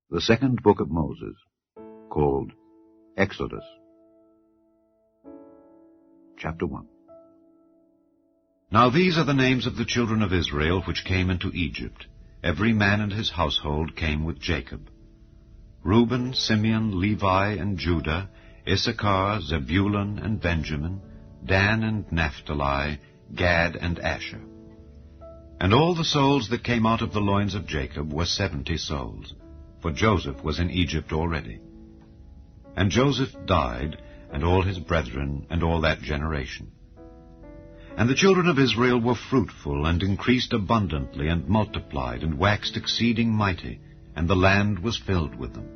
The second book of Moses, called Exodus. Chapter 1. Now these are the names of the children of Israel which came into Egypt. Every man and his household came with Jacob. Reuben, Simeon, Levi, and Judah, Issachar, Zebulun, and Benjamin, Dan and Naphtali, Gad and Asher. And all the souls that came out of the loins of Jacob were 70 souls, for Joseph was in Egypt already. And Joseph died, and all his brethren, and all that generation. And the children of Israel were fruitful, and increased abundantly, and multiplied, and waxed exceeding mighty, and the land was filled with them.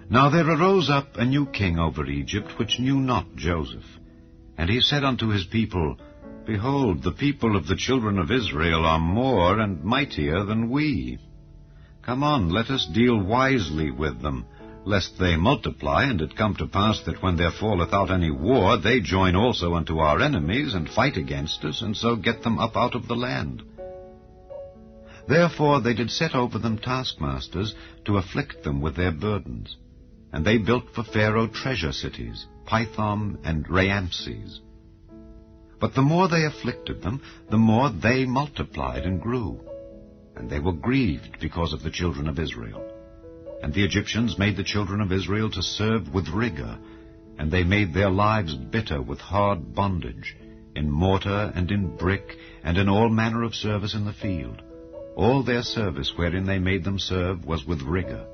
Now there arose up a new king over Egypt, which knew not Joseph. And he said unto his people, Behold, the people of the children of Israel are more and mightier than we. Come on, let us deal wisely with them, lest they multiply, and it come to pass that when there falleth out any war, they join also unto our enemies, and fight against us, and so get them up out of the land. Therefore they did set over them taskmasters, to afflict them with their burdens. And they built for Pharaoh treasure cities, Pithom and Raamses. But the more they afflicted them, the more they multiplied and grew. And they were grieved because of the children of Israel. And the Egyptians made the children of Israel to serve with rigor, and they made their lives bitter with hard bondage, in mortar and in brick, and in all manner of service in the field. All their service wherein they made them serve was with rigor.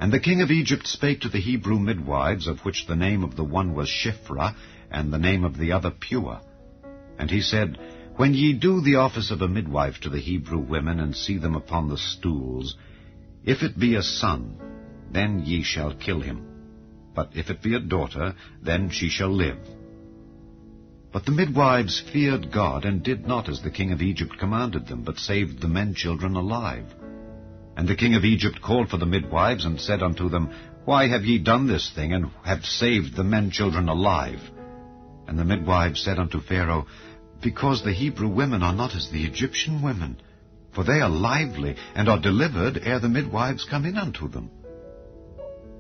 And the king of Egypt spake to the Hebrew midwives, of which the name of the one was Shiphrah, and the name of the other Pua. And he said, When ye do the office of a midwife to the Hebrew women, and see them upon the stools, if it be a son, then ye shall kill him. But if it be a daughter, then she shall live. But the midwives feared God, and did not as the king of Egypt commanded them, but saved the men children alive. And the king of Egypt called for the midwives, and said unto them, Why have ye done this thing, and have saved the men children alive? And the midwives said unto Pharaoh, Because the Hebrew women are not as the Egyptian women, for they are lively, and are delivered ere the midwives come in unto them.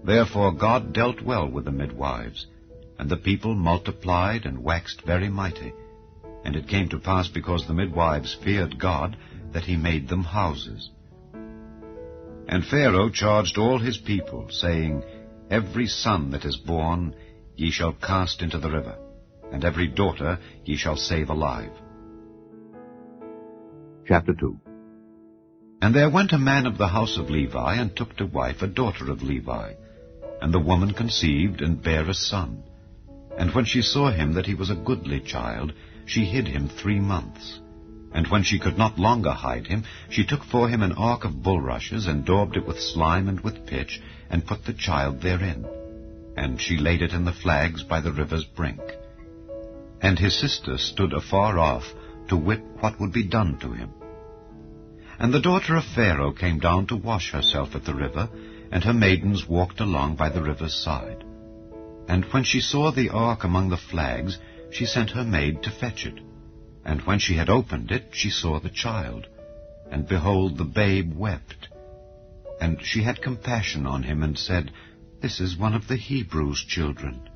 Therefore God dealt well with the midwives, and the people multiplied and waxed very mighty. And it came to pass, because the midwives feared God, that he made them houses. And Pharaoh charged all his people, saying, Every son that is born ye shall cast into the river, and every daughter ye shall save alive. Chapter 2. And there went a man of the house of Levi, and took to wife a daughter of Levi. And the woman conceived, and bare a son. And when she saw him that he was a goodly child, she hid him 3 months. And when she could not longer hide him, she took for him an ark of bulrushes, and daubed it with slime and with pitch, and put the child therein. And she laid it in the flags by the river's brink. And his sister stood afar off, to wit what would be done to him. And the daughter of Pharaoh came down to wash herself at the river, and her maidens walked along by the river's side. And when she saw the ark among the flags, she sent her maid to fetch it. And when she had opened it, she saw the child. And behold, the babe wept. And she had compassion on him, and said, This is one of the Hebrews' children.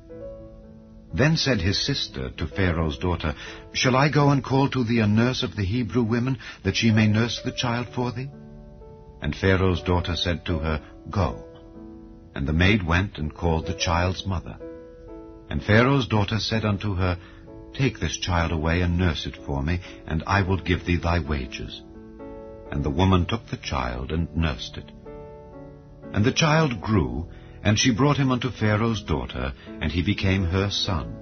Then said his sister to Pharaoh's daughter, Shall I go and call to thee a nurse of the Hebrew women, that she may nurse the child for thee? And Pharaoh's daughter said to her, Go. And the maid went and called the child's mother. And Pharaoh's daughter said unto her, Take this child away, and nurse it for me, and I will give thee thy wages. And the woman took the child, and nursed it. And the child grew, and she brought him unto Pharaoh's daughter, and he became her son.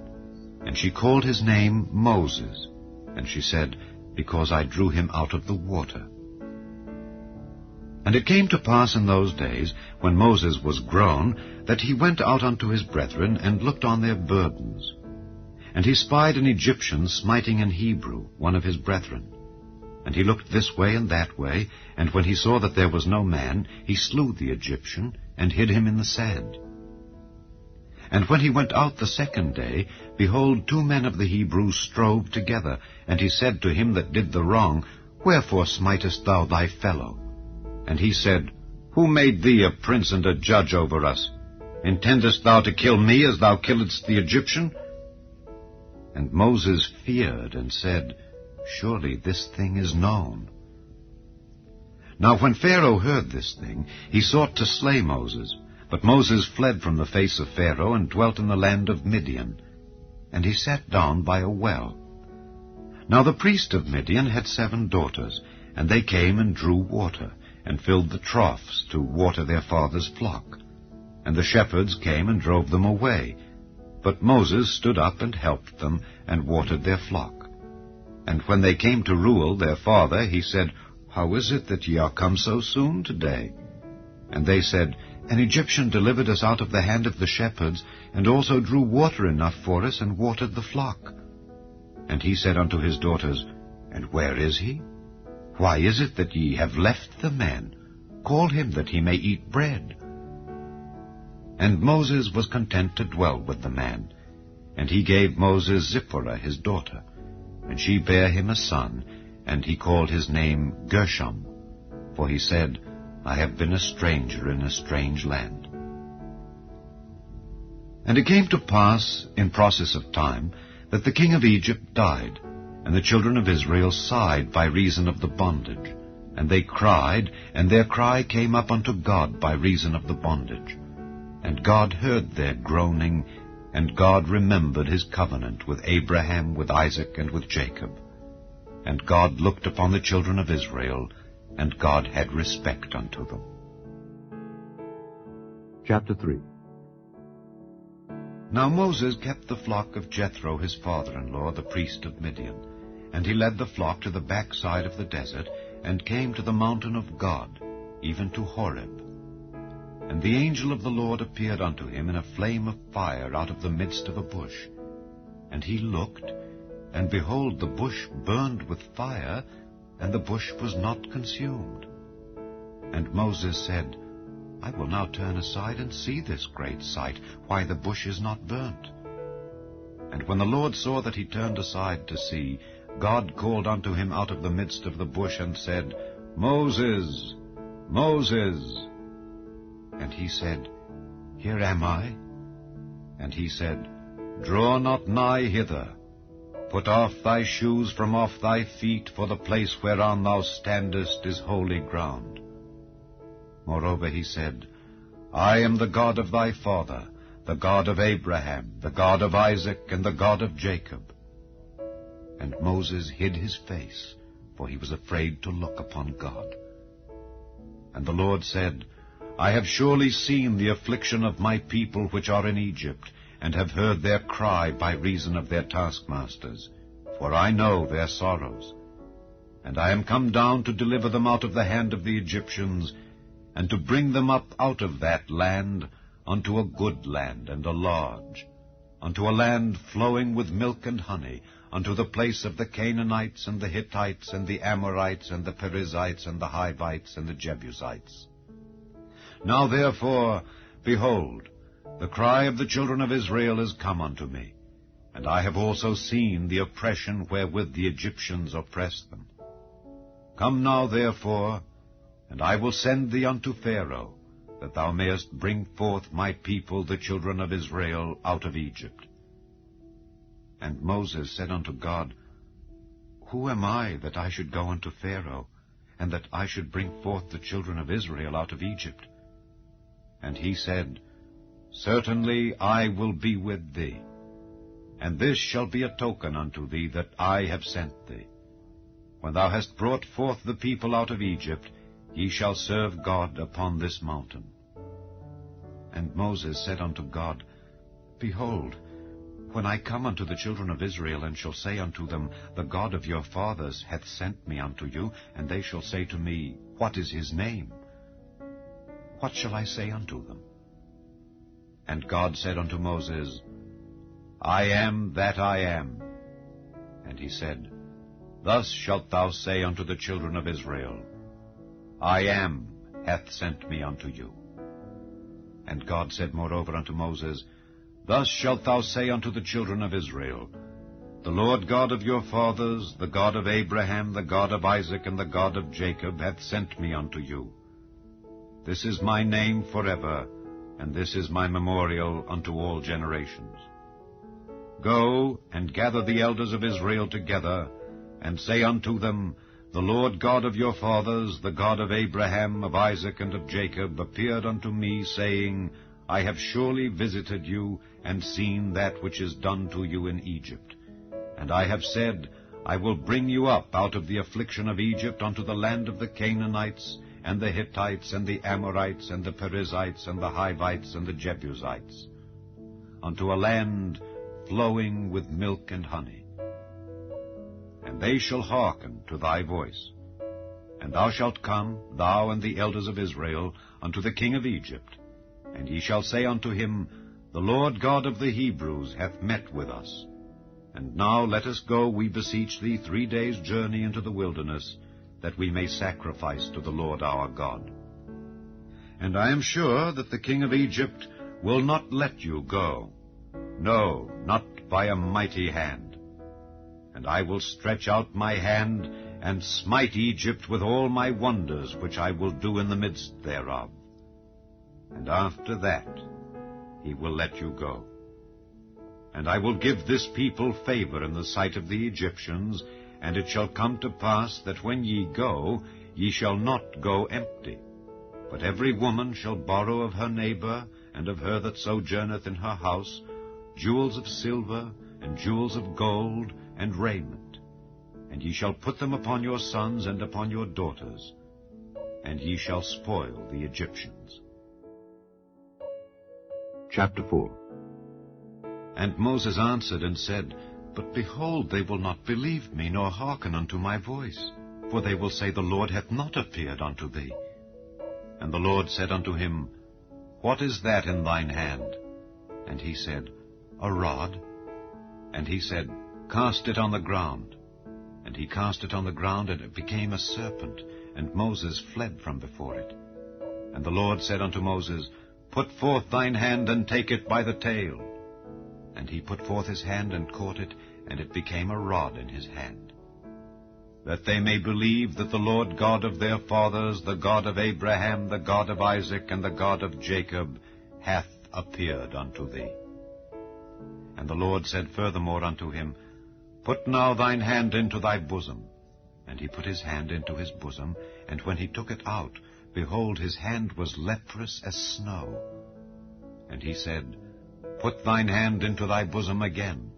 And she called his name Moses. And she said, Because I drew him out of the water. And it came to pass in those days, when Moses was grown, that he went out unto his brethren, and looked on their burdens. And he spied an Egyptian smiting an Hebrew, one of his brethren. And he looked this way and that way, and when he saw that there was no man, he slew the Egyptian, and hid him in the sand. And when he went out the second day, behold, 2 men of the Hebrews strove together. And he said to him that did the wrong, Wherefore smitest thou thy fellow? And he said, Who made thee a prince and a judge over us? Intendest thou to kill me as thou killedst the Egyptian? And Moses feared and said, Surely this thing is known. Now when Pharaoh heard this thing, he sought to slay Moses. But Moses fled from the face of Pharaoh and dwelt in the land of Midian. And he sat down by a well. Now the priest of Midian had 7 daughters, and they came and drew water, and filled the troughs to water their father's flock. And the shepherds came and drove them away. But Moses stood up and helped them, and watered their flock. And when they came to Reuel their father, he said, How is it that ye are come so soon today? And they said, An Egyptian delivered us out of the hand of the shepherds, and also drew water enough for us, and watered the flock. And he said unto his daughters, And where is he? Why is it that ye have left the man? Call him that he may eat bread. And Moses was content to dwell with the man. And he gave Moses Zipporah his daughter, and she bare him a son, and he called his name Gershom, for he said, I have been a stranger in a strange land. And it came to pass, in process of time, that the king of Egypt died, and the children of Israel sighed by reason of the bondage. And they cried, and their cry came up unto God by reason of the bondage. And God heard their groaning, and God remembered his covenant with Abraham, with Isaac, and with Jacob. And God looked upon the children of Israel, and God had respect unto them. Chapter 3. Now Moses kept the flock of Jethro his father-in-law, the priest of Midian. And he led the flock to the backside of the desert, and came to the mountain of God, even to Horeb. And the angel of the Lord appeared unto him in a flame of fire out of the midst of a bush. And he looked, and behold, the bush burned with fire, and the bush was not consumed. And Moses said, I will now turn aside and see this great sight, why the bush is not burnt. And when the Lord saw that he turned aside to see, God called unto him out of the midst of the bush, and said, Moses, Moses. And he said, Here am I. And he said, Draw not nigh hither. Put off thy shoes from off thy feet, for the place whereon thou standest is holy ground. Moreover he said, I am the God of thy father, the God of Abraham, the God of Isaac, and the God of Jacob. And Moses hid his face, for he was afraid to look upon God. And the Lord said, I have surely seen the affliction of my people which are in Egypt, and have heard their cry by reason of their taskmasters, for I know their sorrows. And I am come down to deliver them out of the hand of the Egyptians, and to bring them up out of that land unto a good land and a large, unto a land flowing with milk and honey, unto the place of the Canaanites and the Hittites and the Amorites and the Perizzites and the Hivites and the Jebusites. Now therefore, behold, the cry of the children of Israel is come unto me, and I have also seen the oppression wherewith the Egyptians oppress them. Come now therefore, and I will send thee unto Pharaoh, that thou mayest bring forth my people the children of Israel out of Egypt. And Moses said unto God, Who am I that I should go unto Pharaoh, and that I should bring forth the children of Israel out of Egypt? And he said, Certainly I will be with thee, and this shall be a token unto thee that I have sent thee. When thou hast brought forth the people out of Egypt, ye shall serve God upon this mountain. And Moses said unto God, Behold, when I come unto the children of Israel, and shall say unto them, The God of your fathers hath sent me unto you, and they shall say to me, What is his name? What shall I say unto them? And God said unto Moses, I am that I am. And he said, Thus shalt thou say unto the children of Israel, I am hath sent me unto you. And God said moreover unto Moses, Thus shalt thou say unto the children of Israel, The Lord God of your fathers, the God of Abraham, the God of Isaac, and the God of Jacob, hath sent me unto you. This is my name forever, and this is my memorial unto all generations. Go and gather the elders of Israel together, and say unto them, The Lord God of your fathers, the God of Abraham, of Isaac, and of Jacob, appeared unto me, saying, I have surely visited you, and seen that which is done to you in Egypt. And I have said, I will bring you up out of the affliction of Egypt unto the land of the Canaanites, and the Hittites, and the Amorites, and the Perizzites, and the Hivites, and the Jebusites, unto a land flowing with milk and honey. And they shall hearken to thy voice. And thou shalt come, thou and the elders of Israel, unto the king of Egypt. And ye shall say unto him, The Lord God of the Hebrews hath met with us. And now let us go, we beseech thee, 3 days' journey into the wilderness, that we may sacrifice to the Lord our God. And I am sure that the king of Egypt will not let you go. No, not by a mighty hand. And I will stretch out my hand, and smite Egypt with all my wonders, which I will do in the midst thereof. And after that he will let you go. And I will give this people favor in the sight of the Egyptians, and it shall come to pass that when ye go, ye shall not go empty. But every woman shall borrow of her neighbor, and of her that sojourneth in her house, jewels of silver, and jewels of gold, and raiment. And ye shall put them upon your sons and upon your daughters, and ye shall spoil the Egyptians. Chapter 4. And Moses answered and said, But behold, they will not believe me, nor hearken unto my voice. For they will say, The Lord hath not appeared unto thee. And the Lord said unto him, What is that in thine hand? And he said, A rod. And he said, Cast it on the ground. And he cast it on the ground, and it became a serpent, and Moses fled from before it. And the Lord said unto Moses, Put forth thine hand, and take it by the tail. And he put forth his hand, and caught it, and it became a rod in his hand. That they may believe that the Lord God of their fathers, the God of Abraham, the God of Isaac, and the God of Jacob, hath appeared unto thee. And the Lord said furthermore unto him, Put now thine hand into thy bosom. And he put his hand into his bosom, and when he took it out, behold, his hand was leprous as snow. And he said, Put thine hand into thy bosom again.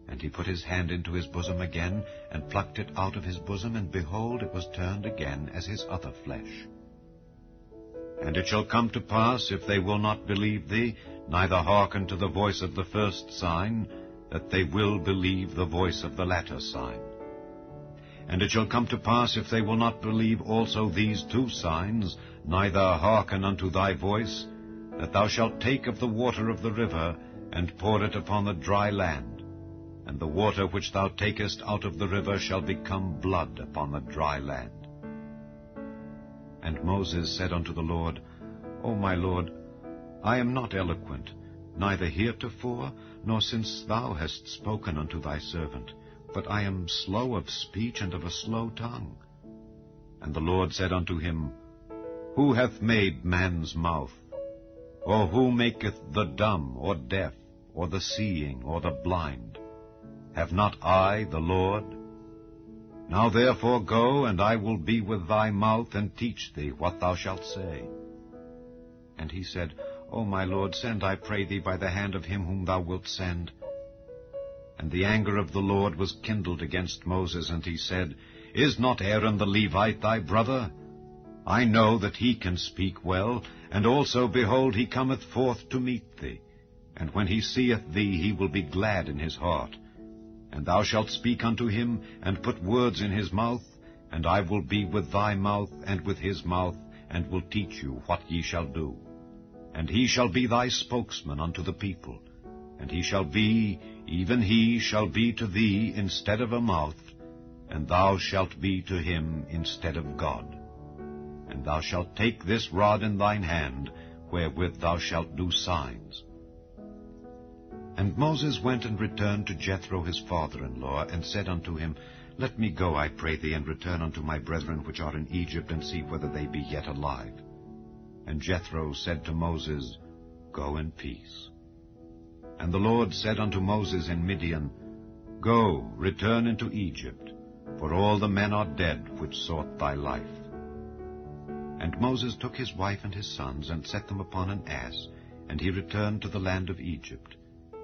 And he put his hand into his bosom again, and plucked it out of his bosom, and behold, it was turned again as his other flesh. And it shall come to pass, if they will not believe thee, neither hearken to the voice of the first sign, that they will believe the voice of the latter sign. And it shall come to pass, if they will not believe also these 2 signs, neither hearken unto thy voice, that thou shalt take of the water of the river, and pour it upon the dry land. And the water which thou takest out of the river shall become blood upon the dry land. And Moses said unto the Lord, O my Lord, I am not eloquent, neither heretofore, nor since thou hast spoken unto thy servant, but I am slow of speech and of a slow tongue. And the Lord said unto him, Who hath made man's mouth? Or who maketh the dumb, or deaf, or the seeing, or the blind? Have not I, the Lord? Now therefore go, and I will be with thy mouth, and teach thee what thou shalt say. And he said, O my Lord, send, I pray thee, by the hand of him whom thou wilt send. And the anger of the Lord was kindled against Moses, and he said, Is not Aaron the Levite thy brother? I know that he can speak well, and also, behold, he cometh forth to meet thee. And when he seeth thee, he will be glad in his heart. And thou shalt speak unto him, and put words in his mouth, and I will be with thy mouth, and with his mouth, and will teach you what ye shall do. And he shall be thy spokesman unto the people, and he shall be, even he shall be to thee instead of a mouth, and thou shalt be to him instead of God. And thou shalt take this rod in thine hand, wherewith thou shalt do signs. And Moses went and returned to Jethro his father-in-law, and said unto him, Let me go, I pray thee, and return unto my brethren which are in Egypt, and see whether they be yet alive. And Jethro said to Moses, Go in peace. And the Lord said unto Moses in Midian, Go, return into Egypt, for all the men are dead which sought thy life. And Moses took his wife and his sons, and set them upon an ass, and he returned to the land of Egypt.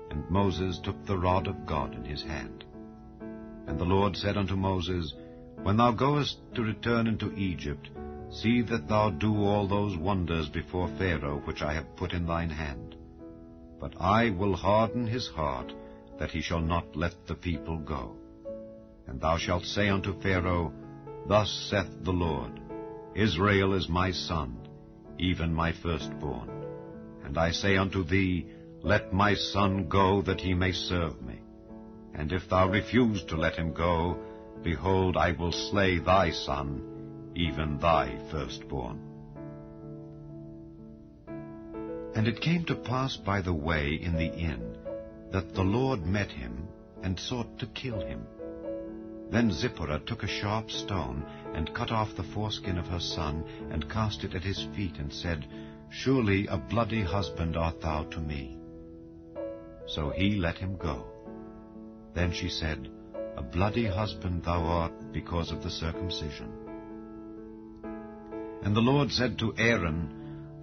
And Moses took the rod of God in his hand. And the Lord said unto Moses, When thou goest to return into Egypt, see that thou do all those wonders before Pharaoh which I have put in thine hand. But I will harden his heart, that he shall not let the people go. And thou shalt say unto Pharaoh, Thus saith the Lord, Israel is my son, even my firstborn. And I say unto thee, Let my son go, that he may serve me. And if thou refuse to let him go, behold, I will slay thy son, even thy firstborn. And it came to pass by the way in the inn, that the Lord met him, and sought to kill him. Then Zipporah took a sharp stone, and cut off the foreskin of her son, and cast it at his feet, and said, Surely a bloody husband art thou to me. So he let him go. Then she said, A bloody husband thou art because of the circumcision. And the Lord said to Aaron,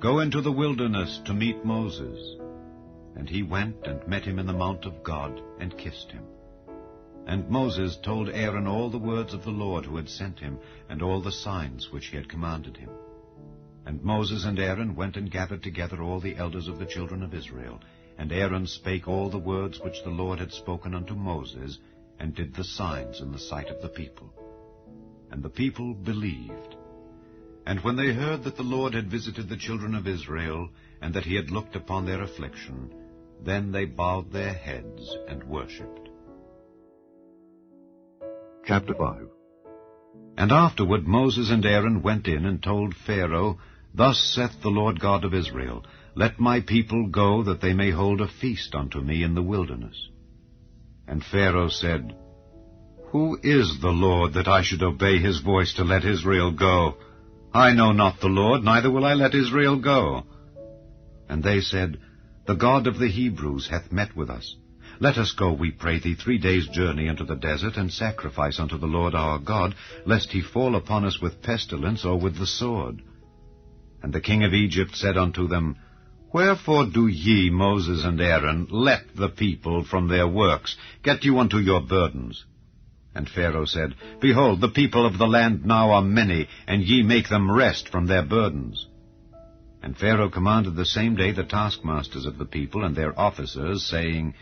Go into the wilderness to meet Moses. And he went and met him in the mount of God, and kissed him. And Moses told Aaron all the words of the Lord who had sent him, and all the signs which he had commanded him. And Moses and Aaron went and gathered together all the elders of the children of Israel. And Aaron spake all the words which the Lord had spoken unto Moses, and did the signs in the sight of the people. And the people believed. And when they heard that the Lord had visited the children of Israel, and that he had looked upon their affliction, then they bowed their heads and worshipped. Chapter 5. And afterward Moses and Aaron went in and told Pharaoh, Thus saith the Lord God of Israel, Let my people go, that they may hold a feast unto me in the wilderness. And Pharaoh said, Who is the Lord, that I should obey his voice to let Israel go? I know not the Lord, neither will I let Israel go. And they said, The God of the Hebrews hath met with us. Let us go, we pray thee, 3 days' journey into the desert, and sacrifice unto the Lord our God, lest he fall upon us with pestilence or with the sword. And the king of Egypt said unto them, Wherefore do ye, Moses and Aaron, let the people from their works? Get you unto your burdens. And Pharaoh said, Behold, the people of the land now are many, and ye make them rest from their burdens. And Pharaoh commanded the same day the taskmasters of the people and their officers, saying,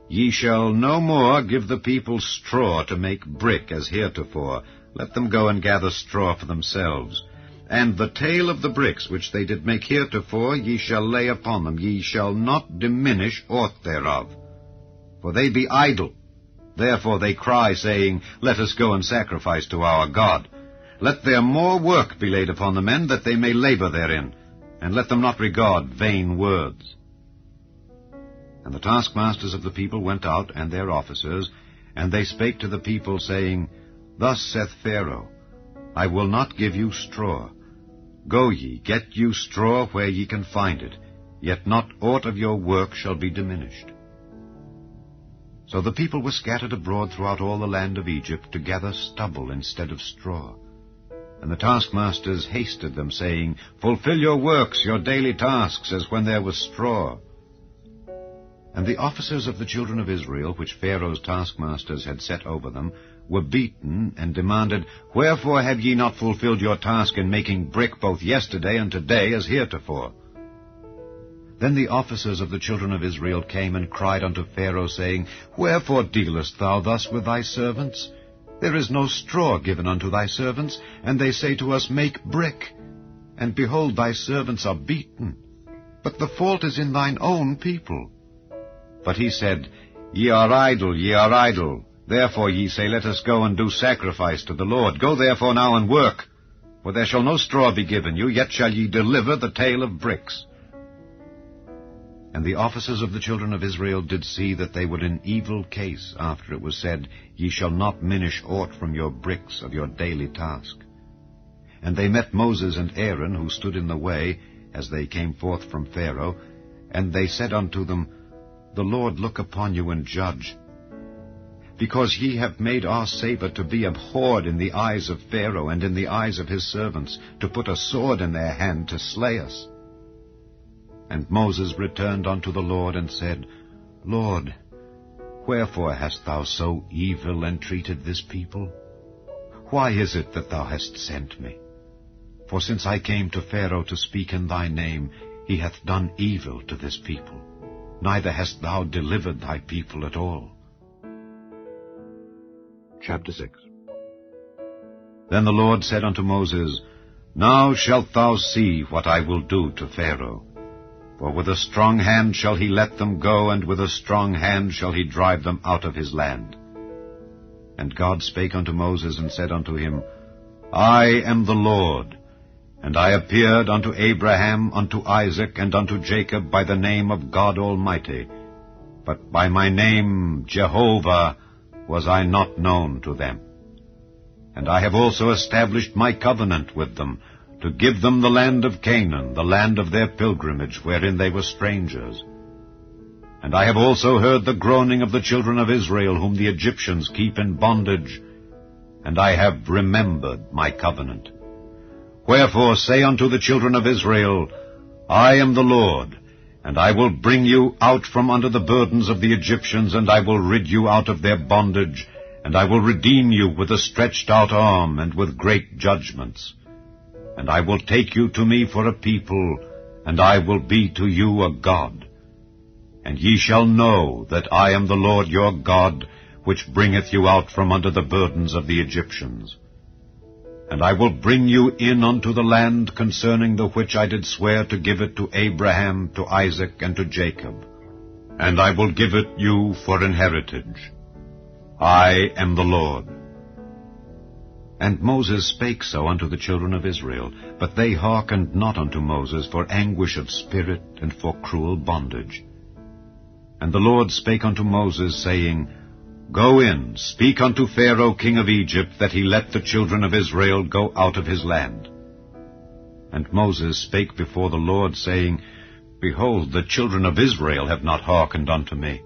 Ye shall no more give the people straw to make brick as heretofore. Let them go and gather straw for themselves. And the tale of the bricks which they did make heretofore ye shall lay upon them. Ye shall not diminish aught thereof. For they be idle. Therefore they cry, saying, Let us go and sacrifice to our God. Let their more work be laid upon the men, that they may labor therein, and let them not regard vain words. And the taskmasters of the people went out, and their officers, and they spake to the people, saying, Thus saith Pharaoh, I will not give you straw. Go ye, get you straw where ye can find it, yet not aught of your work shall be diminished. So the people were scattered abroad throughout all the land of Egypt, to gather stubble instead of straw. And the taskmasters hasted them, saying, Fulfill your works, your daily tasks, as when there was straw. And the officers of the children of Israel, which Pharaoh's taskmasters had set over them, were beaten, and demanded, Wherefore have ye not fulfilled your task in making brick both yesterday and today as heretofore? Then the officers of the children of Israel came and cried unto Pharaoh, saying, Wherefore dealest thou thus with thy servants? There is no straw given unto thy servants, and they say to us, Make brick. And behold, thy servants are beaten. But the fault is in thine own people. But he said, Ye are idle, ye are idle. Therefore ye say, Let us go and do sacrifice to the Lord. Go therefore now and work. For there shall no straw be given you, yet shall ye deliver the tale of bricks. And the officers of the children of Israel did see that they were in evil case, after it was said, Ye shall not minish aught from your bricks of your daily task. And they met Moses and Aaron, who stood in the way, as they came forth from Pharaoh, and they said unto them, The Lord look upon you and judge. Because ye have made our savor to be abhorred in the eyes of Pharaoh and in the eyes of his servants, to put a sword in their hand to slay us. And Moses returned unto the Lord and said, Lord, wherefore hast thou so evil entreated this people? Why is it that thou hast sent me? For since I came to Pharaoh to speak in thy name, he hath done evil to this people. Neither hast thou delivered thy people at all. Chapter 6. Then the Lord said unto Moses, Now shalt thou see what I will do to Pharaoh. For with a strong hand shall he let them go, and with a strong hand shall he drive them out of his land. And God spake unto Moses, and said unto him, I am the Lord, and I appeared unto Abraham, unto Isaac, and unto Jacob by the name of God Almighty, but by my name Jehovah was I not known to them. And I have also established my covenant with them, to give them the land of Canaan, the land of their pilgrimage, wherein they were strangers. And I have also heard the groaning of the children of Israel, whom the Egyptians keep in bondage, and I have remembered my covenant. Wherefore say unto the children of Israel, I am the Lord, and I will bring you out from under the burdens of the Egyptians, and I will rid you out of their bondage, and I will redeem you with a stretched out arm, and with great judgments. And I will take you to me for a people, and I will be to you a God. And ye shall know that I am the Lord your God, which bringeth you out from under the burdens of the Egyptians. And I will bring you in unto the land concerning the which I did swear to give it to Abraham, to Isaac, and to Jacob. And I will give it you for an heritage. I am the Lord. And Moses spake so unto the children of Israel, but they hearkened not unto Moses for anguish of spirit and for cruel bondage. And the Lord spake unto Moses, saying, Go in, speak unto Pharaoh king of Egypt, that he let the children of Israel go out of his land. And Moses spake before the Lord, saying, Behold, the children of Israel have not hearkened unto me.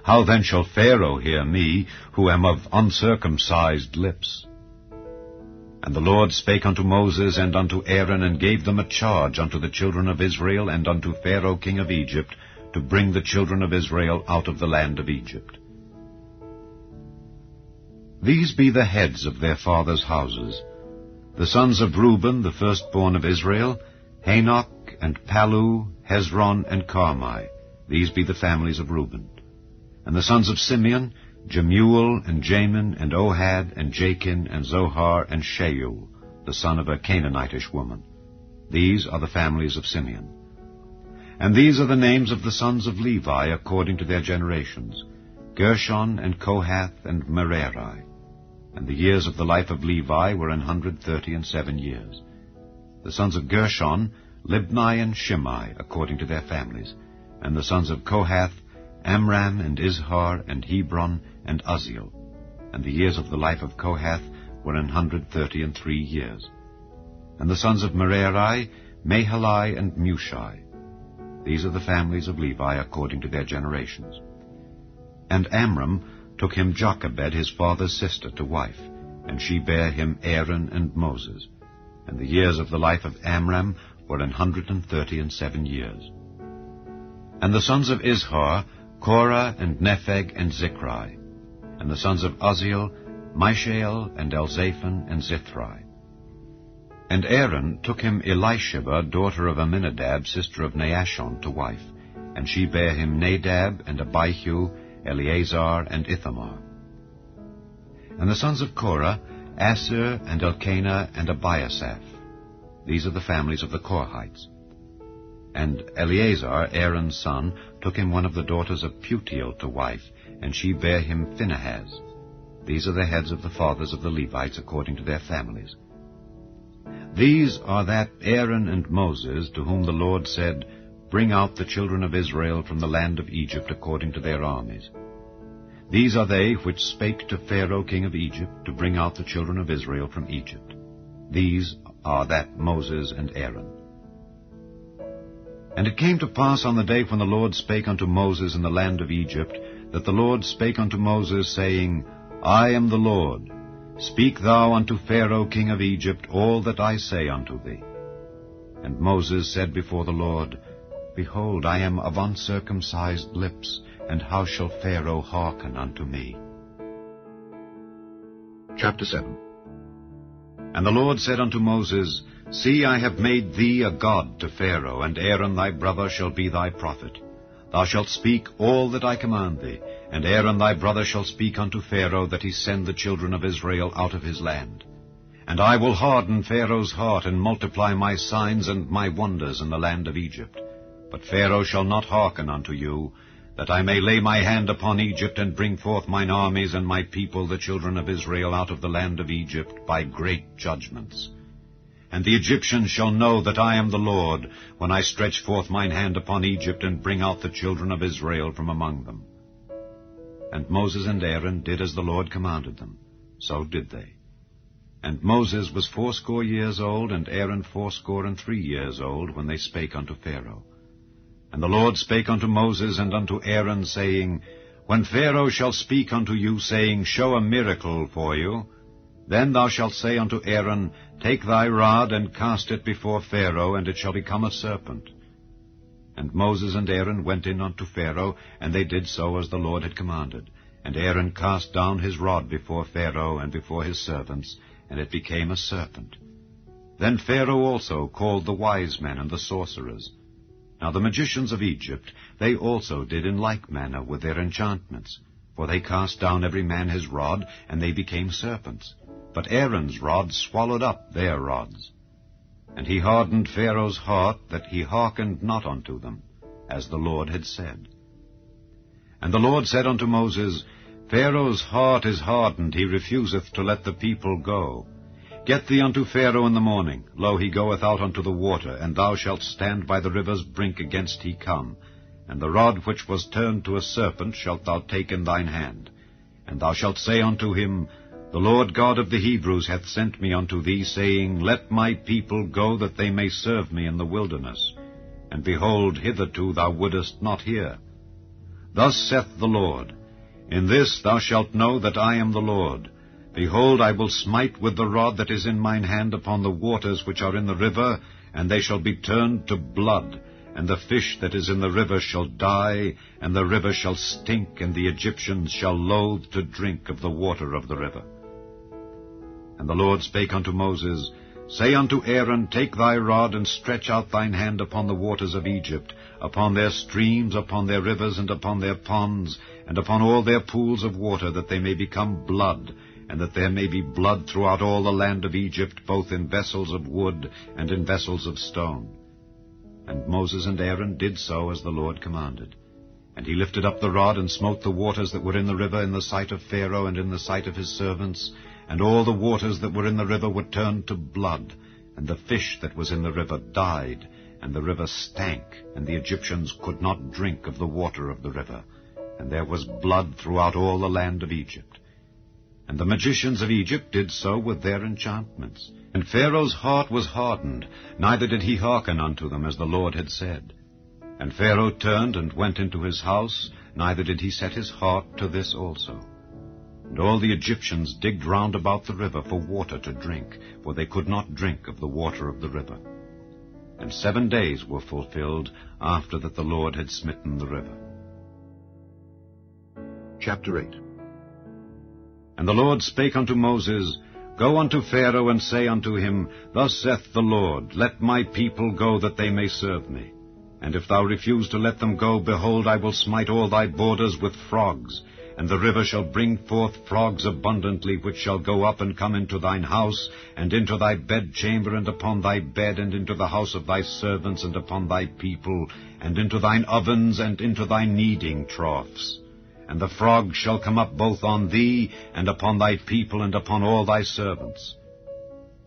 How then shall Pharaoh hear me, who am of uncircumcised lips? And the Lord spake unto Moses and unto Aaron, and gave them a charge unto the children of Israel and unto Pharaoh king of Egypt, to bring the children of Israel out of the land of Egypt. These be the heads of their fathers' houses. The sons of Reuben, the firstborn of Israel, Hanok, and Palu, Hezron, and Carmi. These be the families of Reuben. And the sons of Simeon, Jemuel, and Jamin, and Ohad, and Jachin, and Zohar, and Shaul, the son of a Canaanitish woman. These are the families of Simeon. And these are the names of the sons of Levi according to their generations, Gershon, and Kohath, and Merari. And the years of the life of Levi were 137 years. The sons of Gershon, Libni and Shimei, according to their families. And the sons of Kohath, Amram, and Izhar, and Hebron, and Uzziel. And the years of the life of Kohath were 133 years. And the sons of Merari, Mahali, and Mushi. These are the families of Levi according to their generations. And Amram took him Jochebed, his father's sister, to wife, and she bare him Aaron and Moses. And the years of the life of Amram were 137 years. And the sons of Izhar, Korah, and Nepheg, and Zikri. And the sons of Uzziel, Mishael, and Elzaphan, and Zithri. And Aaron took him Elisheba, daughter of Amminadab, sister of Naashon, to wife, and she bare him Nadab, and Abihu, Eleazar, and Ithamar. And the sons of Korah, Assir, and Elkanah, and Abiasaph. These are the families of the Korhites. And Eleazar, Aaron's son, took him one of the daughters of Putiel to wife, and she bare him Phinehas. These are the heads of the fathers of the Levites according to their families. These are that Aaron and Moses, to whom the Lord said, Bring out the children of Israel from the land of Egypt according to their armies. These are they which spake to Pharaoh king of Egypt, to bring out the children of Israel from Egypt. These are that Moses and Aaron. And it came to pass on the day when the Lord spake unto Moses in the land of Egypt, that the Lord spake unto Moses, saying, I am the Lord. Speak thou unto Pharaoh king of Egypt all that I say unto thee. And Moses said before the Lord, Behold, I am of uncircumcised lips, and how shall Pharaoh hearken unto me? Chapter 7. And the Lord said unto Moses, See, I have made thee a god to Pharaoh, and Aaron thy brother shall be thy prophet. Thou shalt speak all that I command thee, and Aaron thy brother shall speak unto Pharaoh, that he send the children of Israel out of his land. And I will harden Pharaoh's heart, and multiply my signs and my wonders in the land of Egypt. But Pharaoh shall not hearken unto you, that I may lay my hand upon Egypt, and bring forth mine armies and my people, the children of Israel, out of the land of Egypt, by great judgments. And the Egyptians shall know that I am the Lord, when I stretch forth mine hand upon Egypt, and bring out the children of Israel from among them. And Moses and Aaron did as the Lord commanded them. So did they. And Moses was 80 years old, and Aaron 83 years old, when they spake unto Pharaoh. And the Lord spake unto Moses and unto Aaron, saying, When Pharaoh shall speak unto you, saying, Show a miracle for you, then thou shalt say unto Aaron, Take thy rod, and cast it before Pharaoh, and it shall become a serpent. And Moses and Aaron went in unto Pharaoh, and they did so as the Lord had commanded. And Aaron cast down his rod before Pharaoh and before his servants, and it became a serpent. Then Pharaoh also called the wise men and the sorcerers. Now the magicians of Egypt, they also did in like manner with their enchantments. For they cast down every man his rod, and they became serpents. But Aaron's rod swallowed up their rods. And he hardened Pharaoh's heart, that he hearkened not unto them, as the Lord had said. And the Lord said unto Moses, Pharaoh's heart is hardened, he refuseth to let the people go. Get thee unto Pharaoh in the morning. Lo, he goeth out unto the water, and thou shalt stand by the river's brink against he come. And the rod which was turned to a serpent shalt thou take in thine hand. And thou shalt say unto him, The Lord God of the Hebrews hath sent me unto thee, saying, Let my people go, that they may serve me in the wilderness. And behold, hitherto thou wouldest not hear. Thus saith the Lord, In this thou shalt know that I am the Lord. Behold, I will smite with the rod that is in mine hand upon the waters which are in the river, and they shall be turned to blood, and the fish that is in the river shall die, and the river shall stink, and the Egyptians shall loathe to drink of the water of the river. And the Lord spake unto Moses, Say unto Aaron, Take thy rod, and stretch out thine hand upon the waters of Egypt, upon their streams, upon their rivers, and upon their ponds, and upon all their pools of water, that they may become blood, and that there may be blood throughout all the land of Egypt, both in vessels of wood and in vessels of stone. And Moses and Aaron did so as the Lord commanded. And he lifted up the rod, and smote the waters that were in the river in the sight of Pharaoh and in the sight of his servants, and all the waters that were in the river were turned to blood, and the fish that was in the river died, and the river stank, and the Egyptians could not drink of the water of the river, and there was blood throughout all the land of Egypt. And the magicians of Egypt did so with their enchantments. And Pharaoh's heart was hardened, neither did he hearken unto them, as the Lord had said. And Pharaoh turned and went into his house, neither did he set his heart to this also. And all the Egyptians digged round about the river for water to drink, for they could not drink of the water of the river. And 7 days were fulfilled after that the Lord had smitten the river. Chapter 8. And the Lord spake unto Moses, Go unto Pharaoh, and say unto him, Thus saith the Lord, Let my people go, that they may serve me. And if thou refuse to let them go, behold, I will smite all thy borders with frogs, and the river shall bring forth frogs abundantly, which shall go up and come into thine house, and into thy bedchamber, and upon thy bed, and into the house of thy servants, and upon thy people, and into thine ovens, and into thy kneading troughs. And the frogs shall come up both on thee, and upon thy people, and upon all thy servants.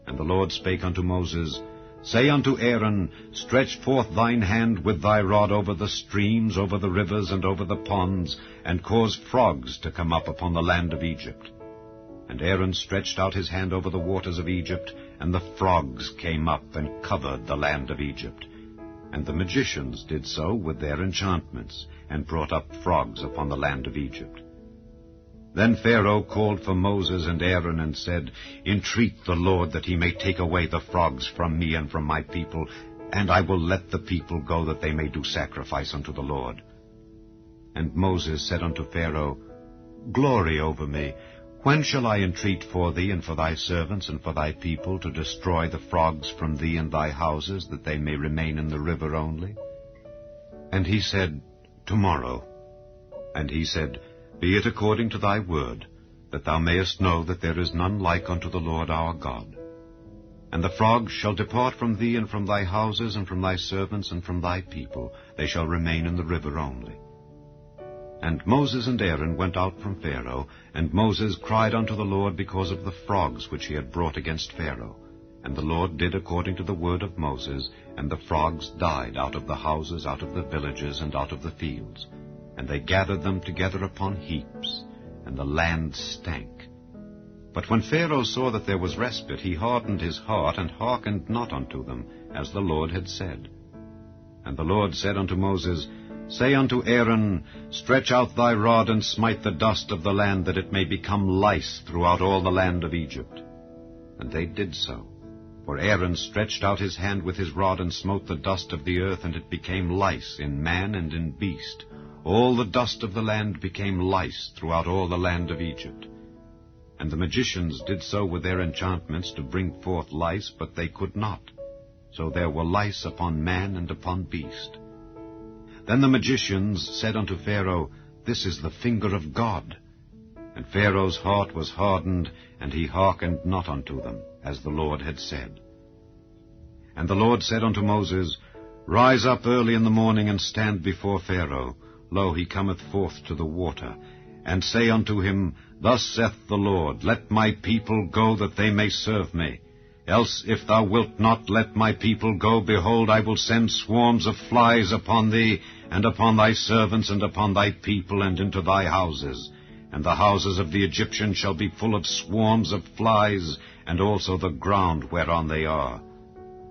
And the Lord spake unto Moses, Say unto Aaron, Stretch forth thine hand with thy rod over the streams, over the rivers, and over the ponds, and cause frogs to come up upon the land of Egypt. And Aaron stretched out his hand over the waters of Egypt, and the frogs came up and covered the land of Egypt. And the magicians did so with their enchantments, and brought up frogs upon the land of Egypt. Then Pharaoh called for Moses and Aaron, and said, Entreat the Lord that he may take away the frogs from me and from my people, and I will let the people go, that they may do sacrifice unto the Lord. And Moses said unto Pharaoh, Glory over me. When shall I entreat for thee and for thy servants and for thy people, to destroy the frogs from thee and thy houses, that they may remain in the river only? And he said, Tomorrow. And he said, Be it according to thy word, that thou mayest know that there is none like unto the Lord our God. And the frogs shall depart from thee and from thy houses and from thy servants and from thy people. They shall remain in the river only. And Moses and Aaron went out from Pharaoh, and Moses cried unto the Lord because of the frogs which he had brought against Pharaoh. And the Lord did according to the word of Moses, and the frogs died out of the houses, out of the villages, and out of the fields. And they gathered them together upon heaps, and the land stank. But when Pharaoh saw that there was respite, he hardened his heart, and hearkened not unto them, as the Lord had said. And the Lord said unto Moses, Say unto Aaron, Stretch out thy rod, and smite the dust of the land, that it may become lice throughout all the land of Egypt. And they did so. For Aaron stretched out his hand with his rod, and smote the dust of the earth, and it became lice in man and in beast. All the dust of the land became lice throughout all the land of Egypt. And the magicians did so with their enchantments to bring forth lice, but they could not. So there were lice upon man and upon beast. Then the magicians said unto Pharaoh, This is the finger of God. And Pharaoh's heart was hardened, and he hearkened not unto them, as the Lord had said. And the Lord said unto Moses, Rise up early in the morning, and stand before Pharaoh. Lo, he cometh forth to the water. And say unto him, Thus saith the Lord, Let my people go, that they may serve me. Else, if thou wilt not let my people go, behold, I will send swarms of flies upon thee, and upon thy servants, and upon thy people, and into thy houses. And the houses of the Egyptians shall be full of swarms of flies, and also the ground whereon they are.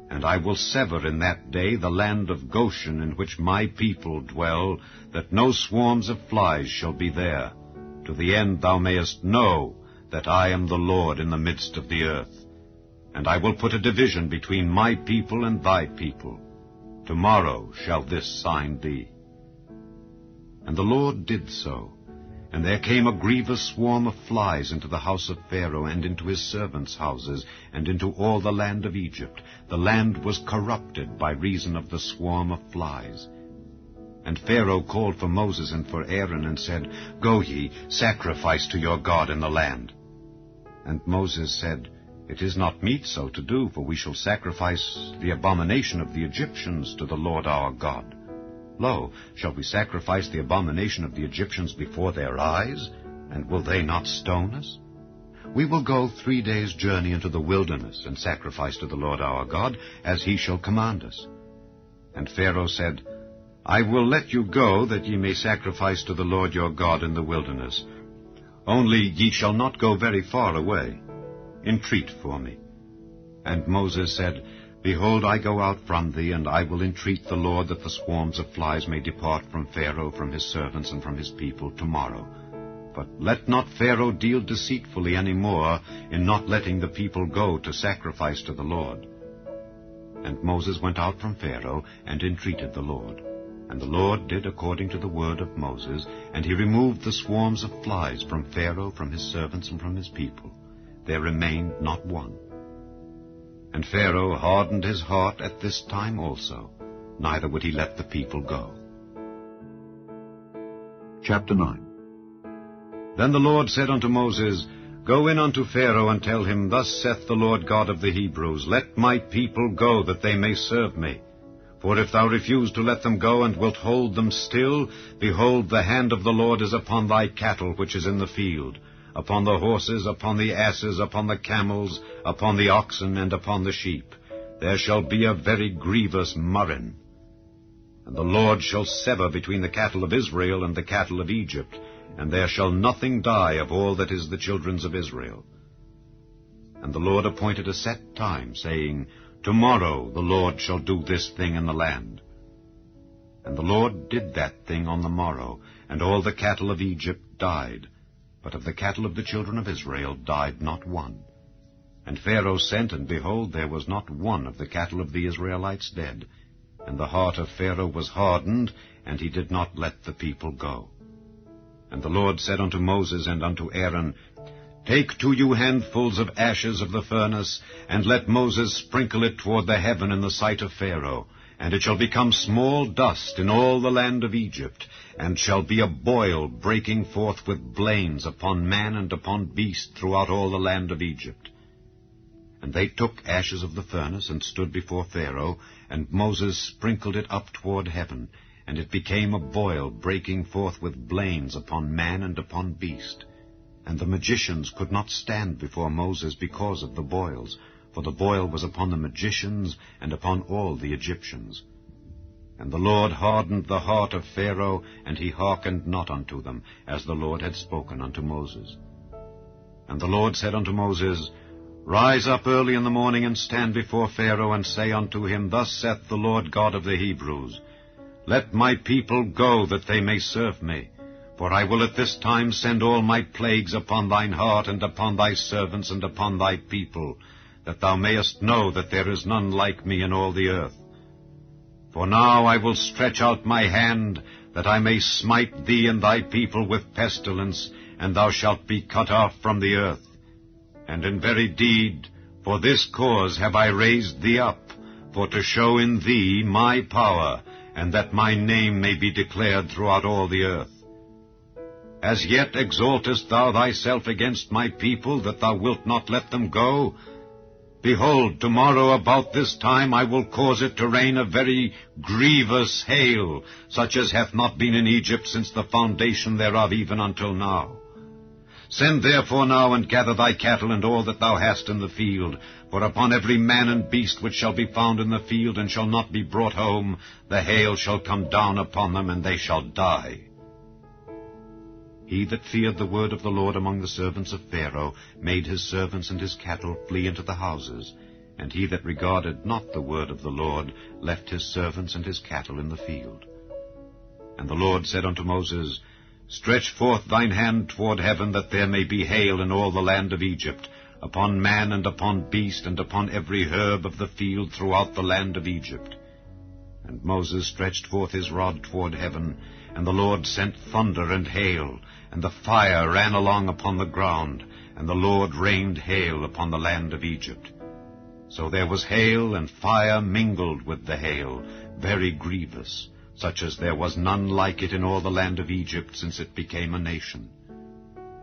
And I will sever in that day the land of Goshen, in which my people dwell, that no swarms of flies shall be there, to the end thou mayest know that I am the Lord in the midst of the earth. And I will put a division between my people and thy people. Tomorrow shall this sign be. And the Lord did so. And there came a grievous swarm of flies into the house of Pharaoh, and into his servants' houses, and into all the land of Egypt. The land was corrupted by reason of the swarm of flies. And Pharaoh called for Moses and for Aaron, and said, Go ye, sacrifice to your God in the land. And Moses said, It is not meet so to do, for we shall sacrifice the abomination of the Egyptians to the Lord our God. Lo, shall we sacrifice the abomination of the Egyptians before their eyes? And will they not stone us? We will go 3 days' journey into the wilderness, and sacrifice to the Lord our God, as he shall command us. And Pharaoh said, I will let you go, that ye may sacrifice to the Lord your God in the wilderness. Only ye shall not go very far away. Entreat for me. And Moses said, Behold, I go out from thee, and I will entreat the Lord that the swarms of flies may depart from Pharaoh, from his servants, and from his people tomorrow. But let not Pharaoh deal deceitfully any more in not letting the people go to sacrifice to the Lord. And Moses went out from Pharaoh, and entreated the Lord. And the Lord did according to the word of Moses, and he removed the swarms of flies from Pharaoh, from his servants, and from his people. There remained not one. And Pharaoh hardened his heart at this time also, neither would he let the people go. Chapter 9. Then the Lord said unto Moses, Go in unto Pharaoh, and tell him, Thus saith the Lord God of the Hebrews, Let my people go, that they may serve me. For if thou refuse to let them go, and wilt hold them still, behold, the hand of the Lord is upon thy cattle which is in the field, upon the horses, upon the asses, upon the camels, upon the oxen, and upon the sheep. There shall be a very grievous murrain. And the Lord shall sever between the cattle of Israel and the cattle of Egypt, and there shall nothing die of all that is the children's of Israel. And the Lord appointed a set time, saying, Tomorrow the Lord shall do this thing in the land. And the Lord did that thing on the morrow, and all the cattle of Egypt died. But of the cattle of the children of Israel died not one. And Pharaoh sent, and behold, there was not one of the cattle of the Israelites dead. And the heart of Pharaoh was hardened, and he did not let the people go. And the Lord said unto Moses and unto Aaron, Take to you handfuls of ashes of the furnace, and let Moses sprinkle it toward the heaven in the sight of Pharaoh, and it shall become small dust in all the land of Egypt, and shall be a boil breaking forth with blains upon man and upon beast throughout all the land of Egypt. And they took ashes of the furnace, and stood before Pharaoh, and Moses sprinkled it up toward heaven, and it became a boil breaking forth with blains upon man and upon beast. And the magicians could not stand before Moses because of the boils, for the boil was upon the magicians and upon all the Egyptians. And the Lord hardened the heart of Pharaoh, and he hearkened not unto them, as the Lord had spoken unto Moses. And the Lord said unto Moses, Rise up early in the morning, and stand before Pharaoh, and say unto him, Thus saith the Lord God of the Hebrews, Let my people go, that they may serve me. For I will at this time send all my plagues upon thine heart, and upon thy servants, and upon thy people, that thou mayest know that there is none like me in all the earth. For now I will stretch out my hand, that I may smite thee and thy people with pestilence, and thou shalt be cut off from the earth. And in very deed, for this cause have I raised thee up, for to show in thee my power, and that my name may be declared throughout all the earth. As yet exaltest thou thyself against my people, that thou wilt not let them go? Behold, tomorrow about this time I will cause it to rain a very grievous hail, such as hath not been in Egypt since the foundation thereof even until now. Send therefore now, and gather thy cattle and all that thou hast in the field, for upon every man and beast which shall be found in the field, and shall not be brought home, the hail shall come down upon them, and they shall die. He that feared the word of the Lord among the servants of Pharaoh made his servants and his cattle flee into the houses, and he that regarded not the word of the Lord left his servants and his cattle in the field. And the Lord said unto Moses, Stretch forth thine hand toward heaven, that there may be hail in all the land of Egypt, upon man and upon beast, and upon every herb of the field throughout the land of Egypt. And Moses stretched forth his rod toward heaven, and the Lord sent thunder and hail, and the fire ran along upon the ground, and the Lord rained hail upon the land of Egypt. So there was hail and fire mingled with the hail, very grievous, such as there was none like it in all the land of Egypt since it became a nation.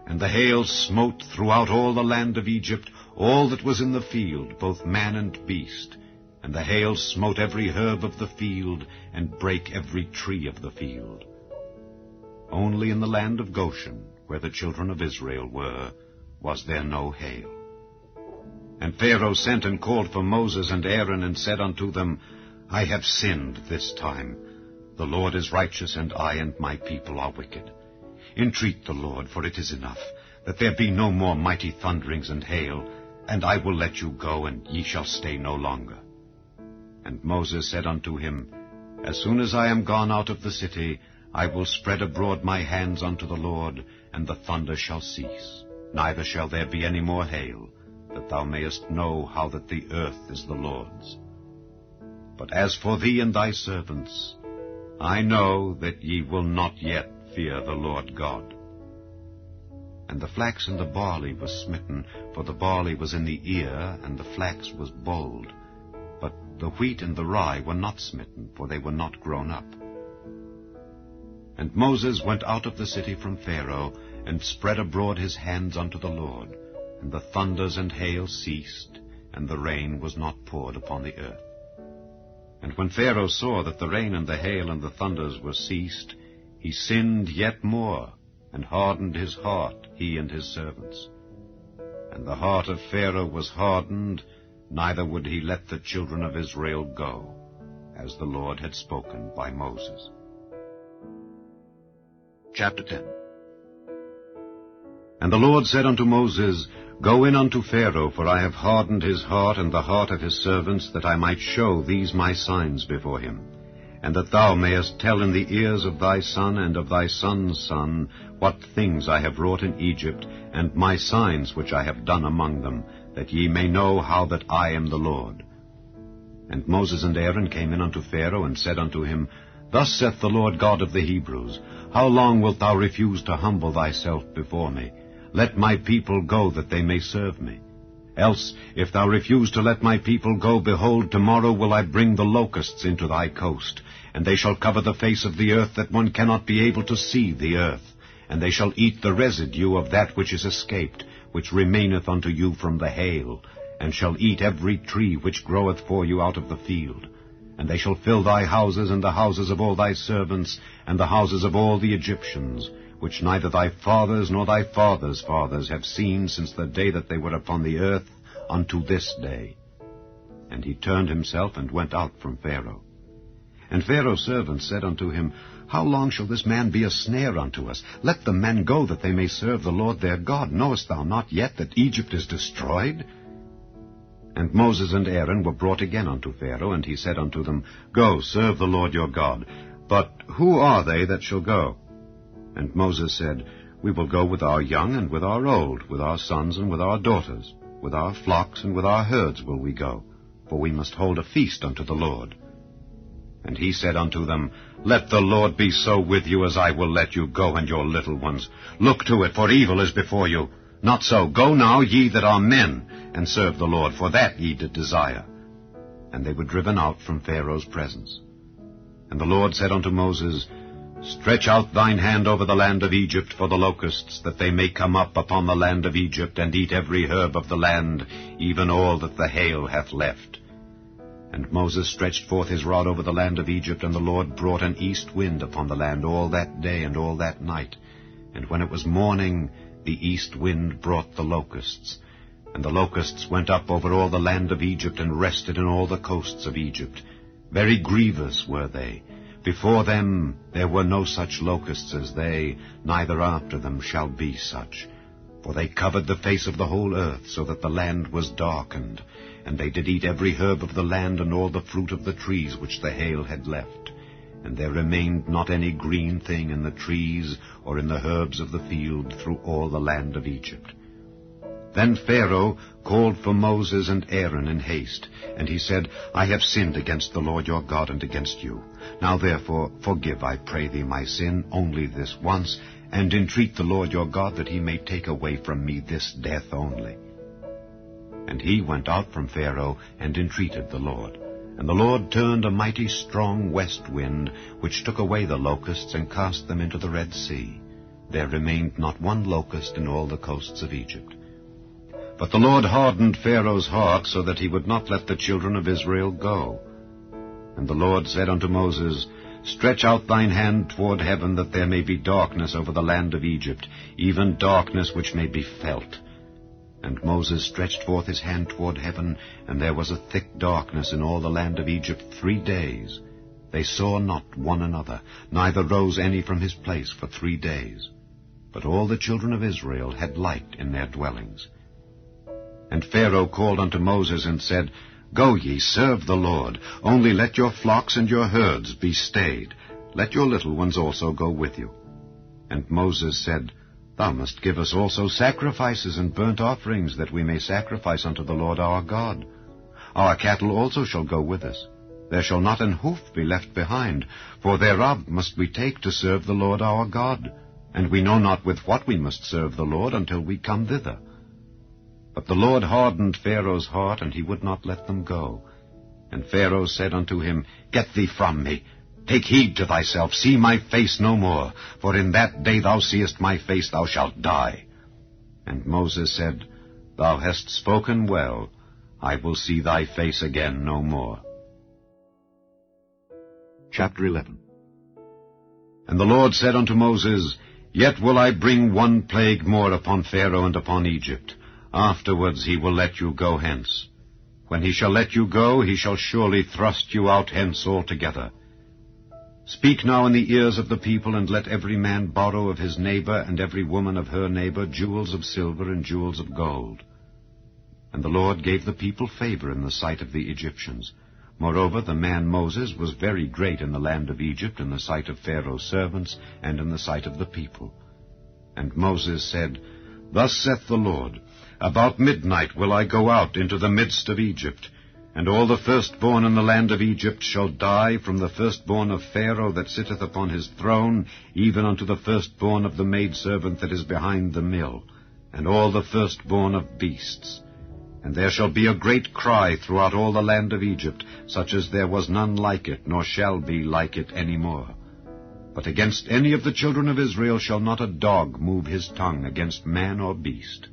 And the hail smote throughout all the land of Egypt all that was in the field, both man and beast. And the hail smote every herb of the field, and brake every tree of the field. Only in the land of Goshen, where the children of Israel were, was there no hail. And Pharaoh sent and called for Moses and Aaron, and said unto them, I have sinned this time. The Lord is righteous, and I and my people are wicked. Entreat the Lord, for it is enough, that there be no more mighty thunderings and hail, and I will let you go, and ye shall stay no longer. And Moses said unto him, As soon as I am gone out of the city, I will spread abroad my hands unto the Lord, and the thunder shall cease, neither shall there be any more hail, that thou mayest know how that the earth is the Lord's. But as for thee and thy servants, I know that ye will not yet fear the Lord God. And the flax and the barley was smitten, for the barley was in the ear, and the flax was bold. But the wheat and the rye were not smitten, for they were not grown up. And Moses went out of the city from Pharaoh, and spread abroad his hands unto the Lord. And the thunders and hail ceased, and the rain was not poured upon the earth. And when Pharaoh saw that the rain and the hail and the thunders were ceased, he sinned yet more, and hardened his heart, he and his servants. And the heart of Pharaoh was hardened, neither would he let the children of Israel go, as the Lord had spoken by Moses. Chapter 10. And the Lord said unto Moses, Go in unto Pharaoh, for I have hardened his heart and the heart of his servants, that I might show these my signs before him. and that thou mayest tell in the ears of thy son and of thy son's son what things I have wrought in Egypt, and my signs which I have done among them, that ye may know how that I am the Lord. And Moses and Aaron came in unto Pharaoh, and said unto him, Thus saith the Lord God of the Hebrews, How long wilt thou refuse to humble thyself before me? Let my people go, that they may serve me. Else, if thou refuse to let my people go, behold, tomorrow will I bring the locusts into thy coast, and they shall cover the face of the earth, that one cannot be able to see the earth. And they shall eat the residue of that which is escaped, which remaineth unto you from the hail, and shall eat every tree which groweth for you out of the field. And they shall fill thy houses, and the houses of all thy servants, and the houses of all the Egyptians, which neither thy fathers nor thy fathers' fathers have seen since the day that they were upon the earth unto this day. And he turned himself and went out from Pharaoh. And Pharaoh's servants said unto him, How long shall this man be a snare unto us? Let the men go, that they may serve the Lord their God. Knowest thou not yet that Egypt is destroyed? And Moses and Aaron were brought again unto Pharaoh, and he said unto them, Go, serve the Lord your God. But who are they that shall go? And Moses said, We will go with our young and with our old, with our sons and with our daughters, with our flocks and with our herds will we go, for we must hold a feast unto the Lord. And he said unto them, Let the Lord be so with you as I will let you go and your little ones. Look to it, for evil is before you. Not so. Go now, ye that are men, and serve the Lord, for that ye did desire. And they were driven out from Pharaoh's presence. And the Lord said unto Moses, Stretch out thine hand over the land of Egypt for the locusts, that they may come up upon the land of Egypt, and eat every herb of the land, even all that the hail hath left. And Moses stretched forth his rod over the land of Egypt, and the Lord brought an east wind upon the land all that day and all that night. And when it was morning, the east wind brought the locusts. And the locusts went up over all the land of Egypt, and rested in all the coasts of Egypt. Very grievous were they. Before them there were no such locusts as they, neither after them shall be such. For they covered the face of the whole earth, so that the land was darkened. And they did eat every herb of the land, and all the fruit of the trees which the hail had left. And there remained not any green thing in the trees, or in the herbs of the field, through all the land of Egypt. Then Pharaoh called for Moses and Aaron in haste, and he said, I have sinned against the Lord your God and against you. Now therefore forgive, I pray thee, my sin only this once, and entreat the Lord your God that he may take away from me this death only. And he went out from Pharaoh and entreated the Lord. And the Lord turned a mighty strong west wind, which took away the locusts and cast them into the Red Sea. There remained not one locust in all the coasts of Egypt. But the Lord hardened Pharaoh's heart, so that he would not let the children of Israel go. And the Lord said unto Moses, Stretch out thine hand toward heaven, that there may be darkness over the land of Egypt, even darkness which may be felt. And Moses stretched forth his hand toward heaven, and there was a thick darkness in all the land of Egypt 3 days. They saw not one another, neither rose any from his place for 3 days. But all the children of Israel had light in their dwellings. And Pharaoh called unto Moses and said, Go ye, serve the Lord. Only let your flocks and your herds be stayed. Let your little ones also go with you. And Moses said, Thou must give us also sacrifices and burnt offerings, that we may sacrifice unto the Lord our God. Our cattle also shall go with us. There shall not an hoof be left behind, for thereof must we take to serve the Lord our God. And we know not with what we must serve the Lord until we come thither. But the Lord hardened Pharaoh's heart, and he would not let them go. And Pharaoh said unto him, Get thee from me. Take heed to thyself, see my face no more, for in that day thou seest my face, thou shalt die. And Moses said, Thou hast spoken well. I will see thy face again no more. Chapter 11. And the Lord said unto Moses, Yet will I bring one plague more upon Pharaoh and upon Egypt. Afterwards he will let you go hence. When he shall let you go, he shall surely thrust you out hence altogether. Speak now in the ears of the people, and let every man borrow of his neighbor, and every woman of her neighbor, jewels of silver and jewels of gold. And the Lord gave the people favor in the sight of the Egyptians. Moreover, the man Moses was very great in the land of Egypt, in the sight of Pharaoh's servants, and in the sight of the people. And Moses said, Thus saith the Lord, About midnight will I go out into the midst of Egypt, and all the firstborn in the land of Egypt shall die, from the firstborn of Pharaoh that sitteth upon his throne, even unto the firstborn of the maidservant that is behind the mill, and all the firstborn of beasts. And there shall be a great cry throughout all the land of Egypt, such as there was none like it, nor shall be like it any more. But against any of the children of Israel shall not a dog move his tongue against man or beast,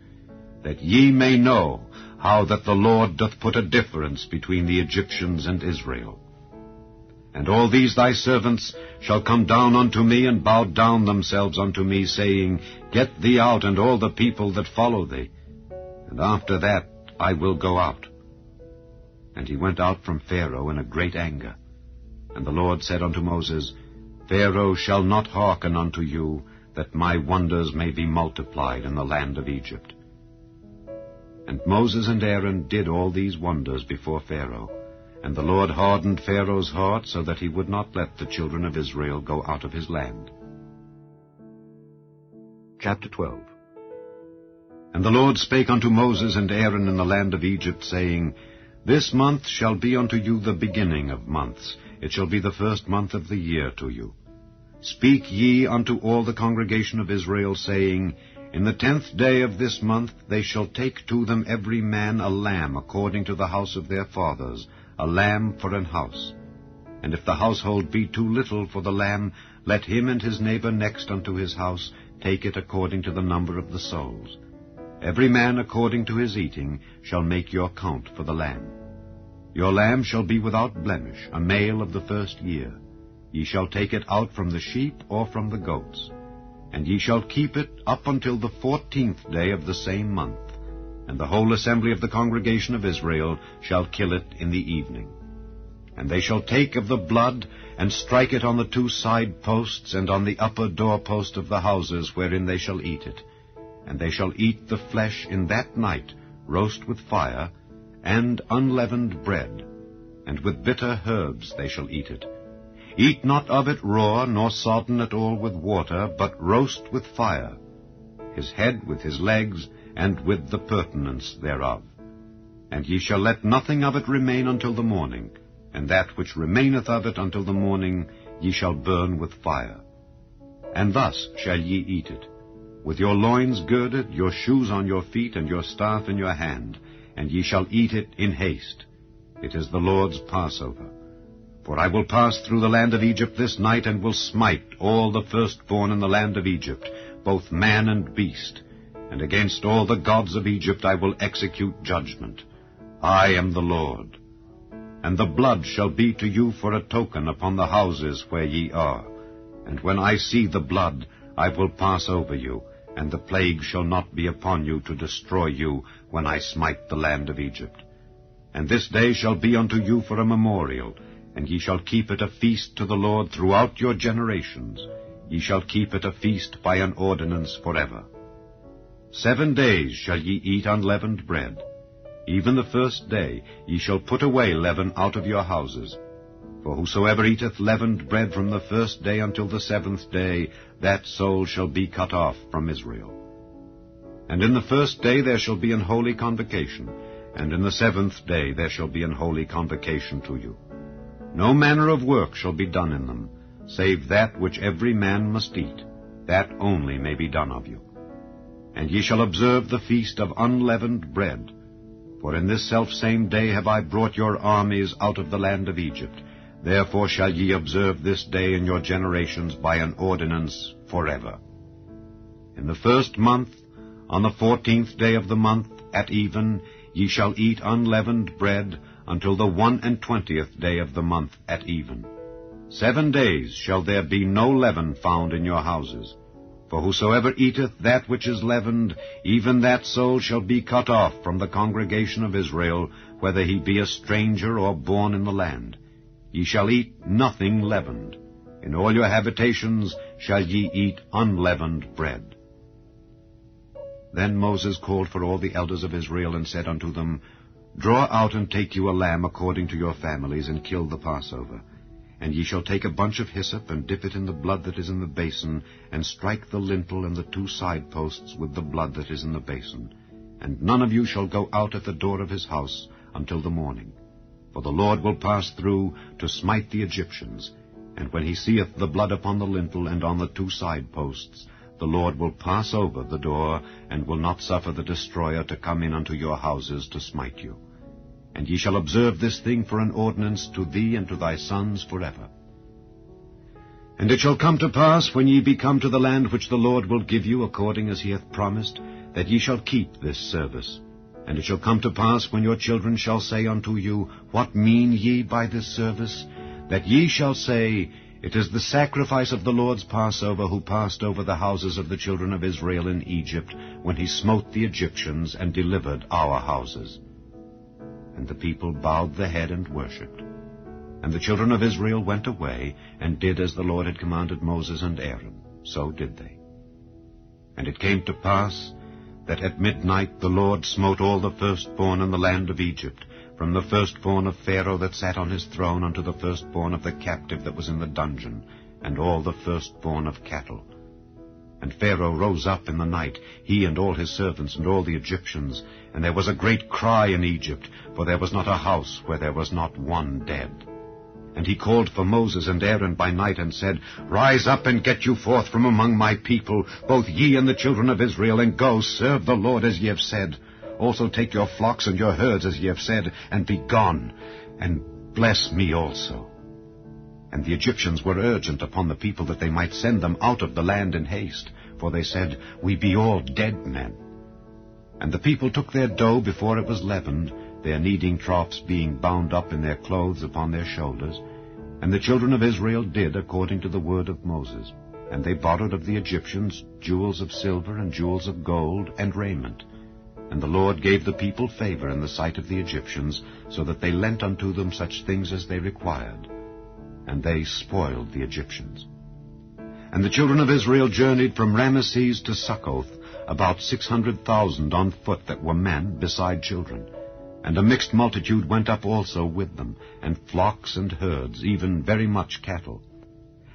that ye may know how that the Lord doth put a difference between the Egyptians and Israel. And all these thy servants shall come down unto me, and bow down themselves unto me, saying, Get thee out, and all the people that follow thee. And after that I will go out. And he went out from Pharaoh in a great anger. And the Lord said unto Moses, Pharaoh shall not hearken unto you, that my wonders may be multiplied in the land of Egypt. And Moses and Aaron did all these wonders before Pharaoh. And the Lord hardened Pharaoh's heart, so that he would not let the children of Israel go out of his land. Chapter 12. And the Lord spake unto Moses and Aaron in the land of Egypt, saying, This month shall be unto you the beginning of months. It shall be the first month of the year to you. Speak ye unto all the congregation of Israel, saying, In the 10th day of this month they shall take to them every man a lamb according to the house of their fathers, a lamb for an house. And if the household be too little for the lamb, let him and his neighbor next unto his house take it according to the number of the souls. Every man according to his eating shall make your count for the lamb. Your lamb shall be without blemish, a male of the first year. Ye shall take it out from the sheep or from the goats. And ye shall keep it up until the 14th day of the same month. And the whole assembly of the congregation of Israel shall kill it in the evening. And they shall take of the blood, and strike it on the 2 side posts, and on the upper doorpost of the houses wherein they shall eat it. And they shall eat the flesh in that night, roast with fire, and unleavened bread, and with bitter herbs they shall eat it. Eat not of it raw, nor sodden at all with water, but roast with fire, his head with his legs, and with the purtenance thereof. And ye shall let nothing of it remain until the morning, and that which remaineth of it until the morning ye shall burn with fire. And thus shall ye eat it, with your loins girded, your shoes on your feet, and your staff in your hand, and ye shall eat it in haste. It is the Lord's Passover. For I will pass through the land of Egypt this night, and will smite all the firstborn in the land of Egypt, both man and beast. And against all the gods of Egypt I will execute judgment. I am the Lord. And the blood shall be to you for a token upon the houses where ye are. And when I see the blood, I will pass over you, and the plague shall not be upon you to destroy you when I smite the land of Egypt. And this day shall be unto you for a memorial, and ye shall keep it a feast to the Lord throughout your generations. Ye shall keep it a feast by an ordinance forever. 7 days shall ye eat unleavened bread. Even the first day ye shall put away leaven out of your houses. For whosoever eateth leavened bread from the first day until the 7th day, that soul shall be cut off from Israel. And in the first day there shall be an holy convocation, and in the 7th day there shall be an holy convocation to you. No manner of work shall be done in them, save that which every man must eat, that only may be done of you. And ye shall observe the feast of unleavened bread. For in this selfsame day have I brought your armies out of the land of Egypt. Therefore shall ye observe this day in your generations by an ordinance forever. In the 1st month, on the 14th day of the month, at even, ye shall eat unleavened bread until the 21st day of the month at even. 7 days shall there be no leaven found in your houses. For whosoever eateth that which is leavened, even that soul shall be cut off from the congregation of Israel, whether he be a stranger or born in the land. Ye shall eat nothing leavened. In all your habitations shall ye eat unleavened bread. Then Moses called for all the elders of Israel, and said unto them, Draw out and take you a lamb according to your families, and kill the Passover. And ye shall take a bunch of hyssop, and dip it in the blood that is in the basin, and strike the lintel and the 2 side posts with the blood that is in the basin. And none of you shall go out at the door of his house until the morning. For the Lord will pass through to smite the Egyptians. And when he seeth the blood upon the lintel and on the 2 side posts, the Lord will pass over the door, and will not suffer the destroyer to come in unto your houses to smite you. And ye shall observe this thing for an ordinance to thee and to thy sons forever. And it shall come to pass, when ye be come to the land which the Lord will give you, according as he hath promised, that ye shall keep this service. And it shall come to pass, when your children shall say unto you, What mean ye by this service? That ye shall say, It is the sacrifice of the Lord's Passover, who passed over the houses of the children of Israel in Egypt, when he smote the Egyptians and delivered our houses. And the people bowed the head and worshipped. And the children of Israel went away, and did as the Lord had commanded Moses and Aaron. So did they. And it came to pass that at midnight the Lord smote all the firstborn in the land of Egypt, from the firstborn of Pharaoh that sat on his throne unto the firstborn of the captive that was in the dungeon, and all the firstborn of cattle. And Pharaoh rose up in the night, he and all his servants and all the Egyptians, and there was a great cry in Egypt, for there was not a house where there was not one dead. And he called for Moses and Aaron by night, and said, Rise up and get you forth from among my people, both ye and the children of Israel, and go, serve the Lord as ye have said. Also take your flocks and your herds as ye have said, and be gone, and bless me also. And the Egyptians were urgent upon the people that they might send them out of the land in haste, for they said, We be all dead men. And the people took their dough before it was leavened, their kneading troughs being bound up in their clothes upon their shoulders. And the children of Israel did according to the word of Moses. And they borrowed of the Egyptians jewels of silver and jewels of gold and raiment. And the Lord gave the people favor in the sight of the Egyptians, so that they lent unto them such things as they required. And they spoiled the Egyptians. And the children of Israel journeyed from Ramesses to Succoth, about 600,000 on foot that were men, beside children. And a mixed multitude went up also with them, and flocks and herds, even very much cattle.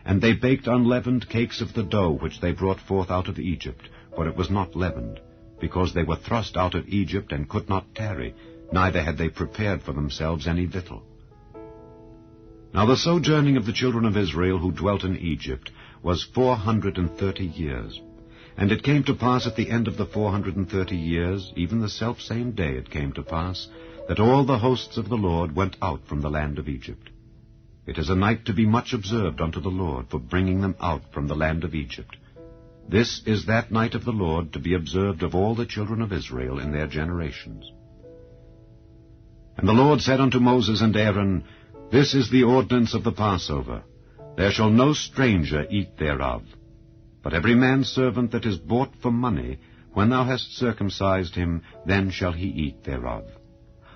And they baked unleavened cakes of the dough which they brought forth out of Egypt, for it was not leavened, because they were thrust out of Egypt and could not tarry, neither had they prepared for themselves any victual. Now the sojourning of the children of Israel who dwelt in Egypt was 430 years. And it came to pass at the end of the 430 years, even the selfsame day it came to pass, that all the hosts of the Lord went out from the land of Egypt. It is a night to be much observed unto the Lord, for bringing them out from the land of Egypt. This is that night of the Lord to be observed of all the children of Israel in their generations. And the Lord said unto Moses and Aaron, This is the ordinance of the Passover. There shall no stranger eat thereof. But every man's servant that is bought for money, when thou hast circumcised him, then shall he eat thereof.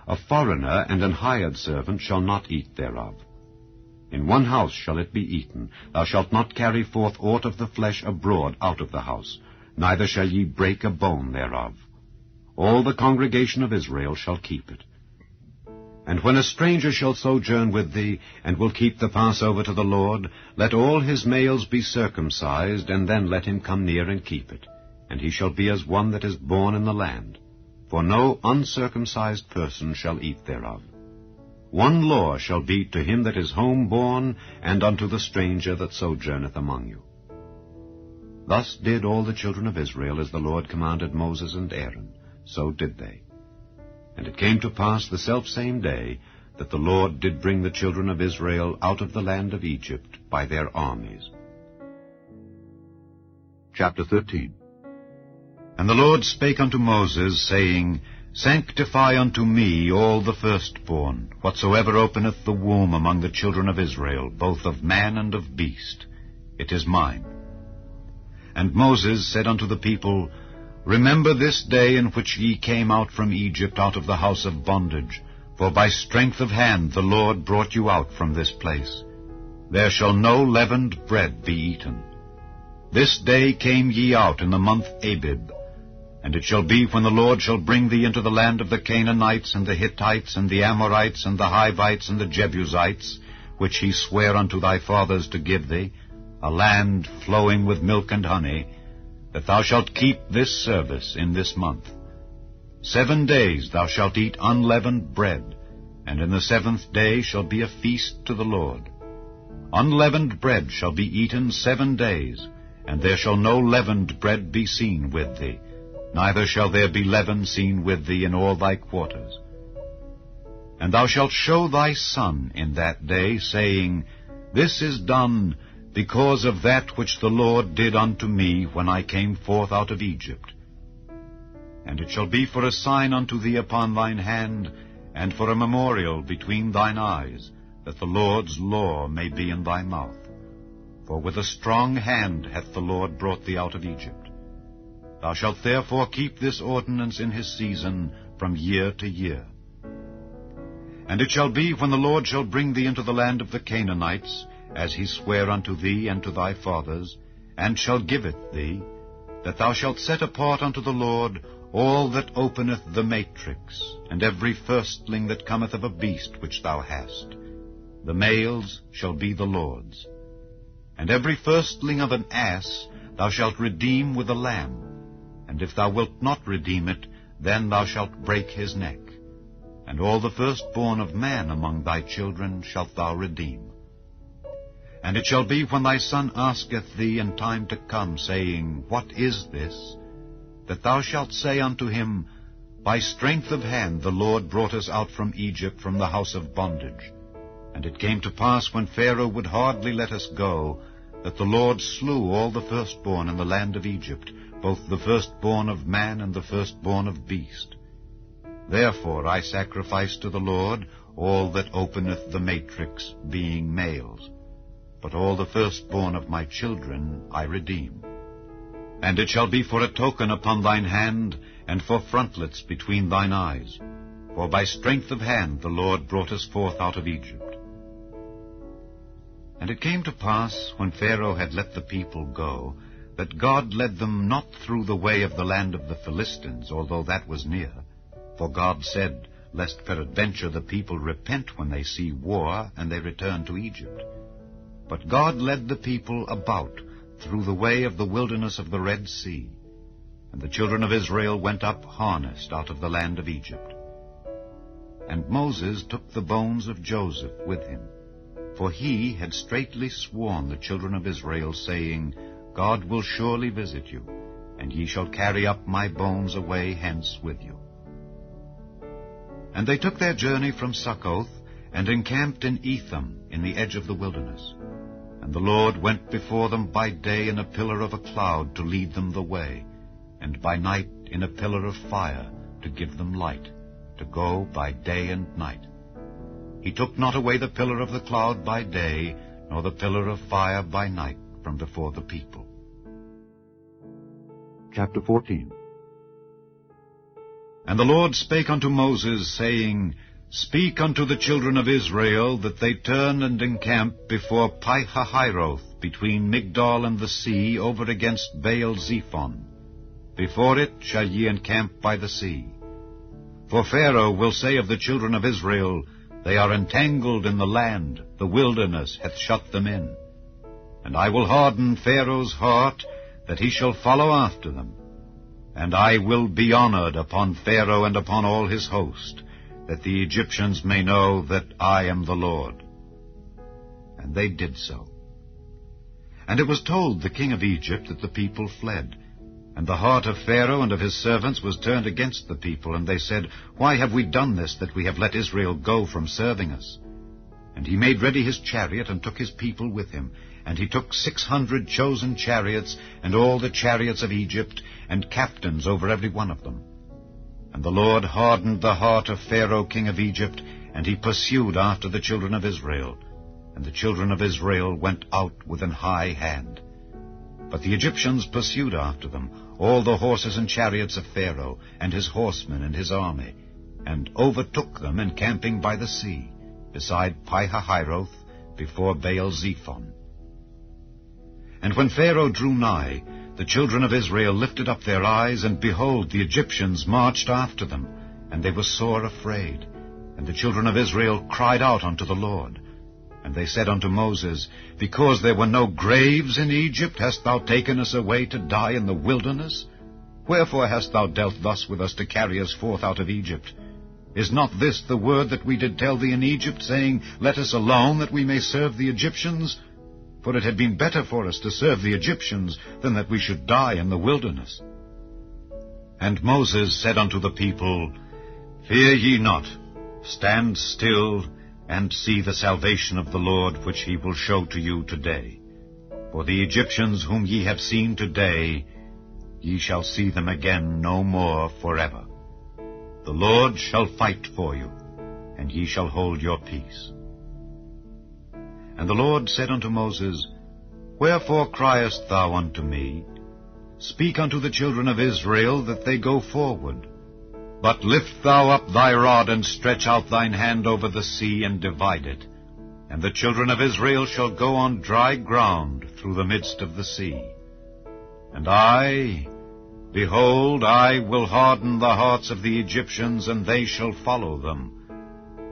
A foreigner and an hired servant shall not eat thereof. In one house shall it be eaten. Thou shalt not carry forth aught of the flesh abroad out of the house, neither shall ye break a bone thereof. All the congregation of Israel shall keep it. And when a stranger shall sojourn with thee, and will keep the Passover to the Lord, let all his males be circumcised, and then let him come near and keep it. And he shall be as one that is born in the land. For no uncircumcised person shall eat thereof. One law shall be to him that is home-born, and unto the stranger that sojourneth among you. Thus did all the children of Israel as the Lord commanded Moses and Aaron. So did they. And it came to pass the selfsame day that the Lord did bring the children of Israel out of the land of Egypt by their armies. Chapter 13. And the Lord spake unto Moses, saying, Sanctify unto me all the firstborn, whatsoever openeth the womb among the children of Israel, both of man and of beast. It is mine. And Moses said unto the people, Remember this day in which ye came out from Egypt out of the house of bondage, for by strength of hand the Lord brought you out from this place. There shall no leavened bread be eaten. This day came ye out in the month Abib. And it shall be, when the Lord shall bring thee into the land of the Canaanites, and the Hittites, and the Amorites, and the Hivites, and the Jebusites, which he sware unto thy fathers to give thee, a land flowing with milk and honey, that thou shalt keep this service in this month. 7 days thou shalt eat unleavened bread, and in the 7th day shall be a feast to the Lord. Unleavened bread shall be eaten 7 days, and there shall no leavened bread be seen with thee, neither shall there be leaven seen with thee in all thy quarters. And thou shalt show thy son in that day, saying, This is done because of that which the Lord did unto me when I came forth out of Egypt. And it shall be for a sign unto thee upon thine hand, and for a memorial between thine eyes, that the Lord's law may be in thy mouth. For with a strong hand hath the Lord brought thee out of Egypt. Thou shalt therefore keep this ordinance in his season from year to year. And it shall be, when the Lord shall bring thee into the land of the Canaanites, as he sware unto thee and to thy fathers, and shall give it thee, that thou shalt set apart unto the Lord all that openeth the matrix, and every firstling that cometh of a beast which thou hast. The males shall be the Lord's. And every firstling of an ass thou shalt redeem with a lamb, and if thou wilt not redeem it, then thou shalt break his neck. And all the firstborn of man among thy children shalt thou redeem. And it shall be, when thy son asketh thee in time to come, saying, What is this? That thou shalt say unto him, By strength of hand the Lord brought us out from Egypt, from the house of bondage. And it came to pass, when Pharaoh would hardly let us go, that the Lord slew all the firstborn in the land of Egypt, both the firstborn of man and the firstborn of beast. Therefore I sacrifice to the Lord all that openeth the matrix, being males. But all the firstborn of my children I redeem. And it shall be for a token upon thine hand, and for frontlets between thine eyes. For by strength of hand the Lord brought us forth out of Egypt. And it came to pass, when Pharaoh had let the people go, that God led them not through the way of the land of the Philistines, although that was near. For God said, Lest peradventure the people repent when they see war, and they return to Egypt. But God led the people about through the way of the wilderness of the Red Sea. And the children of Israel went up harnessed out of the land of Egypt. And Moses took the bones of Joseph with him, for he had straitly sworn the children of Israel, saying, God will surely visit you, and ye shall carry up my bones away hence with you. And they took their journey from Succoth, and encamped in Etham, in the edge of the wilderness. And the Lord went before them by day in a pillar of a cloud to lead them the way, and by night in a pillar of fire to give them light, to go by day and night. He took not away the pillar of the cloud by day, nor the pillar of fire by night from before the people. Chapter 14. And the Lord spake unto Moses, saying, Speak unto the children of Israel, that they turn and encamp before Pi-hahiroth, between Migdol and the sea, over against Baal-zephon. Before it shall ye encamp by the sea. For Pharaoh will say of the children of Israel, They are entangled in the land, the wilderness hath shut them in. And I will harden Pharaoh's heart, that he shall follow after them. And I will be honored upon Pharaoh and upon all his host, that the Egyptians may know that I am the Lord. And they did so. And it was told the king of Egypt that the people fled. And the heart of Pharaoh and of his servants was turned against the people, and they said, Why have we done this, that we have let Israel go from serving us? And he made ready his chariot, and took his people with him. And he took 600 chosen chariots, and all the chariots of Egypt, and captains over every one of them. And the Lord hardened the heart of Pharaoh king of Egypt, and he pursued after the children of Israel. And the children of Israel went out with an high hand. But the Egyptians pursued after them, all the horses and chariots of Pharaoh, and his horsemen and his army, and overtook them encamping by the sea, beside Pi-hahiroth, before Baal-zephon. And when Pharaoh drew nigh, the children of Israel lifted up their eyes, and behold, the Egyptians marched after them, and they were sore afraid. And the children of Israel cried out unto the Lord. And they said unto Moses, Because there were no graves in Egypt, hast thou taken us away to die in the wilderness? Wherefore hast thou dealt thus with us to carry us forth out of Egypt? Is not this the word that we did tell thee in Egypt, saying, Let us alone, that we may serve the Egyptians? For it had been better for us to serve the Egyptians than that we should die in the wilderness. And Moses said unto the people, Fear ye not, stand still, and see the salvation of the Lord, which he will show to you today. For the Egyptians whom ye have seen today, ye shall see them again no more forever. The Lord shall fight for you, and ye shall hold your peace. And the Lord said unto Moses, Wherefore criest thou unto me? Speak unto the children of Israel that they go forward. But lift thou up thy rod, and stretch out thine hand over the sea, and divide it. And the children of Israel shall go on dry ground through the midst of the sea. And I, behold, I will harden the hearts of the Egyptians, and they shall follow them.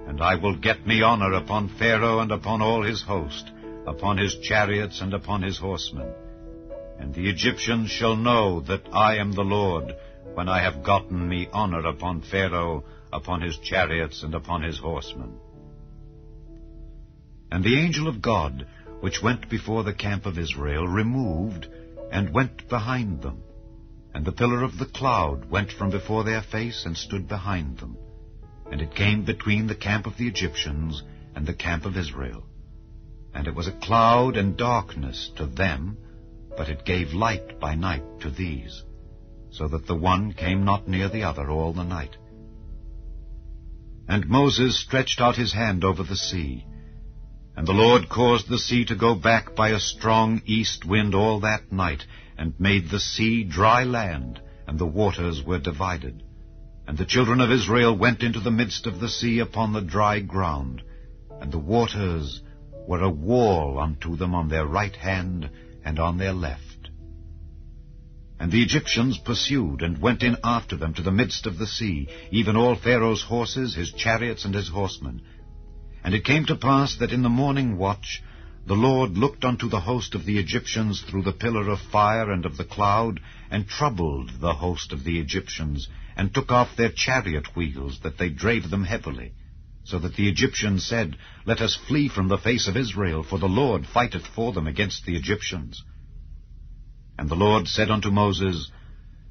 And I will get me honor upon Pharaoh and upon all his host, upon his chariots and upon his horsemen. And the Egyptians shall know that I am the Lord, when I have gotten me honor upon Pharaoh, upon his chariots, and upon his horsemen. And the angel of God, which went before the camp of Israel, removed, and went behind them. And the pillar of the cloud went from before their face, and stood behind them. And it came between the camp of the Egyptians and the camp of Israel. And it was a cloud and darkness to them, but it gave light by night to these, so that the one came not near the other all the night. And Moses stretched out his hand over the sea, and the Lord caused the sea to go back by a strong east wind all that night, and made the sea dry land, and the waters were divided. And the children of Israel went into the midst of the sea upon the dry ground, and the waters were a wall unto them on their right hand and on their left. And the Egyptians pursued, and went in after them to the midst of the sea, even all Pharaoh's horses, his chariots, and his horsemen. And it came to pass that in the morning watch the Lord looked unto the host of the Egyptians through the pillar of fire and of the cloud, and troubled the host of the Egyptians, and took off their chariot wheels, that they drave them heavily. So that the Egyptians said, Let us flee from the face of Israel, for the Lord fighteth for them against the Egyptians. And the Lord said unto Moses,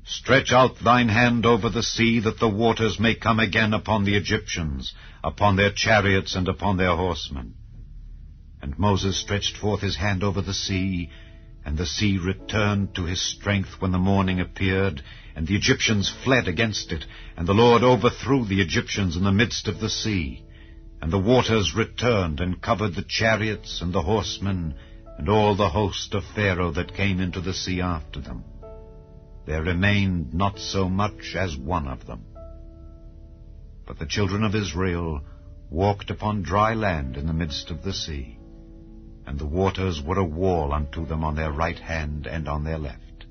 Stretch out thine hand over the sea, that the waters may come again upon the Egyptians, upon their chariots, and upon their horsemen. And Moses stretched forth his hand over the sea, and the sea returned to his strength when the morning appeared, and the Egyptians fled against it, and the Lord overthrew the Egyptians in the midst of the sea. And the waters returned, and covered the chariots and the horsemen, and all the host of Pharaoh that came into the sea after them. There remained not so much as one of them. But the children of Israel walked upon dry land in the midst of the sea, and the waters were a wall unto them on their right hand and on their left.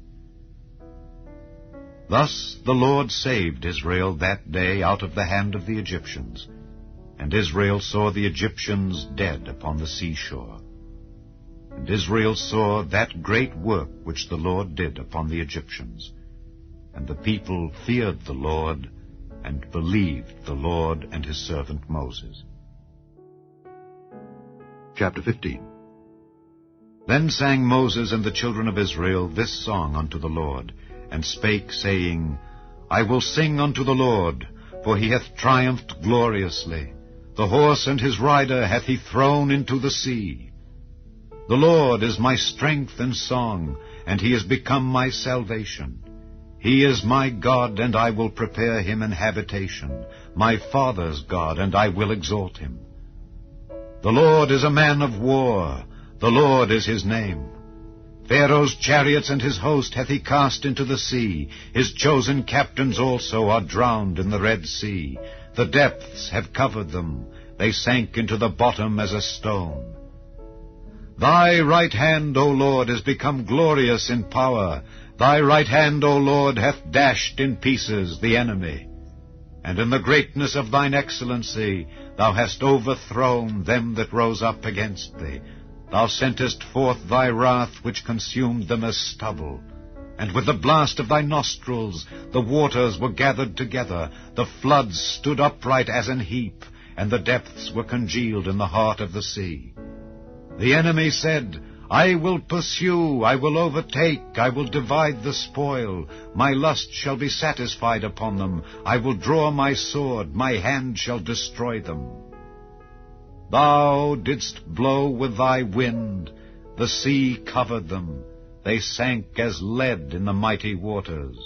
Thus the Lord saved Israel that day out of the hand of the Egyptians, and Israel saw the Egyptians dead upon the seashore. And Israel saw that great work which the Lord did upon the Egyptians. And the people feared the Lord, and believed the Lord and his servant Moses. Chapter 15. Then sang Moses and the children of Israel this song unto the Lord, and spake, saying, I will sing unto the Lord, for he hath triumphed gloriously. The horse and his rider hath he thrown into the sea. The Lord is my strength and song, and he is become my salvation. He is my God, and I will prepare him an habitation, my father's God, and I will exalt him. The Lord is a man of war, the Lord is his name. Pharaoh's chariots and his host hath he cast into the sea. His chosen captains also are drowned in the Red Sea. The depths have covered them. They sank into the bottom as a stone. Thy right hand, O Lord, is become glorious in power. Thy right hand, O Lord, hath dashed in pieces the enemy, and in the greatness of thine excellency thou hast overthrown them that rose up against thee. Thou sentest forth thy wrath, which consumed them as stubble. And with the blast of thy nostrils the waters were gathered together, the floods stood upright as an heap, and the depths were congealed in the heart of the sea. The enemy said, I will pursue, I will overtake, I will divide the spoil. My lust shall be satisfied upon them. I will draw my sword, my hand shall destroy them. Thou didst blow with thy wind, the sea covered them. They sank as lead in the mighty waters.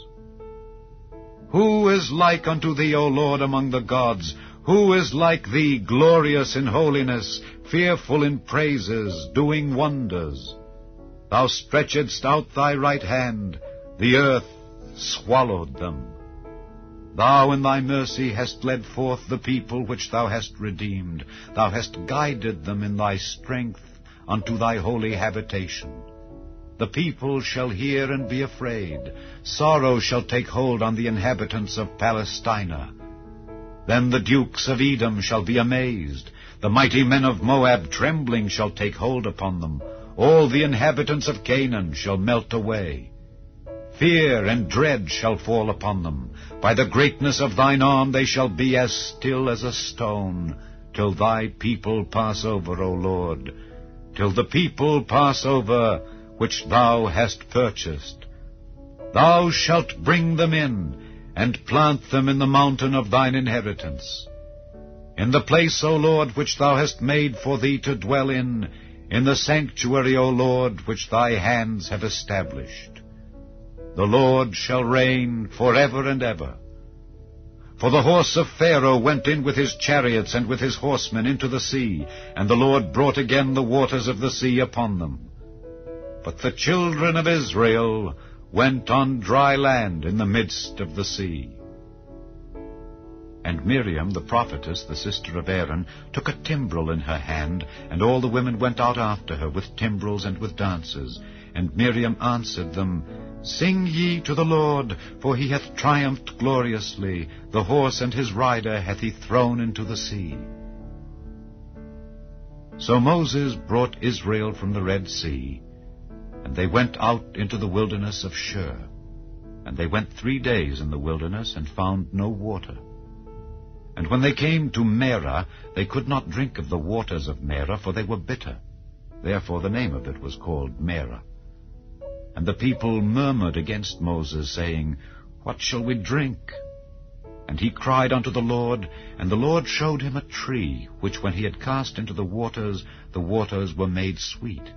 Who is like unto thee, O Lord, among the gods? Who is like thee, glorious in holiness, fearful in praises, doing wonders? Thou stretchedst out thy right hand, the earth swallowed them. Thou in thy mercy hast led forth the people which thou hast redeemed. Thou hast guided them in thy strength unto thy holy habitation. The people shall hear and be afraid. Sorrow shall take hold on the inhabitants of Palestina. Then the dukes of Edom shall be amazed. The mighty men of Moab trembling shall take hold upon them. All the inhabitants of Canaan shall melt away. Fear and dread shall fall upon them. By the greatness of thine arm they shall be as still as a stone, till thy people pass over, O Lord, till the people pass over which thou hast purchased. Thou shalt bring them in, and plant them in the mountain of thine inheritance. In the place, O Lord, which thou hast made for thee to dwell in the sanctuary, O Lord, which thy hands have established. The Lord shall reign forever and ever. For the horse of Pharaoh went in with his chariots and with his horsemen into the sea, and the Lord brought again the waters of the sea upon them. But the children of Israel went on dry land in the midst of the sea. And Miriam, the prophetess, the sister of Aaron, took a timbrel in her hand, and all the women went out after her with timbrels and with dances. And Miriam answered them, Sing ye to the Lord, for he hath triumphed gloriously. The horse and his rider hath he thrown into the sea. So Moses brought Israel from the Red Sea, and they went out into the wilderness of Shur. And they went 3 days in the wilderness, and found no water. And when they came to Merah, they could not drink of the waters of Merah, for they were bitter. Therefore the name of it was called Merah. And the people murmured against Moses, saying, What shall we drink? And he cried unto the Lord, and the Lord showed him a tree, which when he had cast into the waters were made sweet.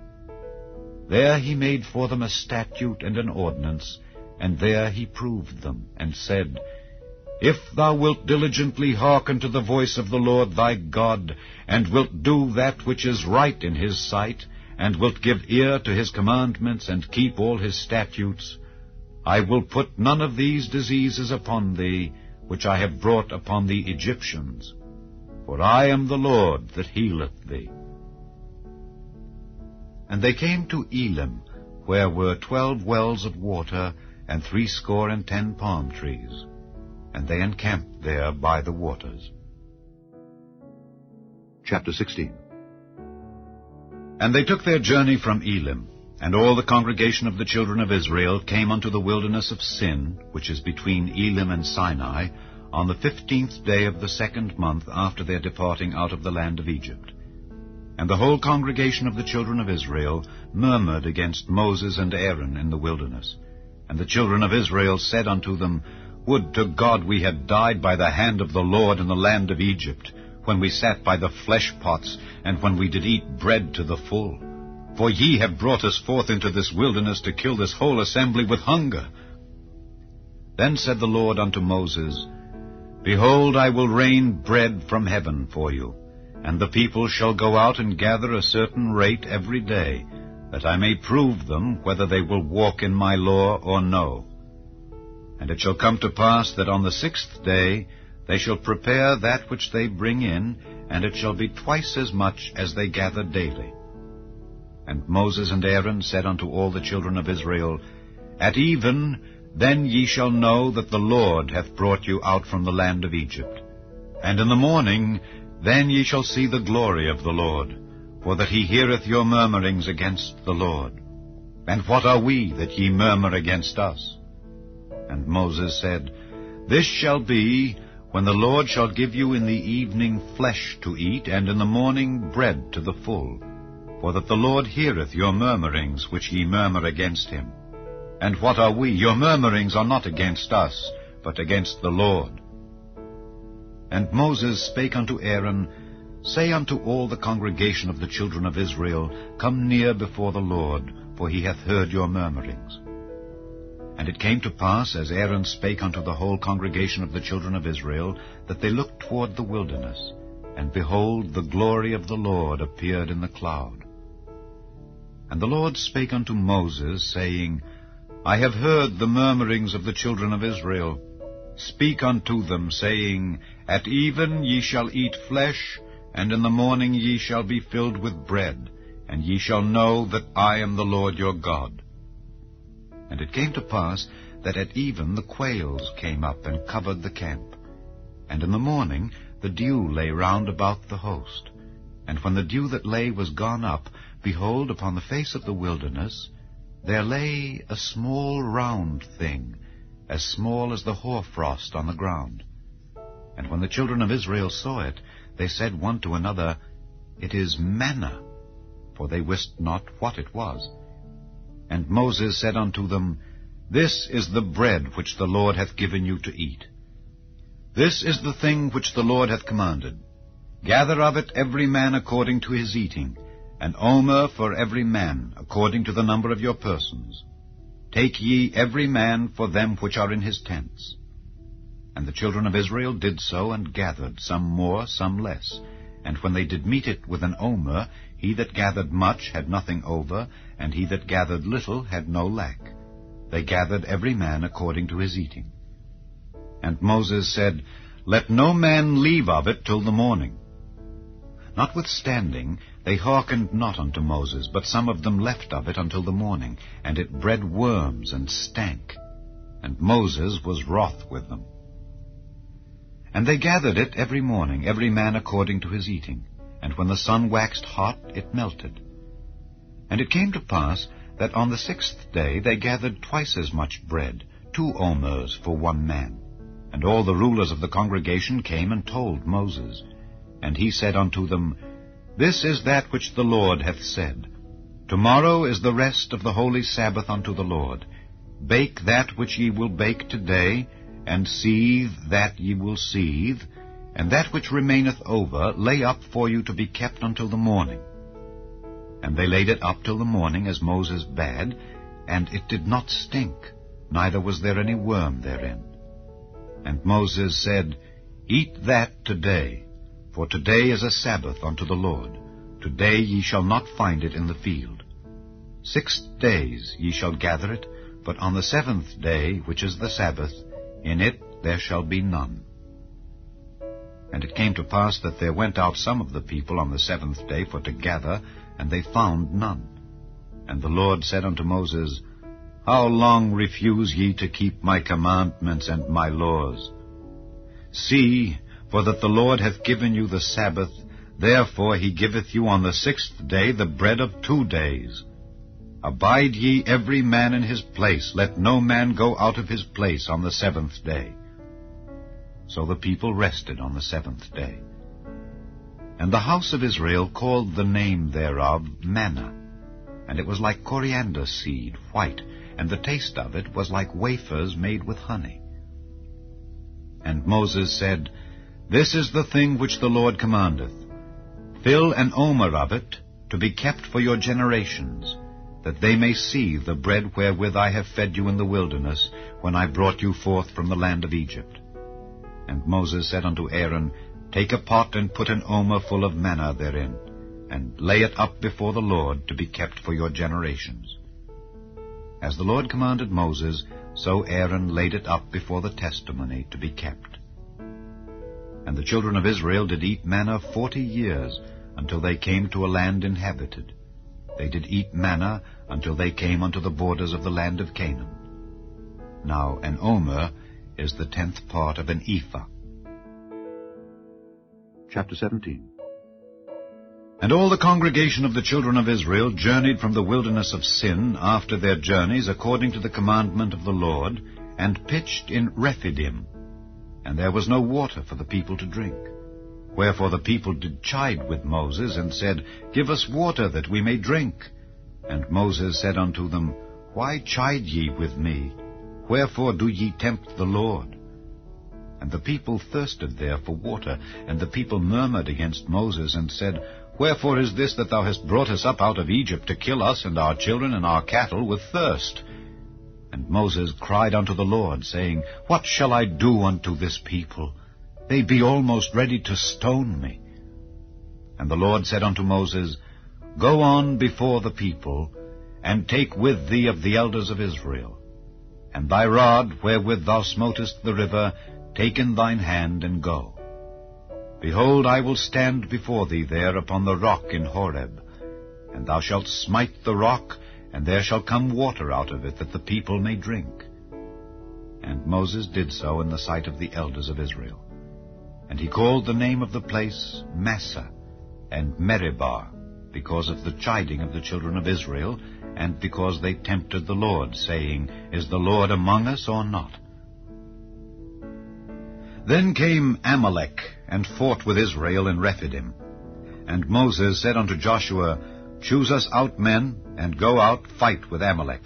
There he made for them a statute and an ordinance, and there he proved them, and said, If thou wilt diligently hearken to the voice of the Lord thy God, and wilt do that which is right in his sight, and wilt give ear to his commandments, and keep all his statutes, I will put none of these diseases upon thee, which I have brought upon the Egyptians. For I am the Lord that healeth thee. And they came to Elim, where were 12 wells of water, and 70 palm trees. And they encamped there by the waters. Chapter 16. And they took their journey from Elim, and all the congregation of the children of Israel came unto the wilderness of Sin, which is between Elim and Sinai, on the 15th day of the 2nd month after their departing out of the land of Egypt. And the whole congregation of the children of Israel murmured against Moses and Aaron in the wilderness. And the children of Israel said unto them, Would to God we had died by the hand of the Lord in the land of Egypt, when we sat by the flesh pots, and when we did eat bread to the full. For ye have brought us forth into this wilderness to kill this whole assembly with hunger. Then said the Lord unto Moses, Behold, I will rain bread from heaven for you, and the people shall go out and gather a certain rate every day, that I may prove them whether they will walk in my law or no. And it shall come to pass that on the 6th day they shall prepare that which they bring in, and it shall be twice as much as they gather daily. And Moses and Aaron said unto all the children of Israel, At even, then ye shall know that the Lord hath brought you out from the land of Egypt. And in the morning, then ye shall see the glory of the Lord, for that he heareth your murmurings against the Lord. And what are we that ye murmur against us? And Moses said, This shall be, when the Lord shall give you in the evening flesh to eat, and in the morning bread to the full, for that the Lord heareth your murmurings which ye murmur against him. And what are we? Your murmurings are not against us, but against the Lord. And Moses spake unto Aaron, Say unto all the congregation of the children of Israel, Come near before the Lord, for he hath heard your murmurings. And it came to pass, as Aaron spake unto the whole congregation of the children of Israel, that they looked toward the wilderness, and behold, the glory of the Lord appeared in the cloud. And the Lord spake unto Moses, saying, I have heard the murmurings of the children of Israel. Speak unto them, saying, At even ye shall eat flesh, and in the morning ye shall be filled with bread, and ye shall know that I am the Lord your God. And it came to pass that at even the quails came up and covered the camp. And in the morning the dew lay round about the host. And when the dew that lay was gone up, behold, upon the face of the wilderness there lay a small round thing, as small as the hoarfrost on the ground. And when the children of Israel saw it, they said one to another, It is manna, for they wist not what it was. And Moses said unto them, This is the bread which the Lord hath given you to eat. This is the thing which the Lord hath commanded. Gather of it every man according to his eating, an omer for every man, according to the number of your persons. Take ye every man for them which are in his tents. And the children of Israel did so, and gathered, some more, some less. And when they did meet it with an omer, he that gathered much had nothing over, and he that gathered little had no lack. They gathered every man according to his eating. And Moses said, Let no man leave of it till the morning. Notwithstanding, they hearkened not unto Moses, but some of them left of it until the morning, and it bred worms and stank. And Moses was wroth with them. And they gathered it every morning, every man according to his eating. And when the sun waxed hot, it melted. And it came to pass that on the 6th day they gathered twice as much bread, 2 omers for one man. And all the rulers of the congregation came and told Moses. And he said unto them, This is that which the Lord hath said. Tomorrow is the rest of the holy Sabbath unto the Lord. Bake that which ye will bake today, and seethe that ye will seethe, and that which remaineth over lay up for you to be kept until the morning. And they laid it up till the morning, as Moses bade, and it did not stink, neither was there any worm therein. And Moses said, Eat that today, for today is a Sabbath unto the Lord. Today ye shall not find it in the field. 6 days ye shall gather it, but on the 7th day, which is the Sabbath, in it there shall be none. And it came to pass that there went out some of the people on the 7th day for to gather, and they found none. And the Lord said unto Moses, How long refuse ye to keep my commandments and my laws? See, for that the Lord hath given you the Sabbath, therefore he giveth you on the 6th day the bread of 2 days. Abide ye every man in his place, let no man go out of his place on the 7th day. So the people rested on the 7th day. And the house of Israel called the name thereof manna, and it was like coriander seed, white, and the taste of it was like wafers made with honey. And Moses said, This is the thing which the Lord commandeth. Fill an omer of it, to be kept for your generations, that they may see the bread wherewith I have fed you in the wilderness, when I brought you forth from the land of Egypt. And Moses said unto Aaron, Take a pot, and put an omer full of manna therein, and lay it up before the Lord, to be kept for your generations. As the Lord commanded Moses, so Aaron laid it up before the testimony, to be kept. And the children of Israel did eat manna 40 years, until they came to a land inhabited. They did eat manna until they came unto the borders of the land of Canaan. Now an omer is the 10th part of an ephah. Chapter 17. And all the congregation of the children of Israel journeyed from the wilderness of Sin after their journeys according to the commandment of the Lord, and pitched in Rephidim. And there was no water for the people to drink. Wherefore the people did chide with Moses, and said, Give us water, that we may drink. And Moses said unto them, Why chide ye with me? Wherefore do ye tempt the Lord? And the people thirsted there for water, and the people murmured against Moses, and said, Wherefore is this that thou hast brought us up out of Egypt to kill us and our children and our cattle with thirst? And Moses cried unto the Lord, saying, What shall I do unto this people? They be almost ready to stone me. And the Lord said unto Moses, Go on before the people, and take with thee of the elders of Israel. And thy rod, wherewith thou smotest the river, take in thine hand, and go. Behold, I will stand before thee there upon the rock in Horeb. And thou shalt smite the rock, and there shall come water out of it, that the people may drink. And Moses did so in the sight of the elders of Israel. And he called the name of the place Massah and Meribah, because of the chiding of the children of Israel, and because they tempted the Lord, saying, Is the Lord among us or not? Then came Amalek, and fought with Israel in Rephidim. And Moses said unto Joshua, Choose us out men, and go out, fight with Amalek.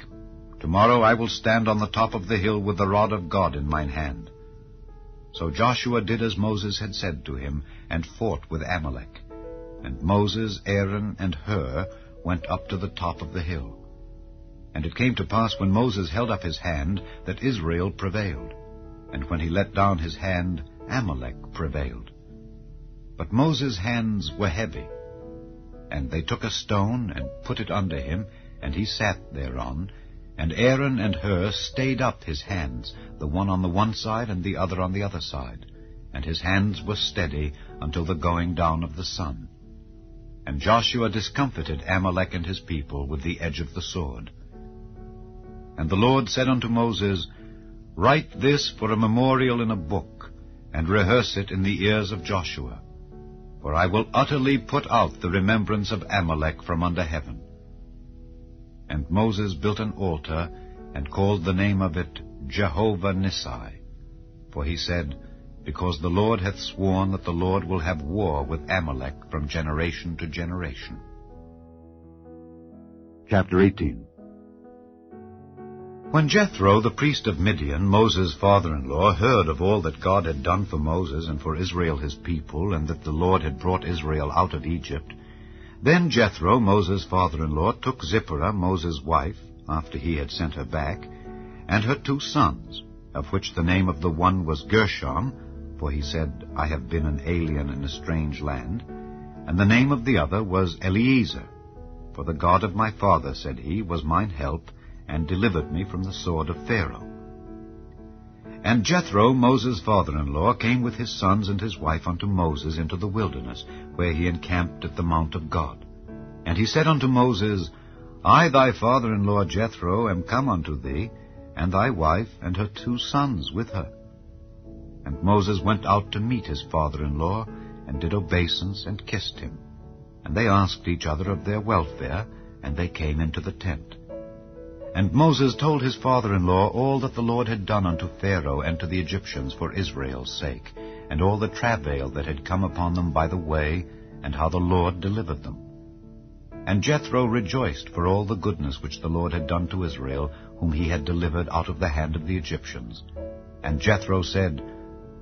Tomorrow I will stand on the top of the hill with the rod of God in mine hand. So Joshua did as Moses had said to him, and fought with Amalek. And Moses, Aaron, and Hur went up to the top of the hill. And it came to pass, when Moses held up his hand, that Israel prevailed. And when he let down his hand, Amalek prevailed. But Moses' hands were heavy. And they took a stone, and put it under him, and he sat thereon. And Aaron and Hur stayed up his hands, the one on the one side, and the other on the other side. And his hands were steady until the going down of the sun. And Joshua discomfited Amalek and his people with the edge of the sword. And the Lord said unto Moses, Write this for a memorial in a book, and rehearse it in the ears of Joshua. For I will utterly put out the remembrance of Amalek from under heaven. And Moses built an altar, and called the name of it Jehovah Nissi. For he said, Because the Lord hath sworn that the Lord will have war with Amalek from generation to generation. Chapter 18. When Jethro, the priest of Midian, Moses' father-in-law, heard of all that God had done for Moses and for Israel his people, and that the Lord had brought Israel out of Egypt, then Jethro, Moses' father-in-law, took Zipporah, Moses' wife, after he had sent her back, and her 2 sons, of which the name of the one was Gershom, for he said, I have been an alien in a strange land, and the name of the other was Eliezer, for the God of my father, said he, was mine help, and delivered me from the sword of Pharaoh. And Jethro, Moses' father-in-law, came with his sons and his wife unto Moses into the wilderness, where he encamped at the mount of God. And he said unto Moses, I, thy father-in-law Jethro, am come unto thee, and thy wife and her 2 sons with her. And Moses went out to meet his father-in-law, and did obeisance, and kissed him. And they asked each other of their welfare, and they came into the tent. And Moses told his father-in-law all that the Lord had done unto Pharaoh and to the Egyptians for Israel's sake, and all the travail that had come upon them by the way, and how the Lord delivered them. And Jethro rejoiced for all the goodness which the Lord had done to Israel, whom he had delivered out of the hand of the Egyptians. And Jethro said,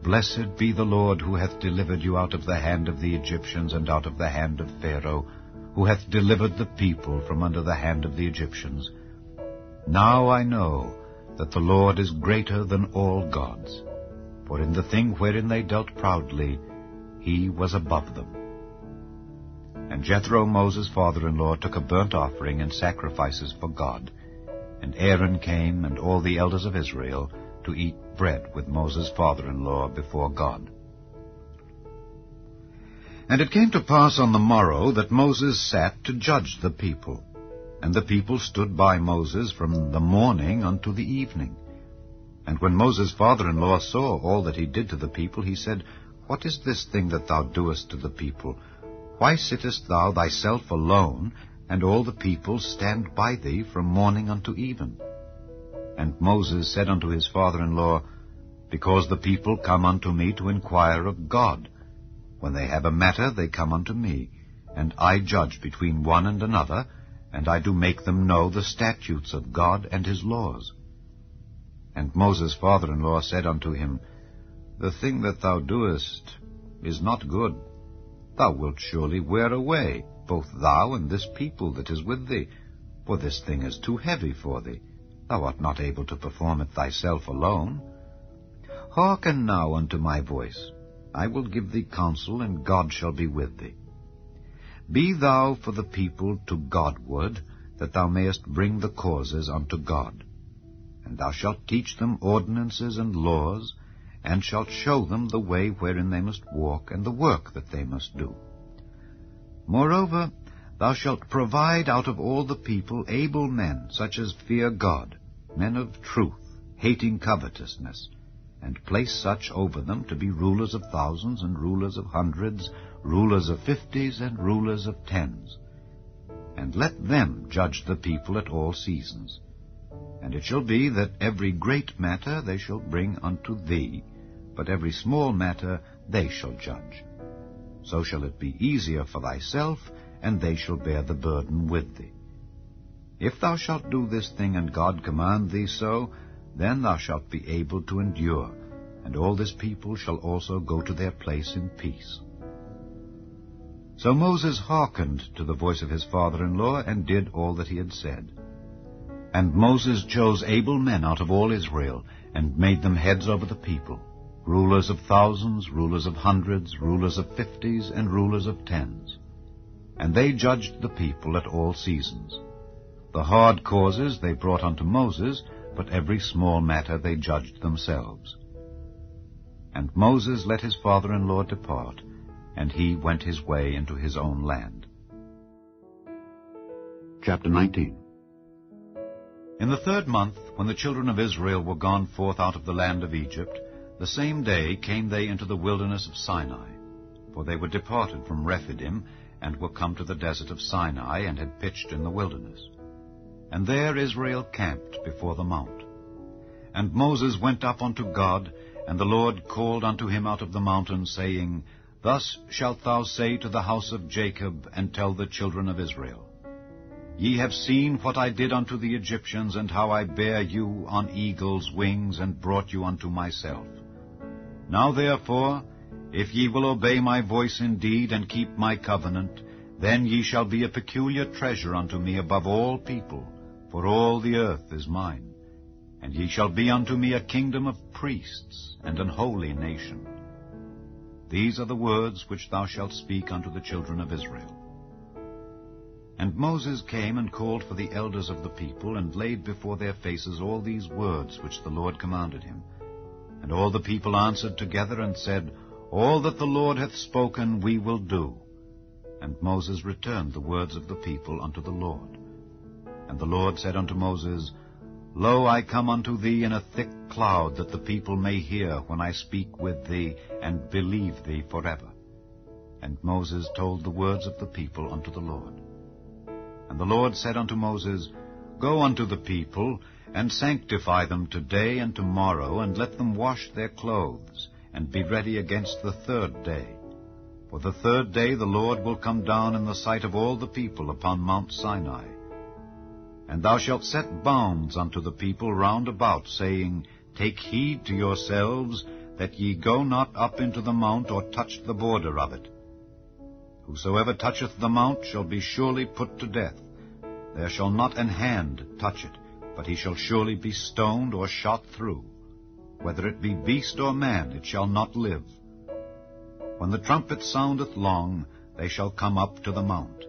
Blessed be the Lord, who hath delivered you out of the hand of the Egyptians and out of the hand of Pharaoh, who hath delivered the people from under the hand of the Egyptians. Now I know that the Lord is greater than all gods, for in the thing wherein they dealt proudly, he was above them. And Jethro, Moses' father-in-law, took a burnt offering and sacrifices for God. And Aaron came, and all the elders of Israel, to eat bread with Moses' father-in-law before God. And it came to pass on the morrow that Moses sat to judge the people. And the people stood by Moses from the morning unto the evening. And when Moses' father-in-law saw all that he did to the people, he said, What is this thing that thou doest to the people? Why sittest thou thyself alone, and all the people stand by thee from morning unto even? And Moses said unto his father-in-law, Because the people come unto me to inquire of God. When they have a matter, they come unto me, and I judge between one and another, and I do make them know the statutes of God and his laws. And Moses' father-in-law said unto him, The thing that thou doest is not good. Thou wilt surely wear away, both thou and this people that is with thee, for this thing is too heavy for thee. Thou art not able to perform it thyself alone. Hearken now unto my voice. I will give thee counsel, and God shall be with thee. Be thou for the people to Godward, that thou mayest bring the causes unto God. And thou shalt teach them ordinances and laws, and shalt show them the way wherein they must walk, and the work that they must do. Moreover, thou shalt provide out of all the people able men, such as fear God, men of truth, hating covetousness, and place such over them to be rulers of thousands, and rulers of hundreds, rulers of 50s, and rulers of 10s. And let them judge the people at all seasons. And it shall be that every great matter they shall bring unto thee, but every small matter they shall judge. So shall it be easier for thyself, and they shall bear the burden with thee. If thou shalt do this thing, and God command thee so, then thou shalt be able to endure, and all this people shall also go to their place in peace. So Moses hearkened to the voice of his father-in-law, and did all that he had said. And Moses chose able men out of all Israel, and made them heads over the people, rulers of thousands, rulers of hundreds, rulers of 50s, and rulers of 10s. And they judged the people at all seasons. The hard causes they brought unto Moses, but every small matter they judged themselves. And Moses let his father-in-law depart, and he went his way into his own land. Chapter 19. In the 3rd month, when the children of Israel were gone forth out of the land of Egypt, the same day came they into the wilderness of Sinai. For they were departed from Rephidim, and were come to the desert of Sinai, and had pitched in the wilderness. And there Israel camped before the mount. And Moses went up unto God, and the Lord called unto him out of the mountain, saying, Thus shalt thou say to the house of Jacob, and tell the children of Israel, Ye have seen what I did unto the Egyptians, and how I bare you on eagle's wings, and brought you unto myself. Now therefore, if ye will obey my voice indeed, and keep my covenant, then ye shall be a peculiar treasure unto me above all people, for all the earth is mine. And ye shall be unto me a kingdom of priests, and an holy nation. These are the words which thou shalt speak unto the children of Israel. And Moses came and called for the elders of the people, and laid before their faces all these words which the Lord commanded him. And all the people answered together, and said, All that the Lord hath spoken we will do. And Moses returned the words of the people unto the Lord. And the Lord said unto Moses, Lo, I come unto thee in a thick cloud, that the people may hear when I speak with thee, and believe thee forever. And Moses told the words of the people unto the Lord. And the Lord said unto Moses, Go unto the people, and sanctify them today and tomorrow, and let them wash their clothes, and be ready against the 3rd day. For the 3rd day the Lord will come down in the sight of all the people upon Mount Sinai. And thou shalt set bounds unto the people round about, saying, Take heed to yourselves, that ye go not up into the mount, or touch the border of it. Whosoever toucheth the mount shall be surely put to death. There shall not an hand touch it, but he shall surely be stoned or shot through. Whether it be beast or man, it shall not live. When the trumpet soundeth long, they shall come up to the mount.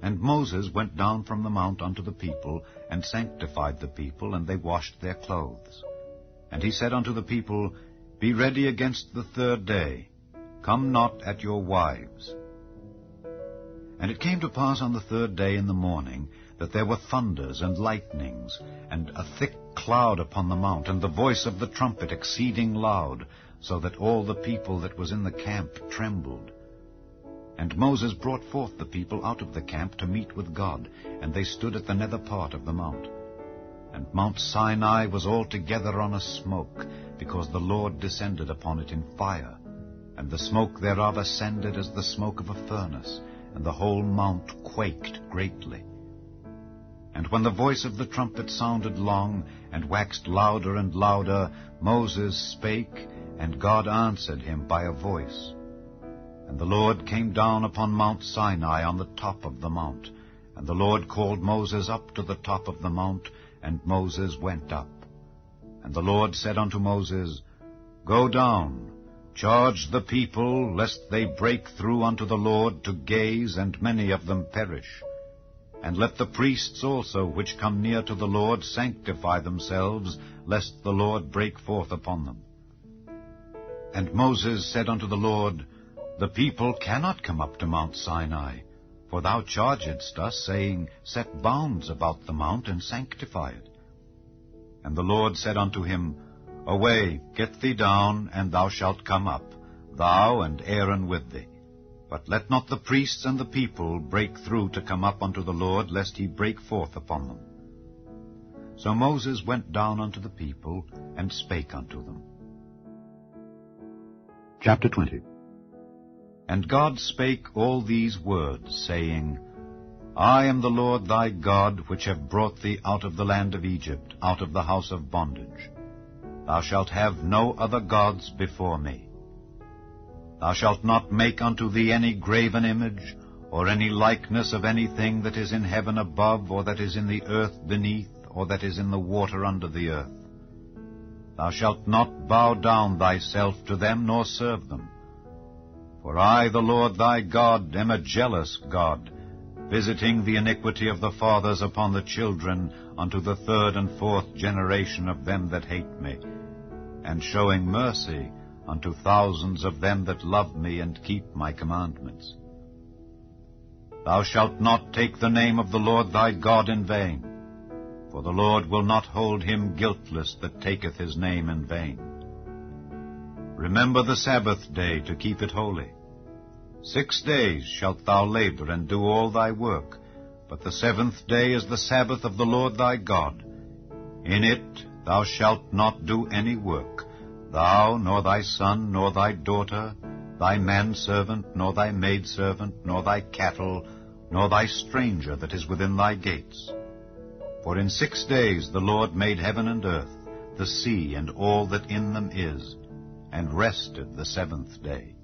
And Moses went down from the mount unto the people, and sanctified the people, and they washed their clothes. And he said unto the people, Be ready against the 3rd day. Come not at your wives. And it came to pass on the 3rd day in the morning, that there were thunders and lightnings, and a thick cloud upon the mount, and the voice of the trumpet exceeding loud, so that all the people that was in the camp trembled. And Moses brought forth the people out of the camp to meet with God, and they stood at the nether part of the mount. And Mount Sinai was altogether on a smoke, because the Lord descended upon it in fire, and the smoke thereof ascended as the smoke of a furnace, and the whole mount quaked greatly. And when the voice of the trumpet sounded long, and waxed louder and louder, Moses spake, and God answered him by a voice. And the Lord came down upon Mount Sinai on the top of the mount. And the Lord called Moses up to the top of the mount, and Moses went up. And the Lord said unto Moses, Go down, charge the people, lest they break through unto the Lord to gaze, and many of them perish. And let the priests also which come near to the Lord sanctify themselves, lest the Lord break forth upon them. And Moses said unto the Lord, The people cannot come up to Mount Sinai, for thou chargedst us, saying, Set bounds about the mount, and sanctify it. And the Lord said unto him, Away, get thee down, and thou shalt come up, thou and Aaron with thee. But let not the priests and the people break through to come up unto the Lord, lest he break forth upon them. So Moses went down unto the people, and spake unto them. Chapter 20. And God spake all these words, saying, I am the Lord thy God, which have brought thee out of the land of Egypt, out of the house of bondage. Thou shalt have no other gods before me. Thou shalt not make unto thee any graven image, or any likeness of anything that is in heaven above, or that is in the earth beneath, or that is in the water under the earth. Thou shalt not bow down thyself to them, nor serve them. For I, the Lord thy God, am a jealous God, visiting the iniquity of the fathers upon the children, unto the third and fourth generation of them that hate me, and showing mercy unto thousands of them that love me and keep my commandments. Thou shalt not take the name of the Lord thy God in vain, for the Lord will not hold him guiltless that taketh his name in vain. Remember the Sabbath day to keep it holy. 6 days shalt thou labor and do all thy work, but the 7th day is the Sabbath of the Lord thy God. In it thou shalt not do any work, thou, nor thy son, nor thy daughter, thy manservant, nor thy maidservant, nor thy cattle, nor thy stranger that is within thy gates. For in 6 days the Lord made heaven and earth, the sea, and all that in them is, and rested the 7th day.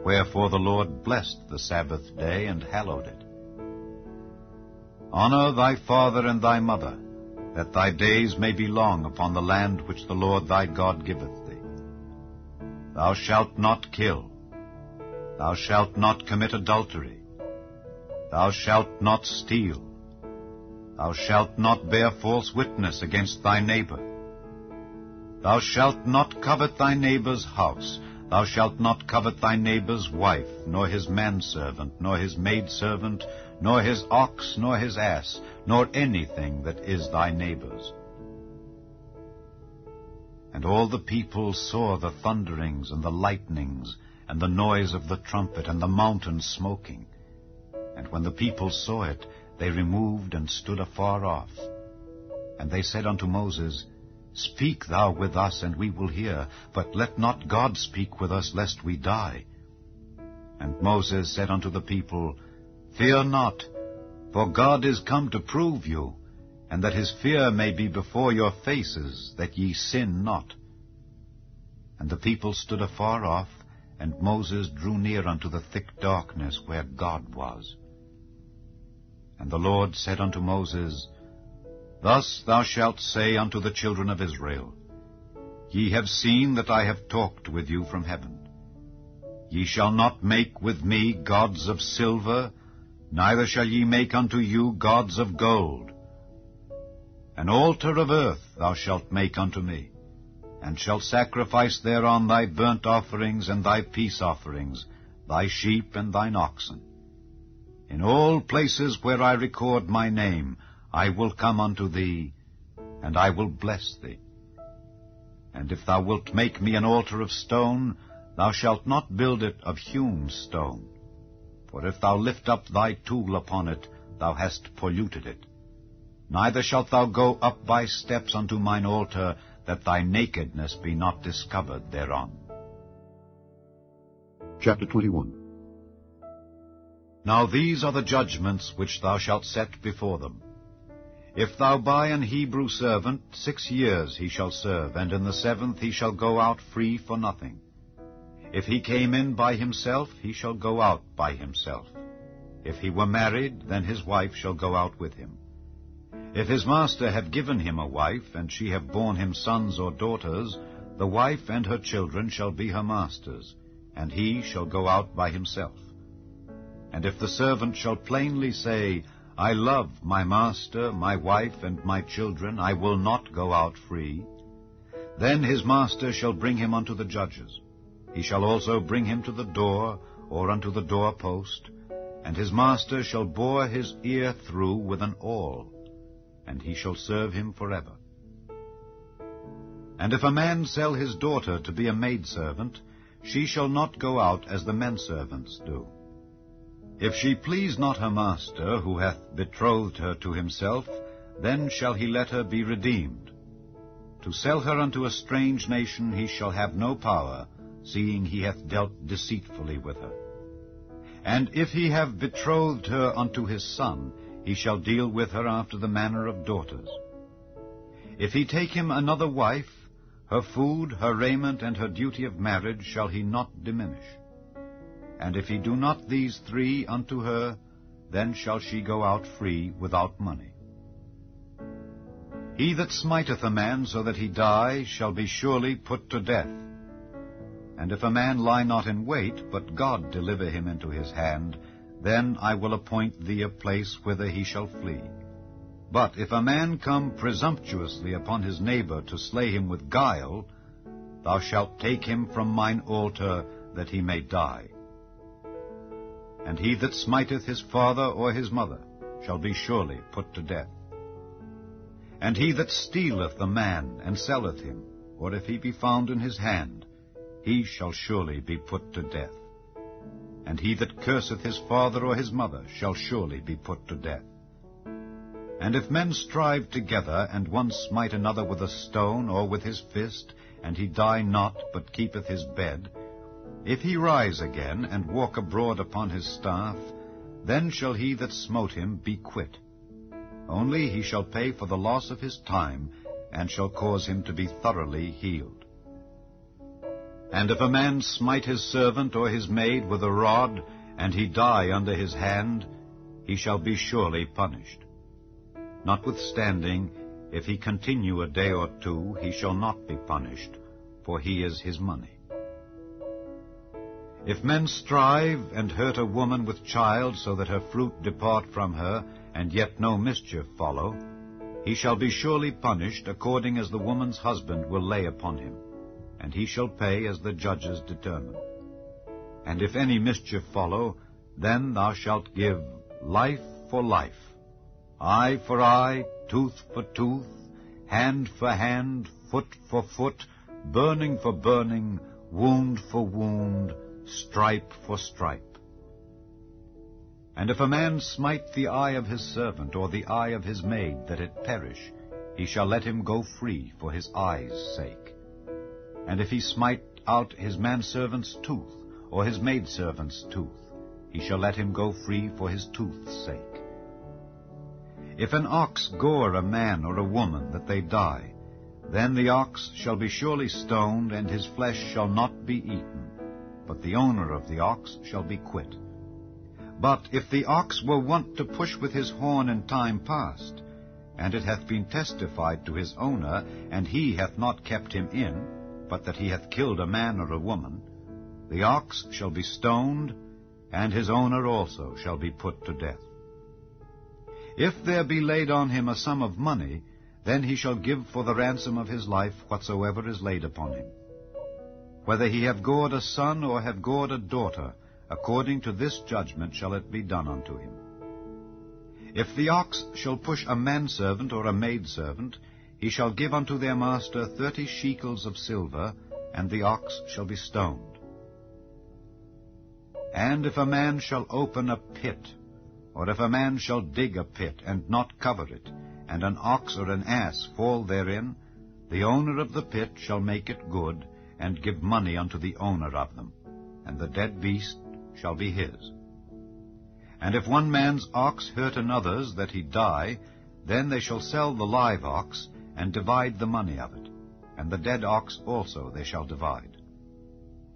Wherefore the Lord blessed the Sabbath day, and hallowed it. Honor thy father and thy mother, that thy days may be long upon the land which the Lord thy God giveth thee. Thou shalt not kill. Thou shalt not commit adultery. Thou shalt not steal. Thou shalt not bear false witness against thy neighbor. Thou shalt not covet thy neighbor's house. Thou shalt not covet thy neighbor's wife, nor his manservant, nor his maidservant, nor his ox, nor his ass, nor anything that is thy neighbor's. And all the people saw the thunderings and the lightnings, and the noise of the trumpet, and the mountain smoking. And when the people saw it, they removed and stood afar off. And they said unto Moses, Speak thou with us, and we will hear, but let not God speak with us, lest we die. And Moses said unto the people, Fear not, for God is come to prove you, and that his fear may be before your faces, that ye sin not. And the people stood afar off, and Moses drew near unto the thick darkness where God was. And the Lord said unto Moses, Thus thou shalt say unto the children of Israel, Ye have seen that I have talked with you from heaven. Ye shall not make with me gods of silver, neither shall ye make unto you gods of gold. An altar of earth thou shalt make unto me, and shalt sacrifice thereon thy burnt offerings and thy peace offerings, thy sheep and thine oxen. In all places where I record my name, I will come unto thee, and I will bless thee. And if thou wilt make me an altar of stone, thou shalt not build it of hewn stone. For if thou lift up thy tool upon it, thou hast polluted it. Neither shalt thou go up by steps unto mine altar, that thy nakedness be not discovered thereon. Chapter 21. Now these are the judgments which thou shalt set before them. If thou buy an Hebrew servant, 6 years he shall serve, and in the 7th he shall go out free for nothing. If he came in by himself, he shall go out by himself. If he were married, then his wife shall go out with him. If his master have given him a wife, and she have borne him sons or daughters, the wife and her children shall be her master's, and he shall go out by himself. And if the servant shall plainly say, I love my master, my wife, and my children, I will not go out free, then his master shall bring him unto the judges. He shall also bring him to the door, or unto the doorpost, and his master shall bore his ear through with an awl, and he shall serve him forever. And if a man sell his daughter to be a maidservant, she shall not go out as the menservants do. If she please not her master, who hath betrothed her to himself, then shall he let her be redeemed. To sell her unto a strange nation he shall have no power, seeing he hath dealt deceitfully with her. And if he have betrothed her unto his son, he shall deal with her after the manner of daughters. If he take him another wife, her food, her raiment, and her duty of marriage shall he not diminish. And if he do not these 3 unto her, then shall she go out free without money. He that smiteth a man so that he die shall be surely put to death. And if a man lie not in wait, but God deliver him into his hand, then I will appoint thee a place whither he shall flee. But if a man come presumptuously upon his neighbor to slay him with guile, thou shalt take him from mine altar, that he may die. And he that smiteth his father or his mother shall be surely put to death. And he that stealeth a man and selleth him, or if he be found in his hand, he shall surely be put to death. And he that curseth his father or his mother shall surely be put to death. And if men strive together, and one smite another with a stone or with his fist, and he die not, but keepeth his bed, if he rise again, and walk abroad upon his staff, then shall he that smote him be quit. Only he shall pay for the loss of his time, and shall cause him to be thoroughly healed. And if a man smite his servant or his maid with a rod, and he die under his hand, he shall be surely punished. Notwithstanding, if he continue a day or 2, he shall not be punished, for he is his money. If men strive and hurt a woman with child, so that her fruit depart from her, and yet no mischief follow, he shall be surely punished according as the woman's husband will lay upon him, and he shall pay as the judges determine. And if any mischief follow, then thou shalt give life for life, eye for eye, tooth for tooth, hand for hand, foot for foot, burning for burning, wound for wound, stripe for stripe. And if a man smite the eye of his servant or the eye of his maid, that it perish, he shall let him go free for his eye's sake. And if he smite out his manservant's tooth or his maidservant's tooth, he shall let him go free for his tooth's sake. If an ox gore a man or a woman, that they die, then the ox shall be surely stoned, and his flesh shall not be eaten, but the owner of the ox shall be quit. But if the ox were wont to push with his horn in time past, and it hath been testified to his owner, and he hath not kept him in, but that he hath killed a man or a woman, the ox shall be stoned, and his owner also shall be put to death. If there be laid on him a sum of money, then he shall give for the ransom of his life whatsoever is laid upon him. Whether he have gored a son or have gored a daughter, according to this judgment shall it be done unto him. If the ox shall push a manservant or a maidservant, he shall give unto their master 30 shekels of silver, and the ox shall be stoned. And if a man shall open a pit, or if a man shall dig a pit, and not cover it, and an ox or an ass fall therein, the owner of the pit shall make it good, and give money unto the owner of them, and the dead beast shall be his. And if one man's ox hurt another's that he die, then they shall sell the live ox, and divide the money of it, and the dead ox also they shall divide.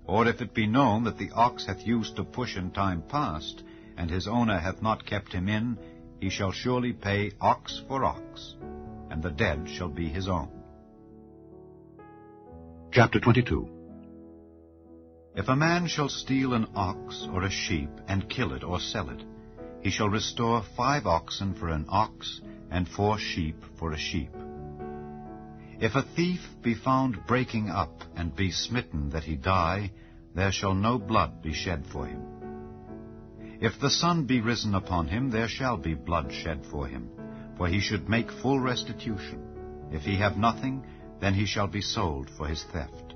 Or if it be known that the ox hath used to push in time past, and his owner hath not kept him in, he shall surely pay ox for ox, and the dead shall be his own. Chapter 22. If a man shall steal an ox or a sheep, and kill it or sell it, he shall restore 5 oxen for an ox, and 4 sheep for a sheep. If a thief be found breaking up, and be smitten that he die, there shall no blood be shed for him. If the sun be risen upon him, there shall be blood shed for him, for he should make full restitution. If he have nothing, then he shall be sold for his theft.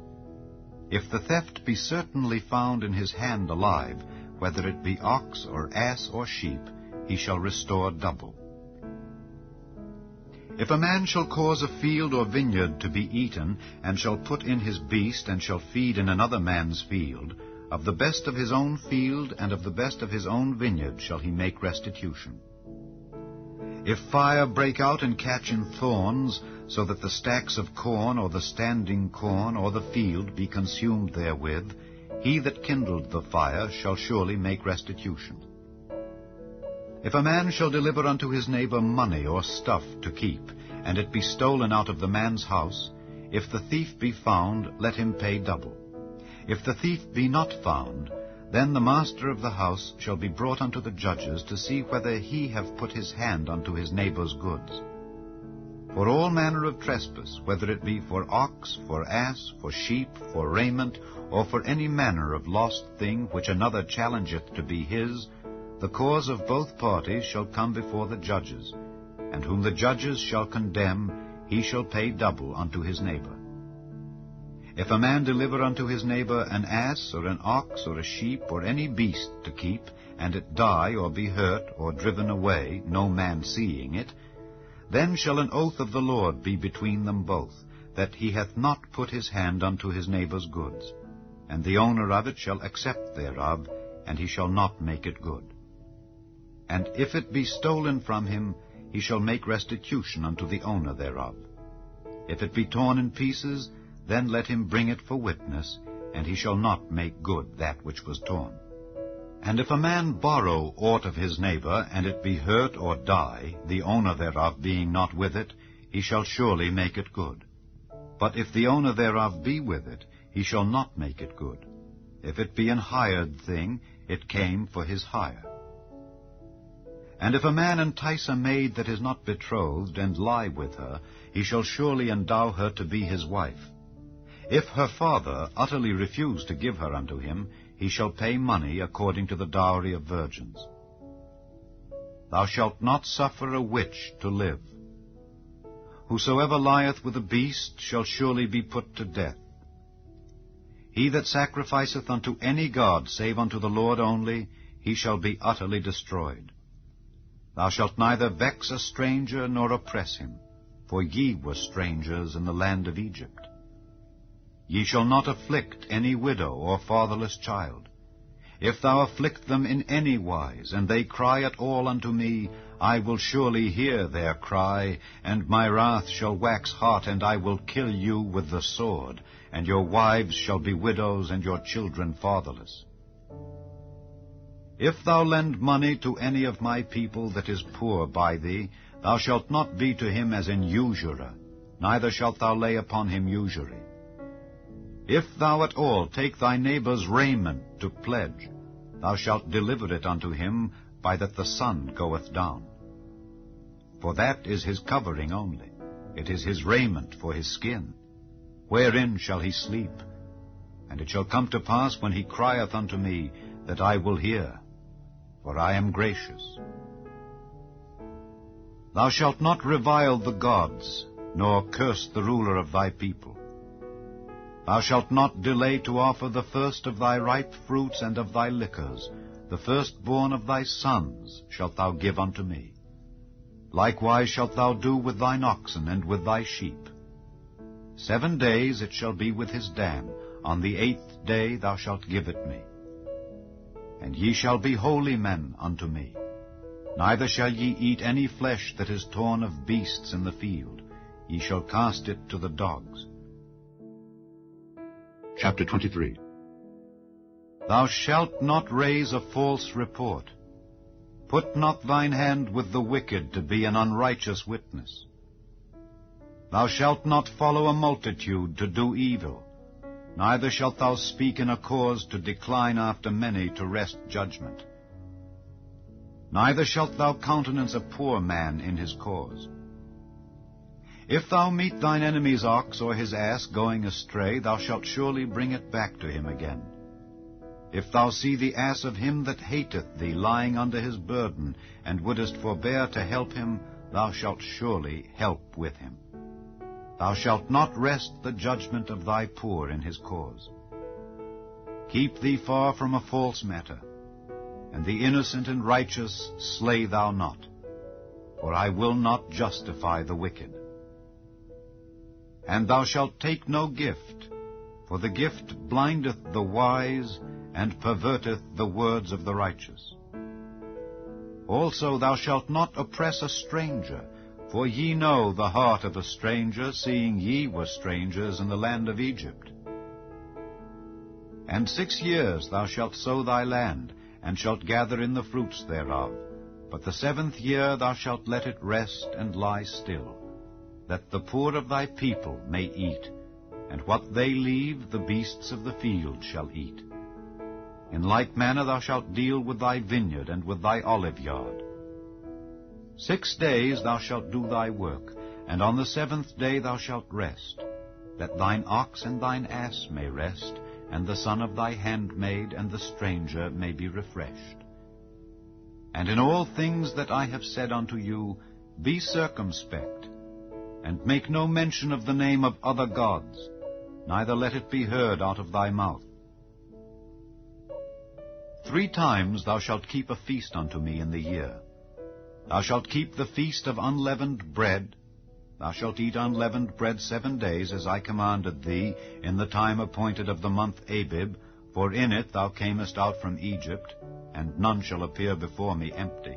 If the theft be certainly found in his hand alive, whether it be ox or ass or sheep, he shall restore double. If a man shall cause a field or vineyard to be eaten, and shall put in his beast, and shall feed in another man's field, of the best of his own field and of the best of his own vineyard shall he make restitution. If fire break out and catch in thorns, so that the stacks of corn or the standing corn or the field be consumed therewith, he that kindled the fire shall surely make restitution. If a man shall deliver unto his neighbor money or stuff to keep, and it be stolen out of the man's house, if the thief be found, let him pay double. If the thief be not found, then the master of the house shall be brought unto the judges to see whether he have put his hand unto his neighbor's goods. For all manner of trespass, whether it be for ox, for ass, for sheep, for raiment, or for any manner of lost thing which another challengeth to be his, the cause of both parties shall come before the judges, and whom the judges shall condemn, he shall pay double unto his neighbor. If a man deliver unto his neighbor an ass, or an ox, or a sheep, or any beast to keep, and it die, or be hurt, or driven away, no man seeing it, then shall an oath of the Lord be between them both, that he hath not put his hand unto his neighbor's goods. And the owner of it shall accept thereof, and he shall not make it good. And if it be stolen from him, he shall make restitution unto the owner thereof. If it be torn in pieces, then let him bring it for witness, and he shall not make good that which was torn. And if a man borrow aught of his neighbor, and it be hurt or die, the owner thereof being not with it, he shall surely make it good. But if the owner thereof be with it, he shall not make it good. If it be an hired thing, it came for his hire. And if a man entice a maid that is not betrothed, and lie with her, he shall surely endow her to be his wife. If her father utterly refuse to give her unto him, he shall pay money according to the dowry of virgins. Thou shalt not suffer a witch to live. Whosoever lieth with a beast shall surely be put to death. He that sacrificeth unto any god save unto the Lord only, he shall be utterly destroyed. Thou shalt neither vex a stranger nor oppress him, for ye were strangers in the land of Egypt. Ye shall not afflict any widow or fatherless child. If thou afflict them in any wise, and they cry at all unto me, I will surely hear their cry, and my wrath shall wax hot, and I will kill you with the sword, and your wives shall be widows, and your children fatherless. If thou lend money to any of my people that is poor by thee, thou shalt not be to him as an usurer, neither shalt thou lay upon him usury. If thou at all take thy neighbor's raiment to pledge, thou shalt deliver it unto him by that the sun goeth down. For that is his covering only, it is his raiment for his skin. Wherein shall he sleep? And it shall come to pass, when he crieth unto me, that I will hear, for I am gracious. Thou shalt not revile the gods, nor curse the ruler of thy people. Thou shalt not delay to offer the first of thy ripe fruits and of thy liquors. The firstborn of thy sons shalt thou give unto me. Likewise shalt thou do with thine oxen and with thy sheep. 7 days it shall be with his dam. On the 8th day thou shalt give it me. And ye shall be holy men unto me. Neither shall ye eat any flesh that is torn of beasts in the field. Ye shall cast it to the dogs. Chapter 23. Thou shalt not raise a false report. Put not thine hand with the wicked to be an unrighteous witness. Thou shalt not follow a multitude to do evil, neither shalt thou speak in a cause to decline after many to wrest judgment. Neither shalt thou countenance a poor man in his cause. If thou meet thine enemy's ox or his ass going astray, thou shalt surely bring it back to him again. If thou see the ass of him that hateth thee lying under his burden, and wouldest forbear to help him, thou shalt surely help with him. Thou shalt not wrest the judgment of thy poor in his cause. Keep thee far from a false matter, and the innocent and righteous slay thou not, for I will not justify the wicked. And thou shalt take no gift, for the gift blindeth the wise, and perverteth the words of the righteous. Also thou shalt not oppress a stranger, for ye know the heart of a stranger, seeing ye were strangers in the land of Egypt. And 6 years thou shalt sow thy land, and shalt gather in the fruits thereof. But the 7th year thou shalt let it rest and lie still, that the poor of thy people may eat, and what they leave the beasts of the field shall eat. In like manner thou shalt deal with thy vineyard and with thy olive yard. 6 days thou shalt do thy work, and on the 7th day thou shalt rest, that thine ox and thine ass may rest, and the son of thy handmaid and the stranger may be refreshed. And in all things that I have said unto you, be circumspect, and make no mention of the name of other gods, neither let it be heard out of thy mouth. 3 times thou shalt keep a feast unto me in the year. Thou shalt keep the feast of unleavened bread. Thou shalt eat unleavened bread 7 days, as I commanded thee, in the time appointed of the month Abib, for in it thou camest out from Egypt, and none shall appear before me empty.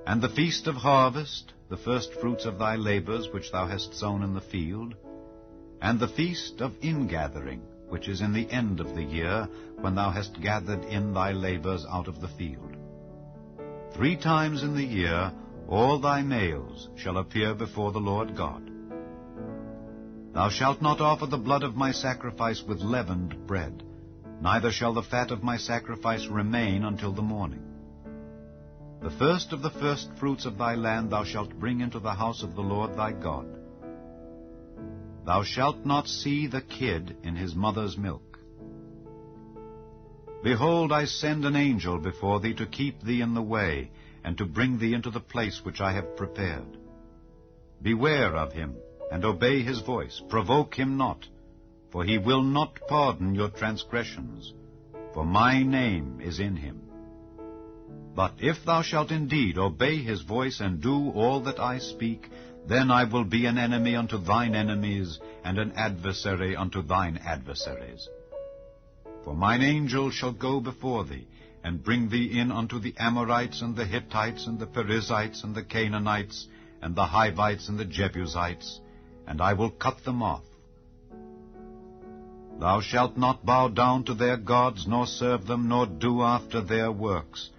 And the feast of harvest, the first fruits of thy labors which thou hast sown in the field, and the feast of ingathering, which is in the end of the year, when thou hast gathered in thy labors out of the field. 3 times in the year all thy males shall appear before the Lord God. Thou shalt not offer the blood of my sacrifice with leavened bread, neither shall the fat of my sacrifice remain until the morning. The first of the first fruits of thy land thou shalt bring into the house of the Lord thy God. Thou shalt not see the kid in his mother's milk. Behold, I send an angel before thee to keep thee in the way, and to bring thee into the place which I have prepared. Beware of him, and obey his voice. Provoke him not, for he will not pardon your transgressions, for my name is in him. But if thou shalt indeed obey his voice, and do all that I speak, then I will be an enemy unto thine enemies, and an adversary unto thine adversaries. For mine angel shall go before thee, and bring thee in unto the Amorites, and the Hittites, and the Perizzites, and the Canaanites, and the Hivites, and the Jebusites, and I will cut them off. Thou shalt not bow down to their gods, nor serve them, nor do after their works,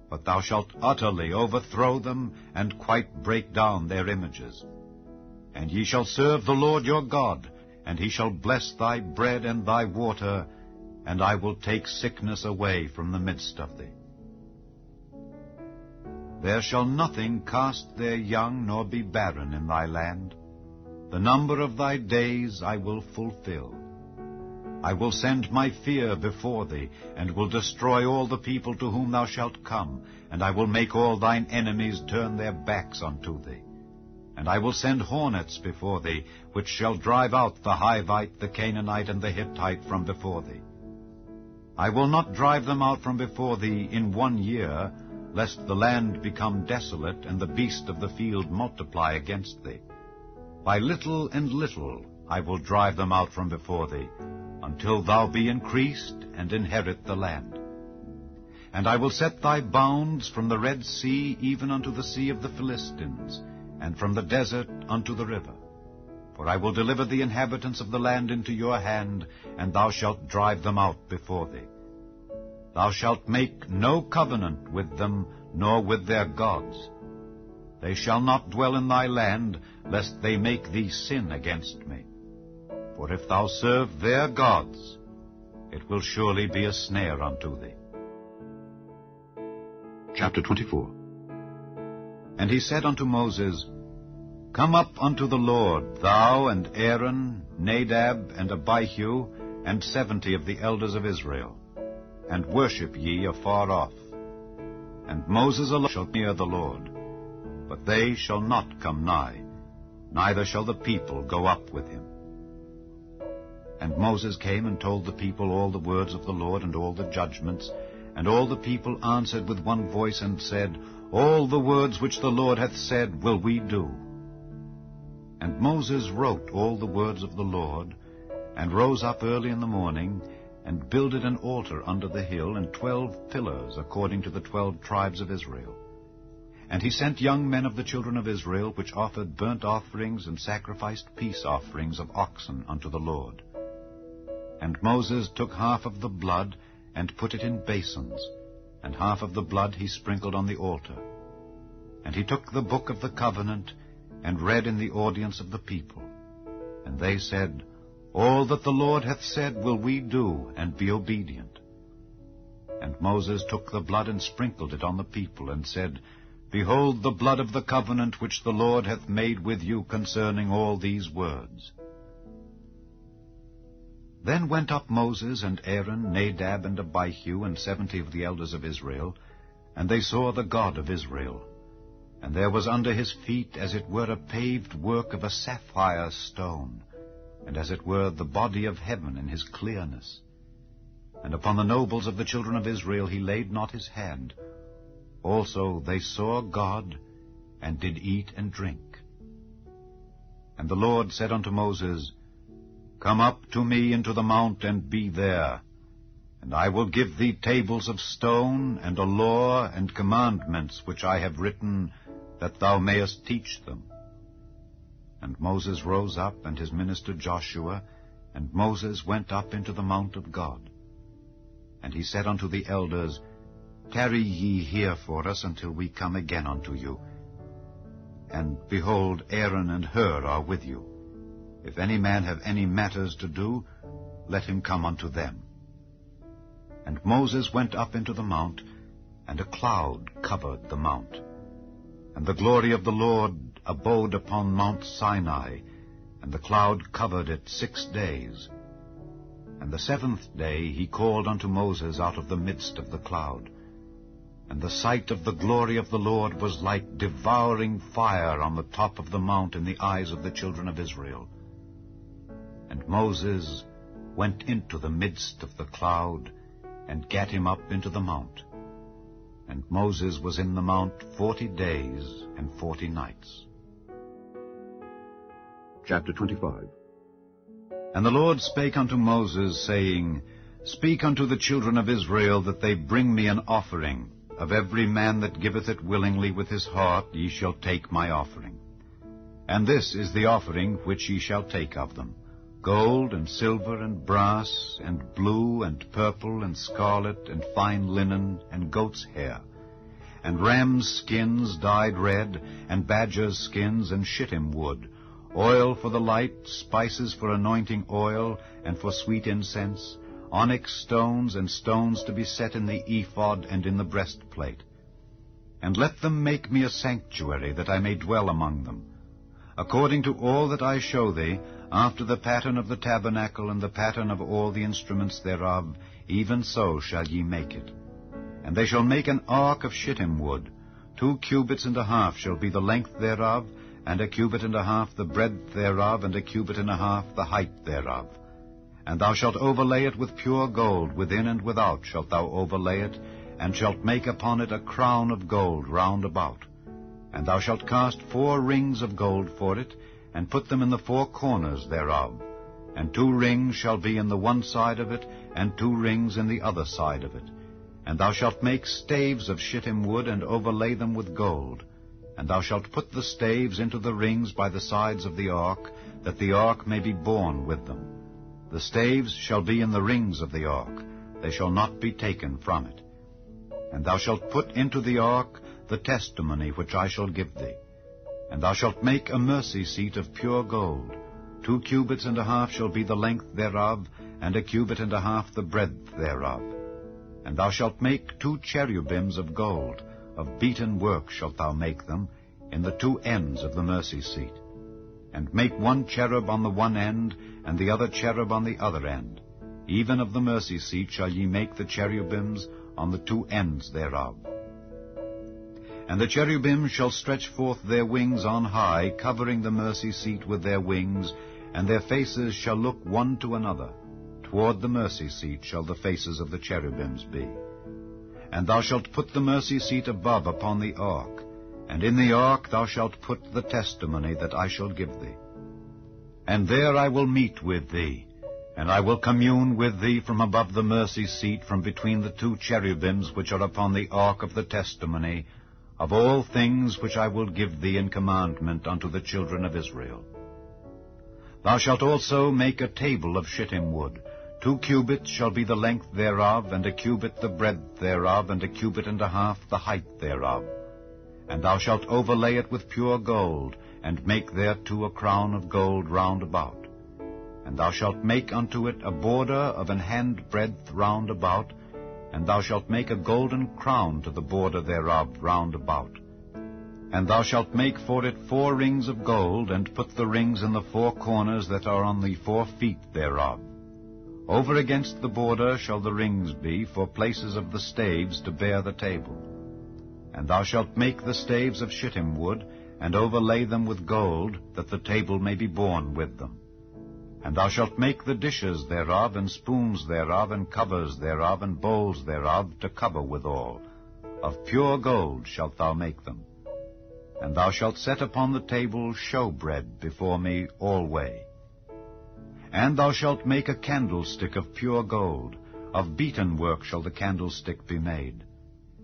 but thou shalt utterly overthrow them, and quite break down their images. And ye shall serve the Lord your God, and he shall bless thy bread and thy water, and I will take sickness away from the midst of thee. There shall nothing cast their young, nor be barren in thy land. The number of thy days I will fulfill. I will send my fear before thee, and will destroy all the people to whom thou shalt come, and I will make all thine enemies turn their backs unto thee. And I will send hornets before thee, which shall drive out the Hivite, the Canaanite, and the Hittite from before thee. I will not drive them out from before thee in 1 year, lest the land become desolate, and the beast of the field multiply against thee. By little and little I will drive them out from before thee, until thou be increased, and inherit the land. And I will set thy bounds from the Red Sea even unto the sea of the Philistines, and from the desert unto the river. For I will deliver the inhabitants of the land into your hand, and thou shalt drive them out before thee. Thou shalt make no covenant with them, nor with their gods. They shall not dwell in thy land, lest they make thee sin against me. For if thou serve their gods, it will surely be a snare unto thee. Chapter 24. And he said unto Moses, Come up unto the Lord, thou and Aaron, Nadab and Abihu, and 70 of the elders of Israel, and worship ye afar off. And Moses alone shall near the Lord, but they shall not come nigh, neither shall the people go up with him. And Moses came and told the people all the words of the Lord and all the judgments, and all the people answered with one voice and said, All the words which the Lord hath said will we do. And Moses wrote all the words of the Lord, and rose up early in the morning, and builded an altar under the hill, and 12 pillars, according to the 12 tribes of Israel. And he sent young men of the children of Israel, which offered burnt offerings and sacrificed peace offerings of oxen unto the Lord. And Moses took half of the blood, and put it in basins, and half of the blood he sprinkled on the altar. And he took the book of the covenant, and read in the audience of the people. And they said, All that the Lord hath said will we do, and be obedient. And Moses took the blood and sprinkled it on the people, and said, Behold the blood of the covenant which the Lord hath made with you concerning all these words. Then went up Moses and Aaron, Nadab and Abihu, and 70 of the elders of Israel, and they saw the God of Israel. And there was under his feet as it were a paved work of a sapphire stone, and as it were the body of heaven in his clearness. And upon the nobles of the children of Israel he laid not his hand. Also they saw God, and did eat and drink. And the Lord said unto Moses, Come up to me into the mount, and be there. And I will give thee tables of stone, and a law and commandments which I have written, that thou mayest teach them. And Moses rose up, and his minister Joshua, and Moses went up into the mount of God. And he said unto the elders, Tarry ye here for us until we come again unto you. And behold, Aaron and Hur are with you. If any man have any matters to do, let him come unto them. And Moses went up into the mount, and a cloud covered the mount. And the glory of the Lord abode upon Mount Sinai, and the cloud covered it 6 days. And the 7th day he called unto Moses out of the midst of the cloud. And the sight of the glory of the Lord was like devouring fire on the top of the mount in the eyes of the children of Israel. And Moses went into the midst of the cloud, and gat him up into the mount. And Moses was in the mount 40 days and 40 nights. Chapter 25. And the Lord spake unto Moses, saying, Speak unto the children of Israel, that they bring me an offering. Of every man that giveth it willingly with his heart ye shall take my offering. And this is the offering which ye shall take of them: gold, and silver, and brass, and blue, and purple, and scarlet, and fine linen, and goat's hair, and rams' skins dyed red, and badgers' skins, and shittim wood, oil for the light, spices for anointing oil, and for sweet incense, onyx stones, and stones to be set in the ephod and in the breastplate. And let them make me a sanctuary, that I may dwell among them. according to all that I show thee, after the pattern of the tabernacle and the pattern of all the instruments thereof, even so shall ye make it. And they shall make an ark of shittim wood. 2 cubits and a half shall be the length thereof, and 1 cubit and a half the breadth thereof, and 1 cubit and a half the height thereof. And thou shalt overlay it with pure gold, within and without shalt thou overlay it, and shalt make upon it a crown of gold round about. And thou shalt cast 4 rings of gold for it, and put them in the 4 corners thereof. And 2 rings shall be in the one side of it, and 2 rings in the other side of it. And thou shalt make staves of shittim wood, and overlay them with gold. And thou shalt put the staves into the rings by the sides of the ark, that the ark may be borne with them. The staves shall be in the rings of the ark, they shall not be taken from it. And thou shalt put into the ark the testimony which I shall give thee. And thou shalt make a mercy seat of pure gold. 2 cubits and a half shall be the length thereof, and 1 cubit and a half the breadth thereof. And thou shalt make 2 cherubims of gold, of beaten work shalt thou make them, in the 2 ends of the mercy seat. And make 1 cherub on the one end, and the other cherub on the other end. Even of the mercy seat shall ye make the cherubims on the 2 ends thereof. And the cherubim shall stretch forth their wings on high, covering the mercy seat with their wings, and their faces shall look one to another. Toward the mercy seat shall the faces of the cherubims be. And thou shalt put the mercy seat above upon the ark, and in the ark thou shalt put the testimony that I shall give thee. And there I will meet with thee, and I will commune with thee from above the mercy seat, from between the 2 cherubims which are upon the ark of the testimony, of all things which I will give thee in commandment unto the children of Israel. Thou shalt also make a table of shittim wood. 2 cubits shall be the length thereof, and 1 cubit the breadth thereof, and 1 cubit and a half the height thereof. And thou shalt overlay it with pure gold, and make thereto a crown of gold round about. And thou shalt make unto it a border of an hand breadth round about, and thou shalt make a golden crown to the border thereof round about. And thou shalt make for it 4 rings of gold, and put the rings in the 4 corners that are on the 4 feet thereof. Over against the border shall the rings be for places of the staves to bear the table. And thou shalt make the staves of shittim wood, and overlay them with gold, that the table may be borne with them. And thou shalt make the dishes thereof, and spoons thereof, and covers thereof, and bowls thereof, to cover withal. Of pure gold shalt thou make them. And thou shalt set upon the table showbread before me alway. And thou shalt make a candlestick of pure gold. Of beaten work shall the candlestick be made.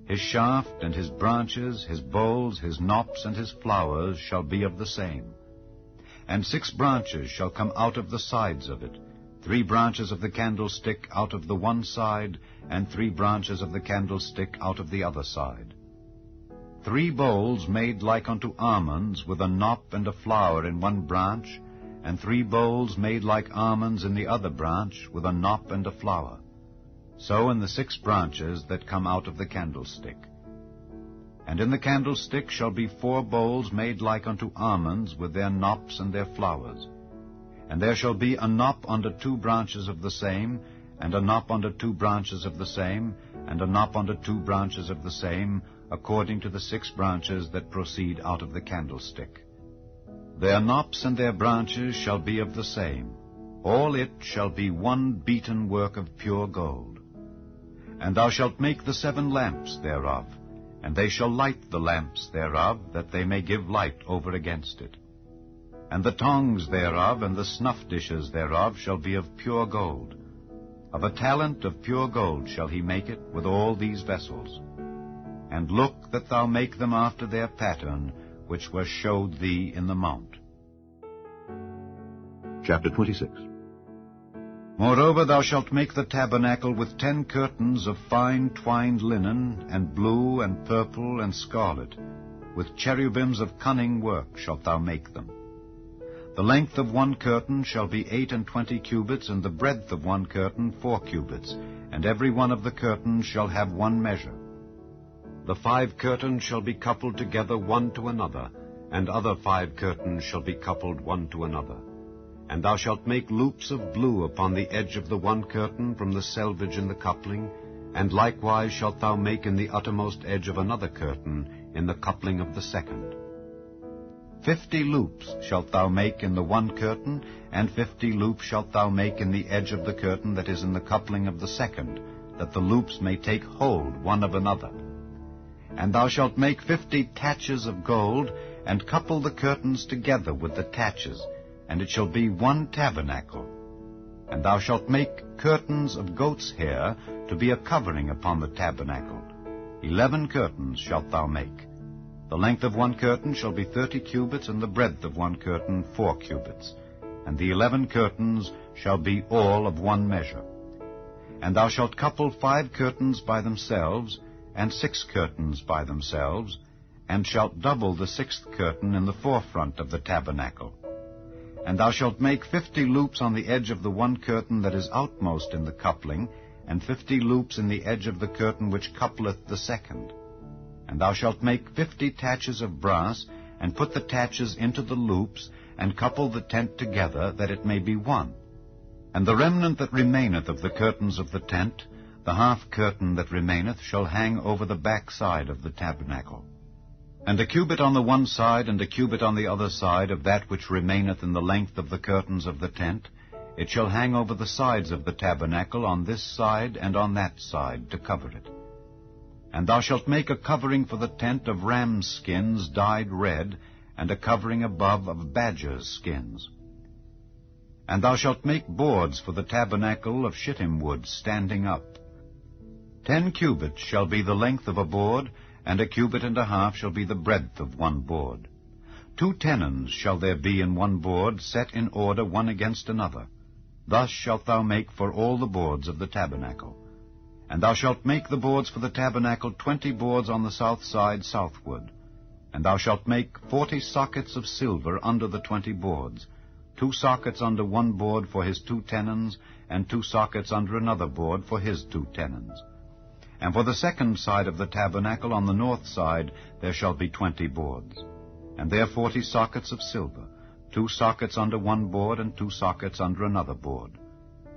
His shaft and his branches, his bowls, his knops, and his flowers shall be of the same. And 6 branches shall come out of the sides of it, 3 branches of the candlestick out of the one side, and 3 branches of the candlestick out of the other side. 3 bowls made like unto almonds, with a knop and a flower in one branch, and 3 bowls made like almonds in the other branch, with a knop and a flower. So in the 6 branches that come out of the candlestick. And in the candlestick shall be 4 bowls made like unto almonds, with their knops and their flowers. And there shall be a knop under 2 branches of the same, and a knop under 2 branches of the same, and a knop under 2 branches of the same, according to the 6 branches that proceed out of the candlestick. Their knops and their branches shall be of the same. All it shall be one beaten work of pure gold. And thou shalt make the 7 lamps thereof, and they shall light the lamps thereof, that they may give light over against it. And the tongs thereof and the snuff dishes thereof shall be of pure gold. Of a talent of pure gold shall he make it with all these vessels. And look that thou make them after their pattern, which was showed thee in the mount. Chapter 26. Moreover, thou shalt make the tabernacle with 10 curtains of fine twined linen, and blue, and purple, and scarlet. With cherubims of cunning work shalt thou make them. The length of 1 curtain shall be 28 cubits, and the breadth of 1 curtain 4 cubits, and every one of the curtains shall have 1 measure. The 5 curtains shall be coupled together one to another, and other 5 curtains shall be coupled one to another. And thou shalt make loops of blue upon the edge of the one curtain from the selvage in the coupling, and likewise shalt thou make in the uttermost edge of another curtain in the coupling of the second. 50 loops shalt thou make in the one curtain, and 50 loops shalt thou make in the edge of the curtain that is in the coupling of the second, that the loops may take hold one of another. And thou shalt make 50 taches of gold, and couple the curtains together with the taches, and it shall be one tabernacle. And thou shalt make curtains of goat's hair to be a covering upon the tabernacle. 11 curtains shalt thou make. The length of one curtain shall be 30 cubits, and the breadth of one curtain 4 cubits. And the 11 curtains shall be all of one measure. And thou shalt couple 5 curtains by themselves, and 6 curtains by themselves, and shalt double the 6th curtain in the forefront of the tabernacle. And thou shalt make 50 loops on the edge of the one curtain that is outmost in the coupling, and 50 loops in the edge of the curtain which coupleth the second. And thou shalt make 50 taches of brass, and put the taches into the loops, and couple the tent together, that it may be one. And the remnant that remaineth of the curtains of the tent, the half curtain that remaineth, shall hang over the back side of the tabernacle. And a cubit on the one side, and a cubit on the other side of that which remaineth in the length of the curtains of the tent, it shall hang over the sides of the tabernacle on this side and on that side, to cover it. And thou shalt make a covering for the tent of rams' skins dyed red, and a covering above of badgers' skins. And thou shalt make boards for the tabernacle of shittim wood standing up. 10 cubits shall be the length of a board, and a cubit and a half shall be the breadth of one board. 2 tenons shall there be in one board, set in order one against another. Thus shalt thou make for all the boards of the tabernacle. And thou shalt make the boards for the tabernacle 20 boards on the south side southward. And thou shalt make 40 sockets of silver under the 20 boards, 2 sockets under one board for his 2 tenons, and 2 sockets under another board for his 2 tenons. And for the second side of the tabernacle on the north side there shall be 20 boards. And there 40 sockets of silver, 2 sockets under one board, and 2 sockets under another board.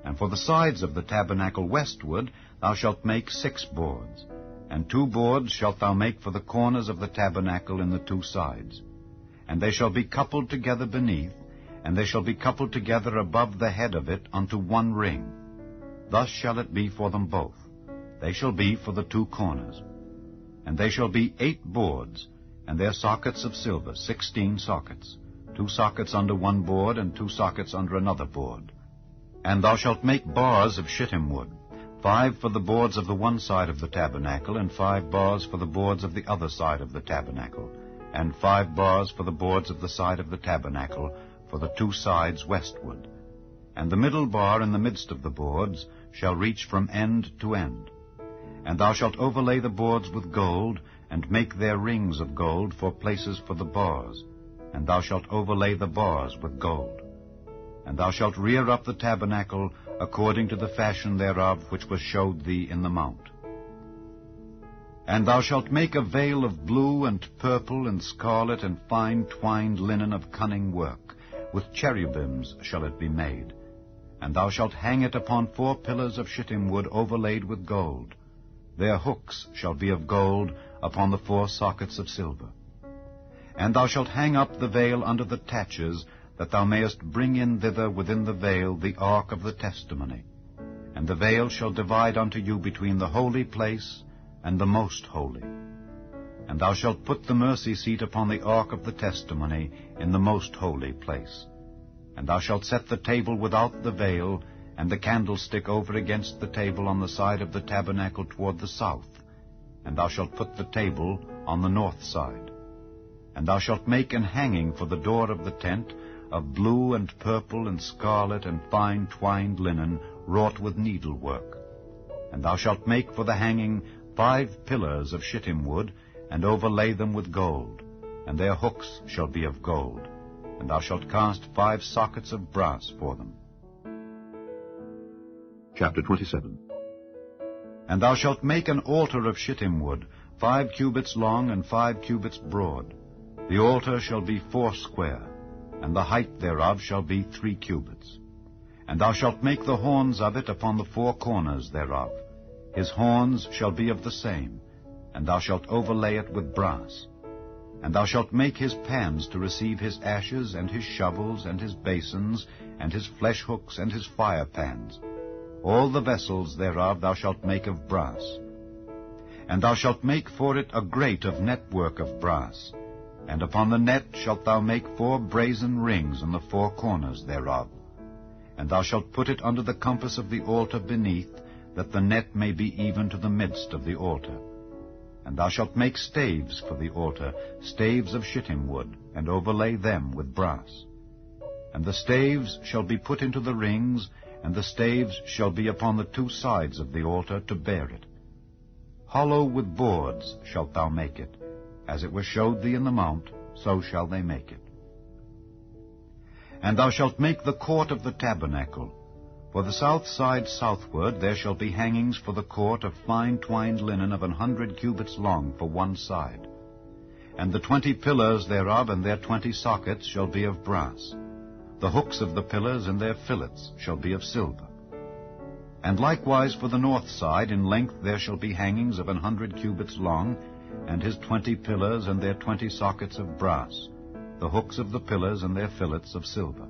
And for the sides of the tabernacle westward thou shalt make 6 boards, and 2 boards shalt thou make for the corners of the tabernacle in the 2 sides. And they shall be coupled together beneath, and they shall be coupled together above the head of it unto one ring. Thus shall it be for them both. They shall be for the 2 corners. And they shall be 8 boards, and their sockets of silver, 16 sockets, 2 sockets under one board, and 2 sockets under another board. And thou shalt make bars of shittim wood, 5 for the boards of the one side of the tabernacle, and 5 bars for the boards of the other side of the tabernacle, and 5 bars for the boards of the side of the tabernacle, for the 2 sides westward. And the middle bar in the midst of the boards shall reach from end to end. And thou shalt overlay the boards with gold, and make their rings of gold for places for the bars. And thou shalt overlay the bars with gold. And thou shalt rear up the tabernacle according to the fashion thereof which was showed thee in the mount. And thou shalt make a veil of blue and purple and scarlet and fine twined linen of cunning work. With cherubims shall it be made. And thou shalt hang it upon 4 pillars of shittim wood overlaid with gold. Their hooks shall be of gold upon the 4 sockets of silver. And thou shalt hang up the veil under the taches, that thou mayest bring in thither within the veil the ark of the testimony. And the veil shall divide unto you between the holy place and the most holy. And thou shalt put the mercy seat upon the ark of the testimony in the most holy place. And thou shalt set the table without the veil, and the candlestick over against the table on the side of the tabernacle toward the south. And thou shalt put the table on the north side. And thou shalt make an hanging for the door of the tent of blue and purple and scarlet and fine twined linen wrought with needlework. And thou shalt make for the hanging 5 pillars of shittim wood, and overlay them with gold, and their hooks shall be of gold. And thou shalt cast 5 sockets of brass for them. Chapter 27. And thou shalt make an altar of shittim wood, 5 cubits long and 5 cubits broad. The altar shall be 80, and the height thereof shall be 3 cubits. And thou shalt make the horns of it upon the 4 corners thereof. His horns shall be of the same, and thou shalt overlay it with brass. And thou shalt make his pans to receive his ashes, and his shovels, and his basins, and his flesh hooks, and his fire pans. All the vessels thereof thou shalt make of brass. And thou shalt make for it a grate of network of brass. And upon the net shalt thou make 4 brazen rings in the 4 corners thereof. And thou shalt put it under the compass of the altar beneath, that the net may be even to the midst of the altar. And thou shalt make staves for the altar, staves of shittim wood, and overlay them with brass. And the staves shall be put into the rings, and the staves shall be upon the 2 sides of the altar to bear it. Hollow with boards shalt thou make it. As it was showed thee in the mount, so shall they make it. And thou shalt make the court of the tabernacle. For the south side southward there shall be hangings for the court of fine twined linen of 100 cubits long for one side. And the 20 pillars thereof and their 20 sockets shall be of brass. The hooks of the pillars and their fillets shall be of silver. And likewise for the north side in length there shall be hangings of 100 cubits long, and his 20 pillars and their 20 sockets of brass, the hooks of the pillars and their fillets of silver.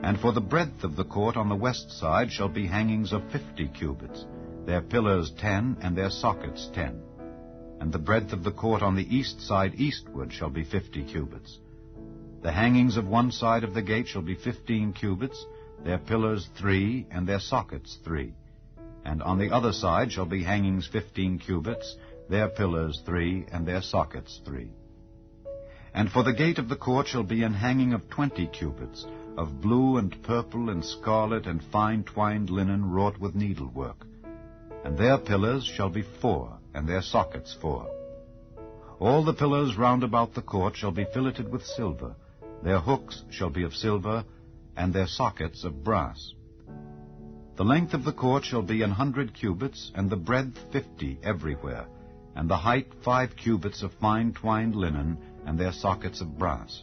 And for the breadth of the court on the west side shall be hangings of 50 cubits, their pillars 10 and their sockets 10. And the breadth of the court on the east side eastward shall be 50 cubits. The hangings of one side of the gate shall be 15 cubits, their pillars 3 and their sockets 3. And on the other side shall be hangings 15 cubits, their pillars 3 and their sockets 3. And for the gate of the court shall be an hanging of 20 cubits, of blue and purple and scarlet and fine twined linen wrought with needlework. And their pillars shall be 4, and their sockets 4. All the pillars round about the court shall be filleted with silver. Their hooks shall be of silver, and their sockets of brass. The length of the court shall be 100 cubits, and the breadth 50 everywhere, and the height 5 cubits of fine twined linen, and their sockets of brass.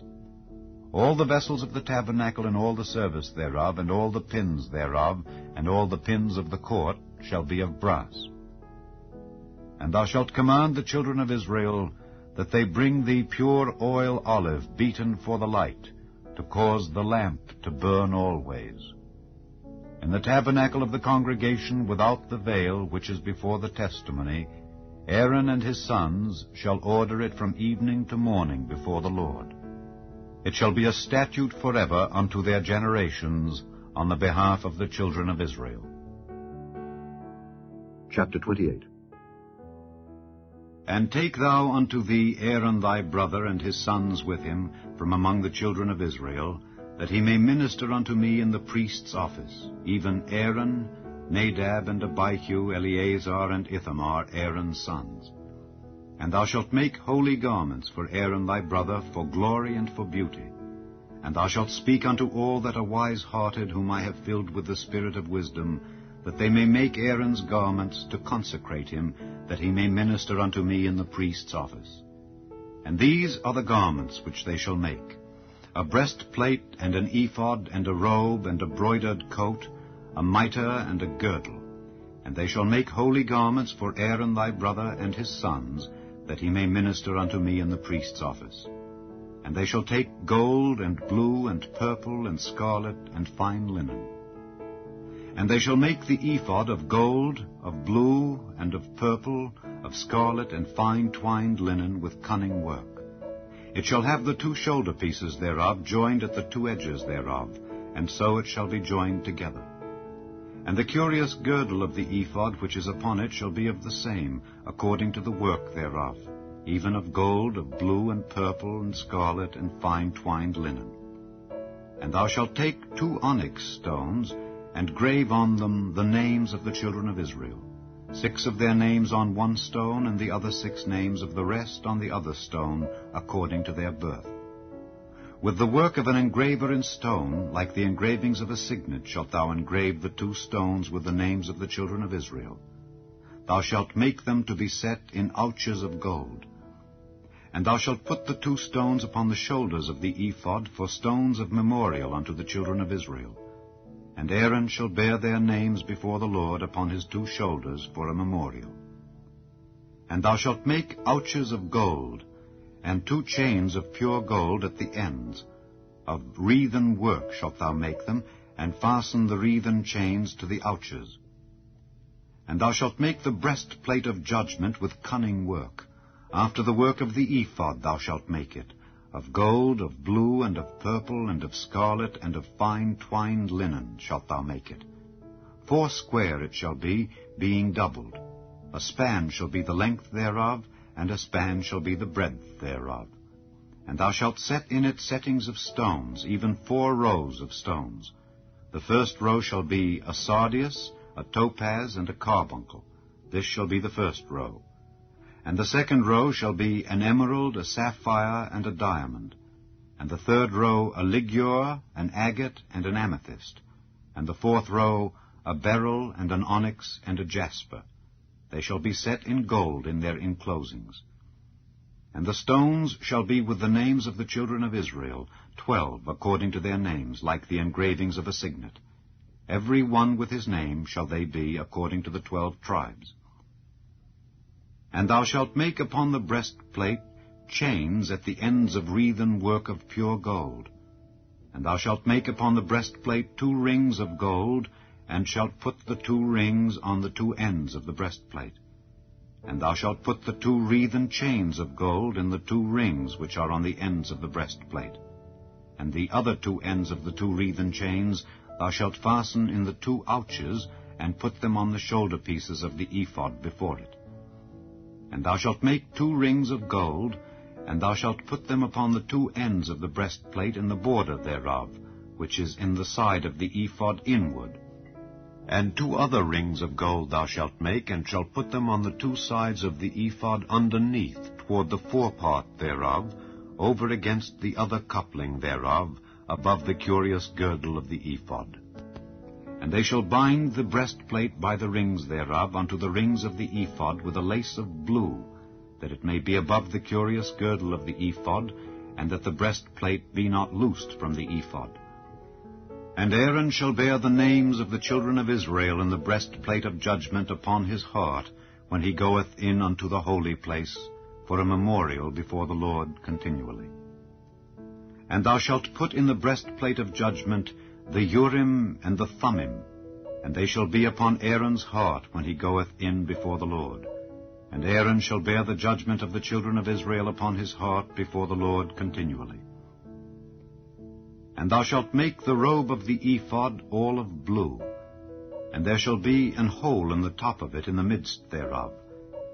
All the vessels of the tabernacle and all the service thereof, and all the pins thereof, and all the pins of the court shall be of brass. And thou shalt command the children of Israel that they bring thee pure oil olive beaten for the light, to cause the lamp to burn always. In the tabernacle of the congregation without the veil, which is before the testimony, Aaron and his sons shall order it from evening to morning before the Lord. It shall be a statute forever unto their generations on the behalf of the children of Israel. Chapter 28. And take thou unto thee Aaron thy brother and his sons with him from among the children of Israel, that he may minister unto me in the priest's office, even Aaron, Nadab, and Abihu, Eleazar, and Ithamar, Aaron's sons. And thou shalt make holy garments for Aaron thy brother, for glory and for beauty. And thou shalt speak unto all that are wise-hearted, whom I have filled with the spirit of wisdom, that they may make Aaron's garments to consecrate him, that he may minister unto me in the priest's office. And these are the garments which they shall make: a breastplate, and an ephod, and a robe, and a broidered coat, a mitre, and a girdle. And they shall make holy garments for Aaron thy brother and his sons, that he may minister unto me in the priest's office. And they shall take gold, and blue, and purple, and scarlet, and fine linen. And they shall make the ephod of gold, of blue, and of purple, of scarlet, and fine twined linen with cunning work. It shall have the 2 shoulder pieces thereof joined at the 2 edges thereof, and so it shall be joined together. And the curious girdle of the ephod which is upon it shall be of the same, according to the work thereof, even of gold, of blue, and purple, and scarlet, and fine twined linen. And thou shalt take 2 onyx stones, and grave on them the names of the children of Israel, 6 of their names on one stone, and the other 6 names of the rest on the other stone, according to their birth. With the work of an engraver in stone, like the engravings of a signet, shalt thou engrave the 2 stones with the names of the children of Israel. Thou shalt make them to be set in ouches of gold. And thou shalt put the 2 stones upon the shoulders of the ephod for stones of memorial unto the children of Israel. And Aaron shall bear their names before the Lord upon his 2 shoulders for a memorial. And thou shalt make ouches of gold, and 2 chains of pure gold at the ends. Of wreathen work shalt thou make them, and fasten the wreathen chains to the ouches. And thou shalt make the breastplate of judgment with cunning work. After the work of the ephod thou shalt make it, of gold, of blue, and of purple, and of scarlet, and of fine twined linen shalt thou make it. 4 square it shall be, being doubled. A span shall be the length thereof, and a span shall be the breadth thereof. And thou shalt set in it settings of stones, even 4 rows of stones. The first row shall be a sardius, a topaz, and a carbuncle. This shall be the first row. And the second row shall be an emerald, a sapphire, and a diamond. And the third row a ligure, an agate, and an amethyst. And the 4th row a beryl, and an onyx, and a jasper. They shall be set in gold in their enclosings. And the stones shall be with the names of the children of Israel, 12 according to their names, like the engravings of a signet. Every one with his name shall they be according to the 12 tribes. And thou shalt make upon the breastplate chains at the ends of wreathen work of pure gold. And thou shalt make upon the breastplate 2 rings of gold, and shalt put the 2 rings on the 2 ends of the breastplate. And thou shalt put the 2 wreathen chains of gold in the 2 rings which are on the ends of the breastplate. And the other 2 ends of the 2 wreathen chains thou shalt fasten in the 2 ouches, and put them on the shoulder pieces of the ephod before it. And thou shalt make 2 rings of gold, and thou shalt put them upon the 2 ends of the breastplate in the border thereof, which is in the side of the ephod inward. And 2 other rings of gold thou shalt make, and shalt put them on the 2 sides of the ephod underneath, toward the forepart thereof, over against the other coupling thereof, above the curious girdle of the ephod. And they shall bind the breastplate by the rings thereof unto the rings of the ephod with a lace of blue, that it may be above the curious girdle of the ephod, and that the breastplate be not loosed from the ephod. And Aaron shall bear the names of the children of Israel in the breastplate of judgment upon his heart, when he goeth in unto the holy place, for a memorial before the Lord continually. And thou shalt put in the breastplate of judgment the Urim and the Thummim, and they shall be upon Aaron's heart when he goeth in before the Lord. And Aaron shall bear the judgment of the children of Israel upon his heart before the Lord continually. And thou shalt make the robe of the ephod all of blue, and there shall be an hole in the top of it in the midst thereof.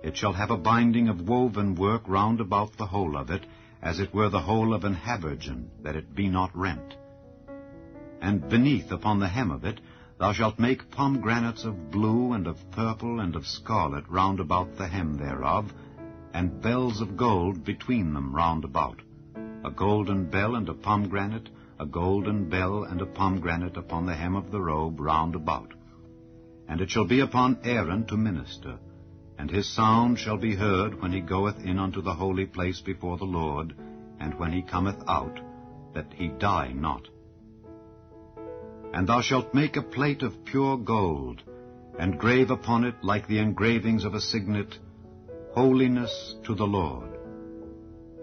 It shall have a binding of woven work round about the hole of it, as it were the hole of an habergeon, that it be not rent. And beneath upon the hem of it thou shalt make pomegranates of blue, and of purple, and of scarlet round about the hem thereof, and bells of gold between them round about, a golden bell and a pomegranate, a golden bell and a pomegranate upon the hem of the robe round about. And it shall be upon Aaron to minister, and his sound shall be heard when he goeth in unto the holy place before the Lord, and when he cometh out, that he die not. And thou shalt make a plate of pure gold, and grave upon it, like the engravings of a signet, Holiness to the Lord.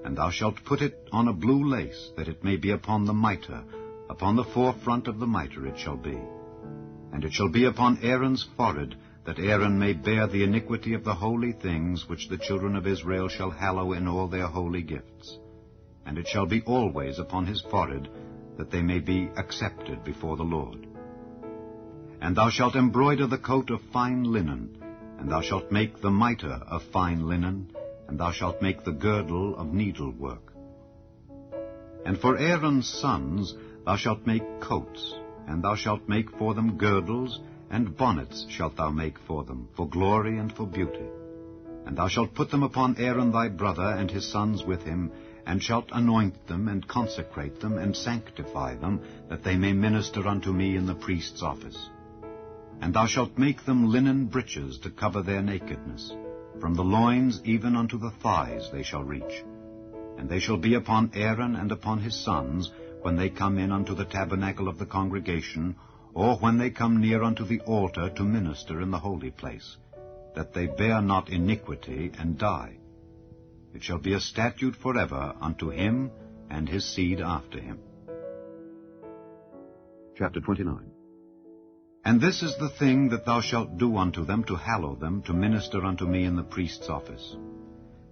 And thou shalt put it on a blue lace, that it may be upon the mitre, upon the forefront of the mitre it shall be. And it shall be upon Aaron's forehead, that Aaron may bear the iniquity of the holy things which the children of Israel shall hallow in all their holy gifts. And it shall be always upon his forehead, that they may be accepted before the Lord. And thou shalt embroider the coat of fine linen, and thou shalt make the mitre of fine linen, and thou shalt make the girdle of needlework. And for Aaron's sons thou shalt make coats, and thou shalt make for them girdles, and bonnets shalt thou make for them, for glory and for beauty. And thou shalt put them upon Aaron thy brother and his sons with him, and shalt anoint them, and consecrate them, and sanctify them, that they may minister unto me in the priest's office. And thou shalt make them linen breeches to cover their nakedness. From the loins even unto the thighs they shall reach. And they shall be upon Aaron and upon his sons, when they come in unto the tabernacle of the congregation, or when they come near unto the altar to minister in the holy place, that they bear not iniquity and die. It shall be a statute forever unto him and his seed after him. Chapter 29. And this is the thing that thou shalt do unto them to hallow them, to minister unto me in the priest's office.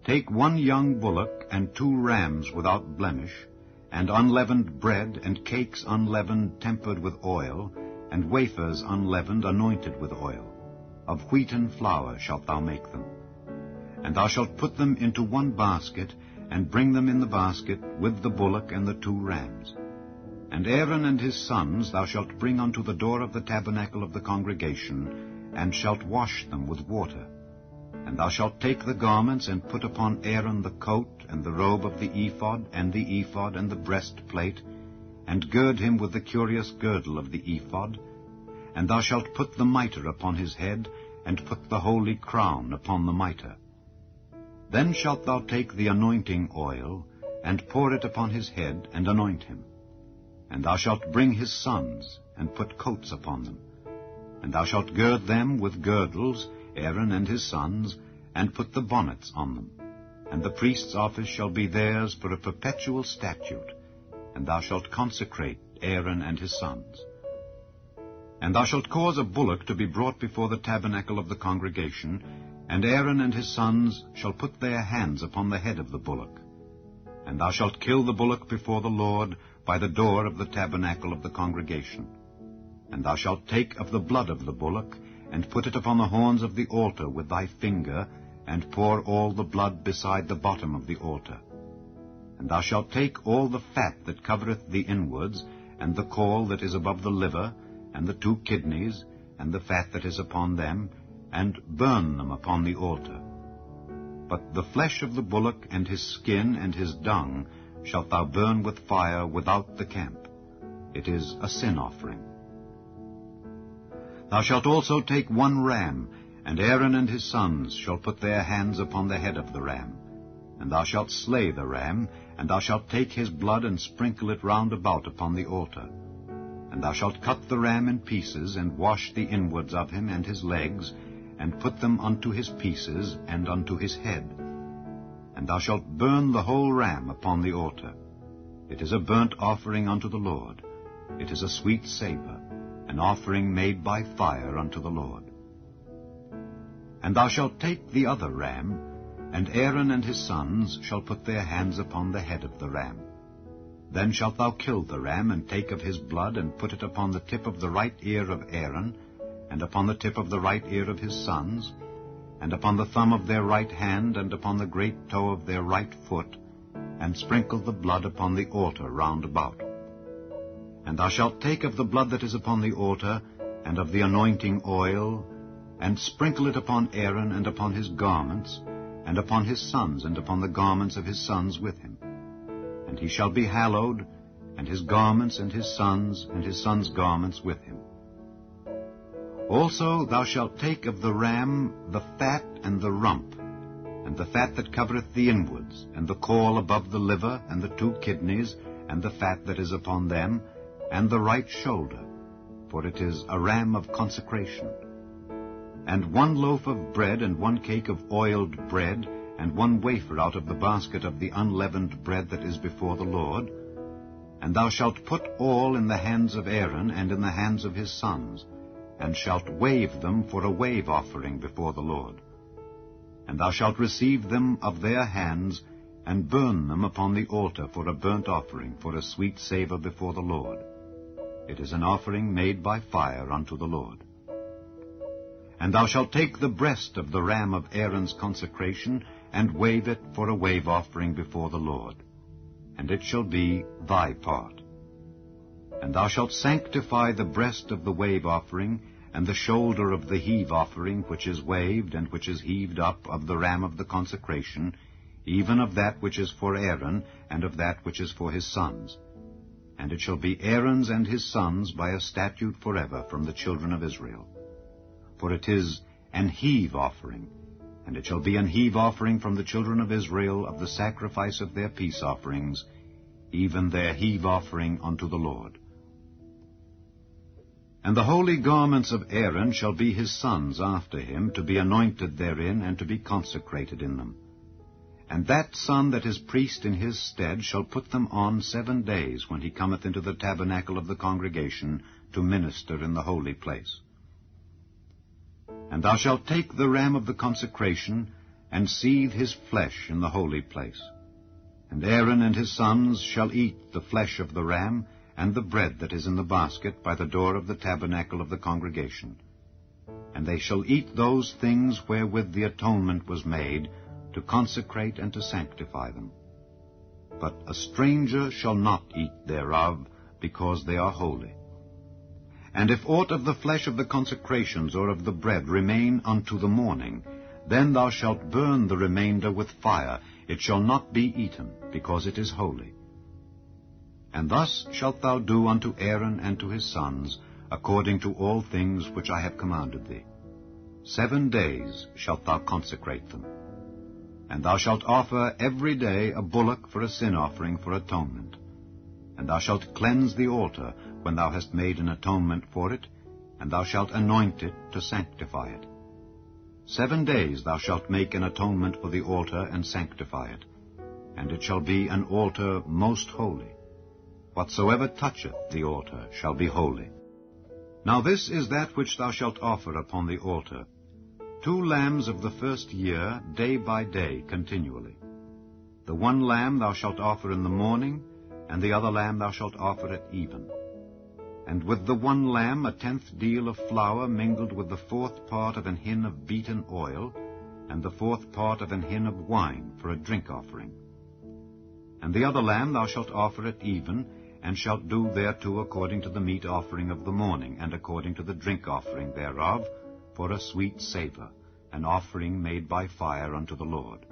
Take 1 young bullock and 2 rams without blemish, and unleavened bread, and cakes unleavened tempered with oil, and wafers unleavened anointed with oil. Of wheaten flour shalt thou make them. And thou shalt put them into 1 basket, and bring them in the basket with the bullock and the 2 rams. And Aaron and his sons thou shalt bring unto the door of the tabernacle of the congregation, and shalt wash them with water. And thou shalt take the garments, and put upon Aaron the coat, and the robe of the ephod, and the breastplate, and gird him with the curious girdle of the ephod. And thou shalt put the mitre upon his head, and put the holy crown upon the mitre. Then shalt thou take the anointing oil, and pour it upon his head, and anoint him. And thou shalt bring his sons, and put coats upon them. And thou shalt gird them with girdles, Aaron and his sons, and put the bonnets on them. And the priest's office shall be theirs for a perpetual statute, and thou shalt consecrate Aaron and his sons. And thou shalt cause a bullock to be brought before the tabernacle of the congregation, and Aaron and his sons shall put their hands upon the head of the bullock. And thou shalt kill the bullock before the Lord by the door of the tabernacle of the congregation. And thou shalt take of the blood of the bullock, and put it upon the horns of the altar with thy finger, and pour all the blood beside the bottom of the altar. And thou shalt take all the fat that covereth the inwards, and the caul that is above the liver, and the 2 kidneys, and the fat that is upon them, and burn them upon the altar. But the flesh of the bullock, and his skin, and his dung, shalt thou burn with fire without the camp. It is a sin offering. Thou shalt also take 1 ram, and Aaron and his sons shall put their hands upon the head of the ram. And thou shalt slay the ram, and thou shalt take his blood, and sprinkle it round about upon the altar. And thou shalt cut the ram in pieces, and wash the inwards of him and his legs, and put them unto his pieces, and unto his head. And thou shalt burn the whole ram upon the altar. It is a burnt offering unto the Lord. It is a sweet savour, an offering made by fire unto the Lord. And thou shalt take the other ram, and Aaron and his sons shall put their hands upon the head of the ram. Then shalt thou kill the ram, and take of his blood, and put it upon the tip of the right ear of Aaron, and upon the tip of the right ear of his sons, and upon the thumb of their right hand, and upon the great toe of their right foot, and sprinkle the blood upon the altar round about. And thou shalt take of the blood that is upon the altar, and of the anointing oil, and sprinkle it upon Aaron, and upon his garments, and upon his sons, and upon the garments of his sons with him. And he shall be hallowed, and his garments, and his sons' garments with him. Also thou shalt take of the ram the fat and the rump, and the fat that covereth the inwards, and the caul above the liver, and the 2 kidneys, and the fat that is upon them, and the right shoulder, for it is a ram of consecration. And 1 loaf of bread, and 1 cake of oiled bread, and 1 wafer out of the basket of the unleavened bread that is before the Lord. And thou shalt put all in the hands of Aaron, and in the hands of his sons, and shalt wave them for a wave offering before the Lord. And thou shalt receive them of their hands, and burn them upon the altar for a burnt offering, for a sweet savour before the Lord. It is an offering made by fire unto the Lord. And thou shalt take the breast of the ram of Aaron's consecration, and wave it for a wave offering before the Lord. And it shall be thy part. And thou shalt sanctify the breast of the wave offering, and the shoulder of the heave offering, which is waved, and which is heaved up, of the ram of the consecration, even of that which is for Aaron, and of that which is for his sons. And it shall be Aaron's and his sons by a statute forever from the children of Israel. For it is an heave offering, And it shall be an heave offering from the children of Israel of the sacrifice of their peace offerings, even their heave offering unto the Lord. And the holy garments of Aaron shall be his sons after him, to be anointed therein, and to be consecrated in them. And that son that is priest in his stead shall put them on 7 days, when he cometh into the tabernacle of the congregation, to minister in the holy place. And thou shalt take the ram of the consecration, and seethe his flesh in the holy place. And Aaron and his sons shall eat the flesh of the ram, and the bread that is in the basket by the door of the tabernacle of the congregation. And they shall eat those things wherewith the atonement was made, to consecrate and to sanctify them. But a stranger shall not eat thereof, because they are holy. And if aught of the flesh of the consecrations or of the bread remain unto the morning, then thou shalt burn the remainder with fire. It shall not be eaten, because it is holy. And thus shalt thou do unto Aaron and to his sons, according to all things which I have commanded thee. 7 days shalt thou consecrate them. And thou shalt offer every day a bullock for a sin offering for atonement. And thou shalt cleanse the altar when thou hast made an atonement for it, and thou shalt anoint it to sanctify it. 7 days thou shalt make an atonement for the altar and sanctify it, and it shall be an altar most holy. Whatsoever toucheth the altar shall be holy. Now this is that which thou shalt offer upon the altar: 2 lambs of the first year, day by day, continually. The one lamb thou shalt offer in the morning, and the other lamb thou shalt offer at even. And with the one lamb 1/10 deal of flour mingled with the 4th part of an hin of beaten oil, and the 4th part of an hin of wine for a drink offering. And the other lamb thou shalt offer at even, and shalt do thereto according to the meat offering of the morning, and according to the drink offering thereof, for a sweet savour, an offering made by fire unto the Lord.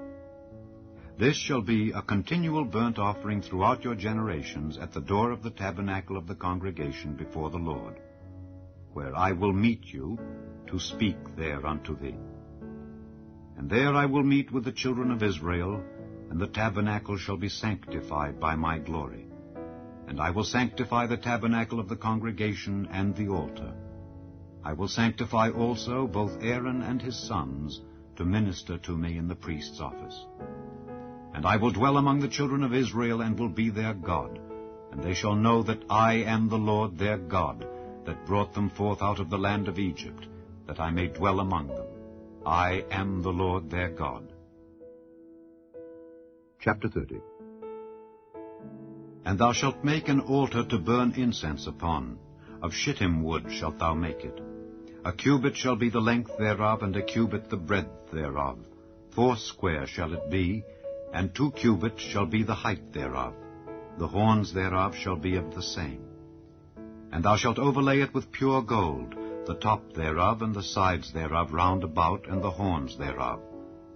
This shall be a continual burnt offering throughout your generations at the door of the tabernacle of the congregation before the Lord, where I will meet you to speak there unto thee. And there I will meet with the children of Israel, and the tabernacle shall be sanctified by my glory. And I will sanctify the tabernacle of the congregation and the altar. I will sanctify also both Aaron and his sons to minister to me in the priest's office. And I will dwell among the children of Israel, and will be their God. And they shall know that I am the Lord their God, that brought them forth out of the land of Egypt, that I may dwell among them. I am the Lord their God. Chapter 30. And thou shalt make an altar to burn incense upon. Of shittim wood shalt thou make it. A cubit shall be the length thereof, and a cubit the breadth thereof. foursquare shall it be, and 2 cubits shall be the height thereof. The horns thereof shall be of the same. And thou shalt overlay it with pure gold, the top thereof and the sides thereof round about, and the horns thereof.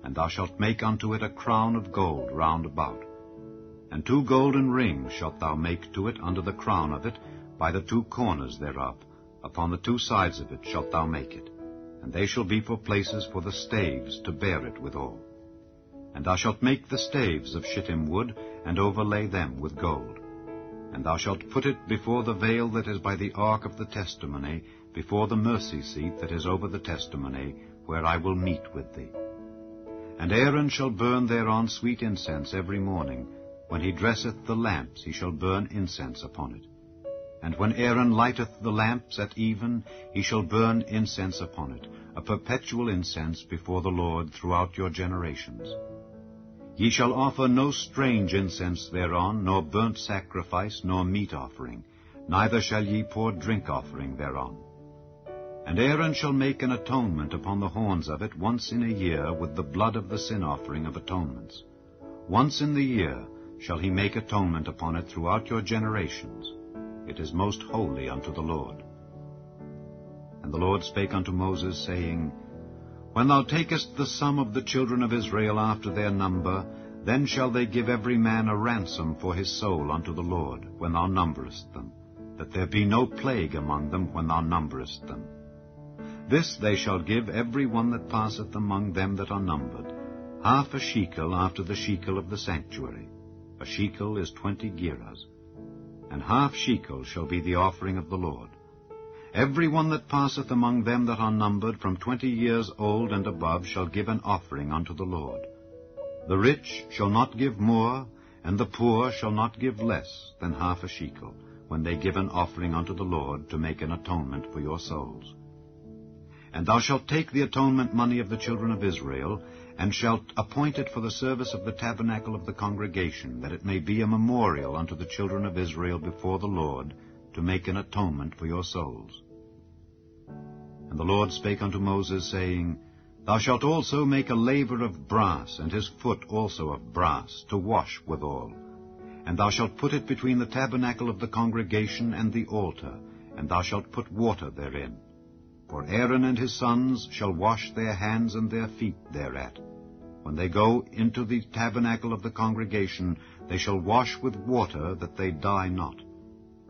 And thou shalt make unto it a crown of gold round about. And 2 golden rings shalt thou make to it under the crown of it, by the 2 corners thereof. Upon the 2 sides of it shalt thou make it. And they shall be for places for the staves to bear it withal. And thou shalt make the staves of shittim wood, and overlay them with gold. And thou shalt put it before the veil that is by the ark of the testimony, before the mercy seat that is over the testimony, where I will meet with thee. And Aaron shall burn thereon sweet incense every morning. When he dresseth the lamps, he shall burn incense upon it. And when Aaron lighteth the lamps at even, he shall burn incense upon it, a perpetual incense before the Lord throughout your generations. Ye shall offer no strange incense thereon, nor burnt sacrifice, nor meat offering, neither shall ye pour drink offering thereon. And Aaron shall make an atonement upon the horns of it once in a year with the blood of the sin offering of atonements. Once in the year shall he make atonement upon it throughout your generations. It is most holy unto the Lord. And the Lord spake unto Moses, saying, When thou takest the sum of the children of Israel after their number, then shall they give every man a ransom for his soul unto the Lord, when thou numberest them, that there be no plague among them when thou numberest them. This they shall give every one that passeth among them that are numbered, half a shekel after the shekel of the sanctuary. A shekel is 20 gerahs. And half shekel shall be the offering of the Lord. Every one that passeth among them that are numbered from 20 years old and above shall give an offering unto the Lord. The rich shall not give more, and the poor shall not give less than half a shekel, when they give an offering unto the Lord to make an atonement for your souls. And thou shalt take the atonement money of the children of Israel, and shalt appoint it for the service of the tabernacle of the congregation, that it may be a memorial unto the children of Israel before the Lord, to make an atonement for your souls. And the Lord spake unto Moses, saying, Thou shalt also make a laver of brass, and his foot also of brass, to wash withal. And thou shalt put it between the tabernacle of the congregation and the altar, and thou shalt put water therein. For Aaron and his sons shall wash their hands and their feet thereat. When they go into the tabernacle of the congregation, they shall wash with water, that they die not.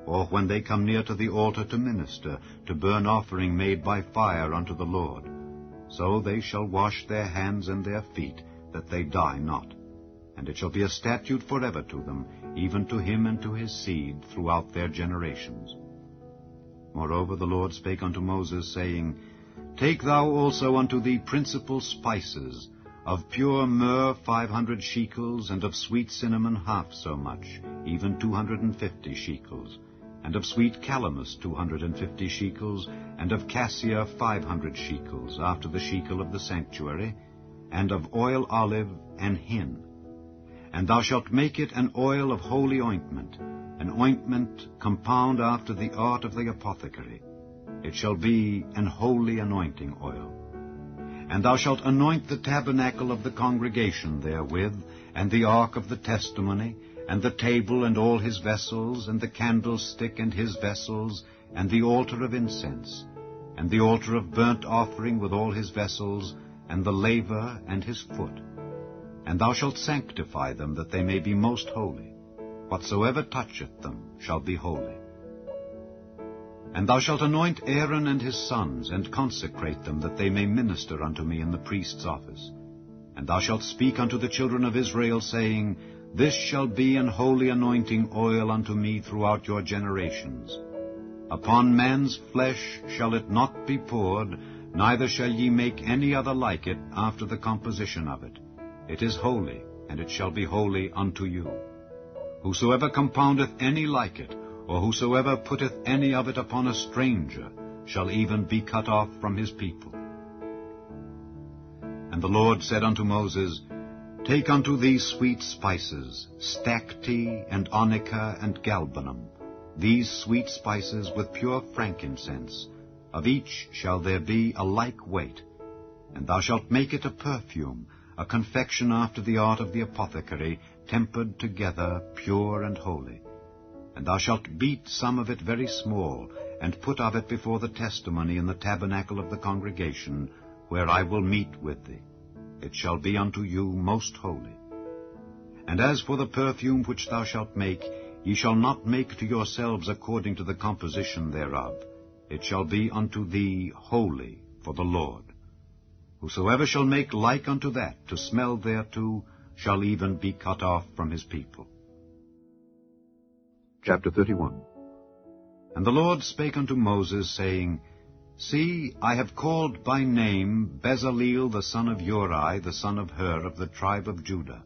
Or when they come near to the altar to minister, to burn offering made by fire unto the Lord, so they shall wash their hands and their feet, that they die not. And it shall be a statute forever to them, even to him and to his seed throughout their generations. Moreover the Lord spake unto Moses, saying, Take thou also unto thee principal spices, of pure myrrh 500 shekels, and of sweet cinnamon half so much, even 250 shekels, and of sweet calamus 250 shekels, and of cassia 500 shekels, after the shekel of the sanctuary, and of oil olive and hin. And thou shalt make it an oil of holy ointment, an ointment compound after the art of the apothecary. It shall be an holy anointing oil. And thou shalt anoint the tabernacle of the congregation therewith, and the ark of the testimony, and the table and all his vessels, and the candlestick and his vessels, and the altar of incense, and the altar of burnt offering with all his vessels, and the laver and his foot. And thou shalt sanctify them, that they may be most holy. Whatsoever toucheth them shall be holy. And thou shalt anoint Aaron and his sons, and consecrate them, that they may minister unto me in the priest's office. And thou shalt speak unto the children of Israel, saying, This shall be an holy anointing oil unto me throughout your generations. Upon man's flesh shall it not be poured, neither shall ye make any other like it after the composition of it. It is holy, and it shall be holy unto you. Whosoever compoundeth any like it, or whosoever putteth any of it upon a stranger, shall even be cut off from his people. And the Lord said unto Moses, Take unto thee sweet spices, stacte, and onycha, and galbanum, these sweet spices with pure frankincense. Of each shall there be a like weight. And thou shalt make it a perfume, a confection after the art of the apothecary, tempered together, pure and holy. And thou shalt beat some of it very small, and put of it before the testimony in the tabernacle of the congregation, where I will meet with thee. It shall be unto you most holy. And as for the perfume which thou shalt make, ye shall not make to yourselves according to the composition thereof. It shall be unto thee holy for the Lord. Whosoever shall make like unto that, to smell thereto, shall even be cut off from his people. Chapter 31. And the Lord spake unto Moses, saying, See, I have called by name Bezaleel the son of Uri, the son of Hur, of the tribe of Judah.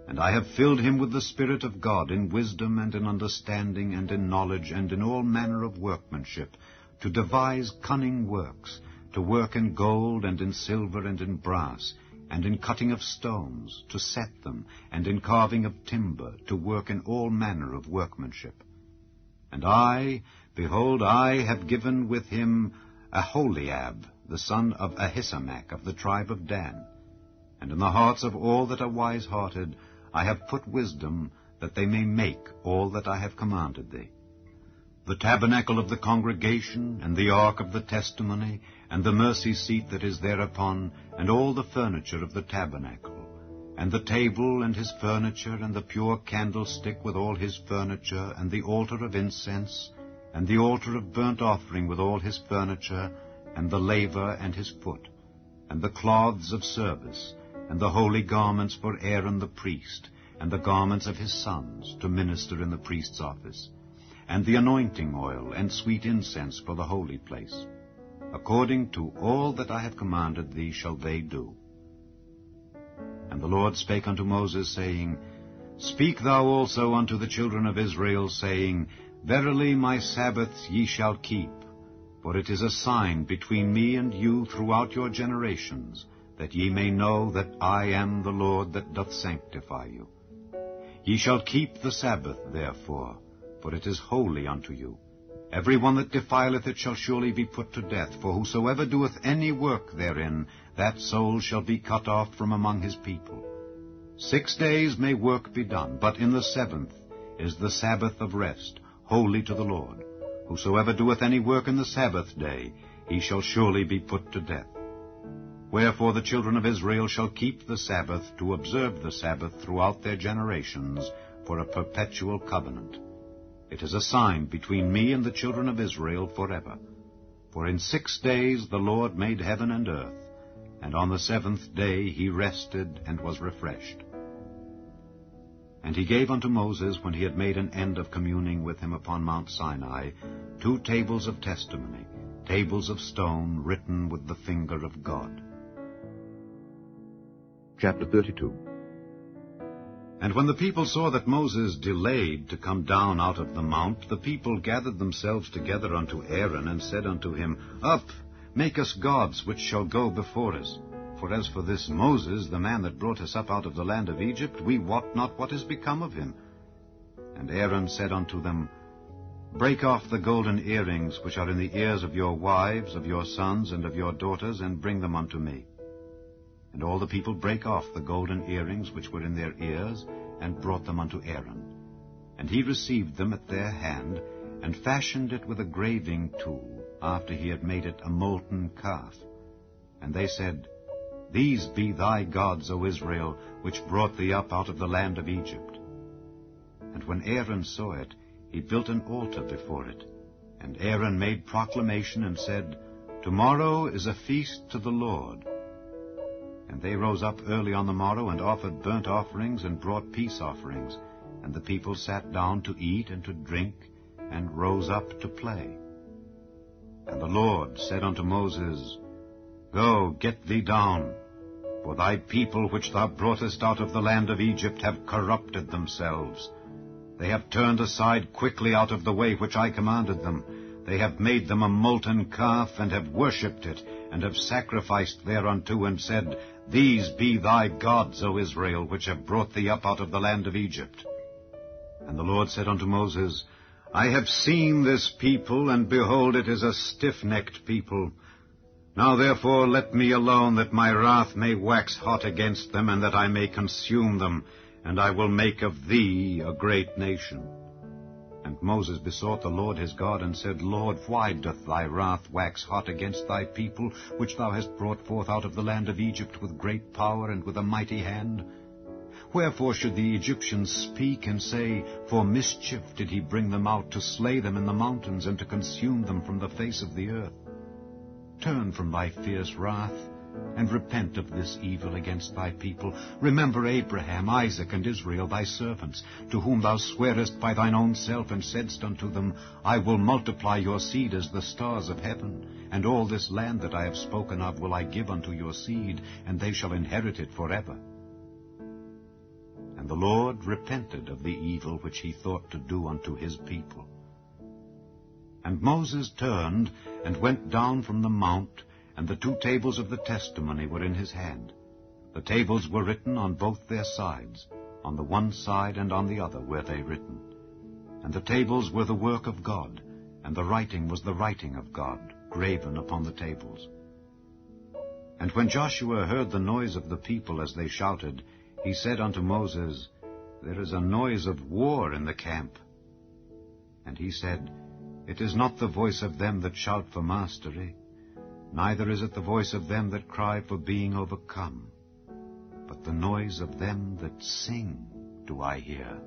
And I have filled him with the Spirit of God, in wisdom and in understanding and in knowledge and in all manner of workmanship, to devise cunning works, to work in gold and in silver and in brass, and in cutting of stones, to set them, and in carving of timber, to work in all manner of workmanship. And I, behold, I have given with him Aholiab, the son of Ahisamach, of the tribe of Dan. And in the hearts of all that are wise-hearted I have put wisdom, that they may make all that I have commanded thee. The tabernacle of the congregation, and the ark of the testimony, and the mercy seat that is thereupon, and all the furniture of the tabernacle, and the table and his furniture, and the pure candlestick with all his furniture, and the altar of incense, and the altar of burnt offering with all his furniture, and the laver and his foot, and the cloths of service, and the holy garments for Aaron the priest, and the garments of his sons to minister in the priest's office, and the anointing oil and sweet incense for the holy place. According to all that I have commanded thee shall they do. And the Lord spake unto Moses, saying, Speak thou also unto the children of Israel, saying, Verily my Sabbaths ye shall keep, for it is a sign between me and you throughout your generations, that ye may know that I am the Lord that doth sanctify you. Ye shall keep the Sabbath, therefore, for it is holy unto you. Every one that defileth it shall surely be put to death, for whosoever doeth any work therein, that soul shall be cut off from among his people. 6 days may work be done, but in the 7th is the Sabbath of rest, holy to the Lord. Whosoever doeth any work in the Sabbath day, he shall surely be put to death. Wherefore the children of Israel shall keep the Sabbath, to observe the Sabbath throughout their generations, for a perpetual covenant. It is a sign between me and the children of Israel forever. For in 6 days the Lord made heaven and earth, and on the 7th day he rested and was refreshed. And he gave unto Moses, when he had made an end of communing with him upon Mount Sinai, 2 tables of testimony, tables of stone written with the finger of God. Chapter 32. And when the people saw that Moses delayed to come down out of the mount, the people gathered themselves together unto Aaron, and said unto him, Up, make us gods, which shall go before us. For as for this Moses, the man that brought us up out of the land of Egypt, we wot not what is become of him. And Aaron said unto them, Break off the golden earrings which are in the ears of your wives, of your sons, and of your daughters, and bring them unto me. And all the people brake off the golden earrings which were in their ears, and brought them unto Aaron. And he received them at their hand, and fashioned it with a graving tool, after he had made it a molten calf. And they said, These be thy gods, O Israel, which brought thee up out of the land of Egypt. And when Aaron saw it, he built an altar before it. And Aaron made proclamation, and said, Tomorrow is a feast to the Lord. And they rose up early on the morrow, and offered burnt offerings, and brought peace offerings. And the people sat down to eat and to drink, and rose up to play. And the Lord said unto Moses, Go, get thee down, for thy people which thou broughtest out of the land of Egypt have corrupted themselves. They have turned aside quickly out of the way which I commanded them. They have made them a molten calf, and have worshipped it, and have sacrificed thereunto, and said, These be thy gods, O Israel, which have brought thee up out of the land of Egypt. And the Lord said unto Moses, I have seen this people, and behold, it is a stiff-necked people. Now therefore let me alone, that my wrath may wax hot against them, and that I may consume them, and I will make of thee a great nation. And Moses besought the Lord his God, and said, Lord, why doth thy wrath wax hot against thy people, which thou hast brought forth out of the land of Egypt with great power and with a mighty hand? Wherefore should the Egyptians speak and say, For mischief did he bring them out, to slay them in the mountains, and to consume them from the face of the earth? Turn from thy fierce wrath, and repent of this evil against thy people. Remember Abraham, Isaac, and Israel, thy servants, to whom thou swarest by thine own self, and saidst unto them, I will multiply your seed as the stars of heaven, and all this land that I have spoken of will I give unto your seed, and they shall inherit it forever. And the Lord repented of the evil which he thought to do unto his people. And Moses turned, and went down from the mount, and the 2 tables of the testimony were in his hand. The tables were written on both their sides, on the one side and on the other were they written. And the tables were the work of God, and the writing was the writing of God, graven upon the tables. And when Joshua heard the noise of the people as they shouted, he said unto Moses, There is a noise of war in the camp. And he said, It is not the voice of them that shout for mastery, neither is it the voice of them that cry for being overcome, but the noise of them that sing do I hear.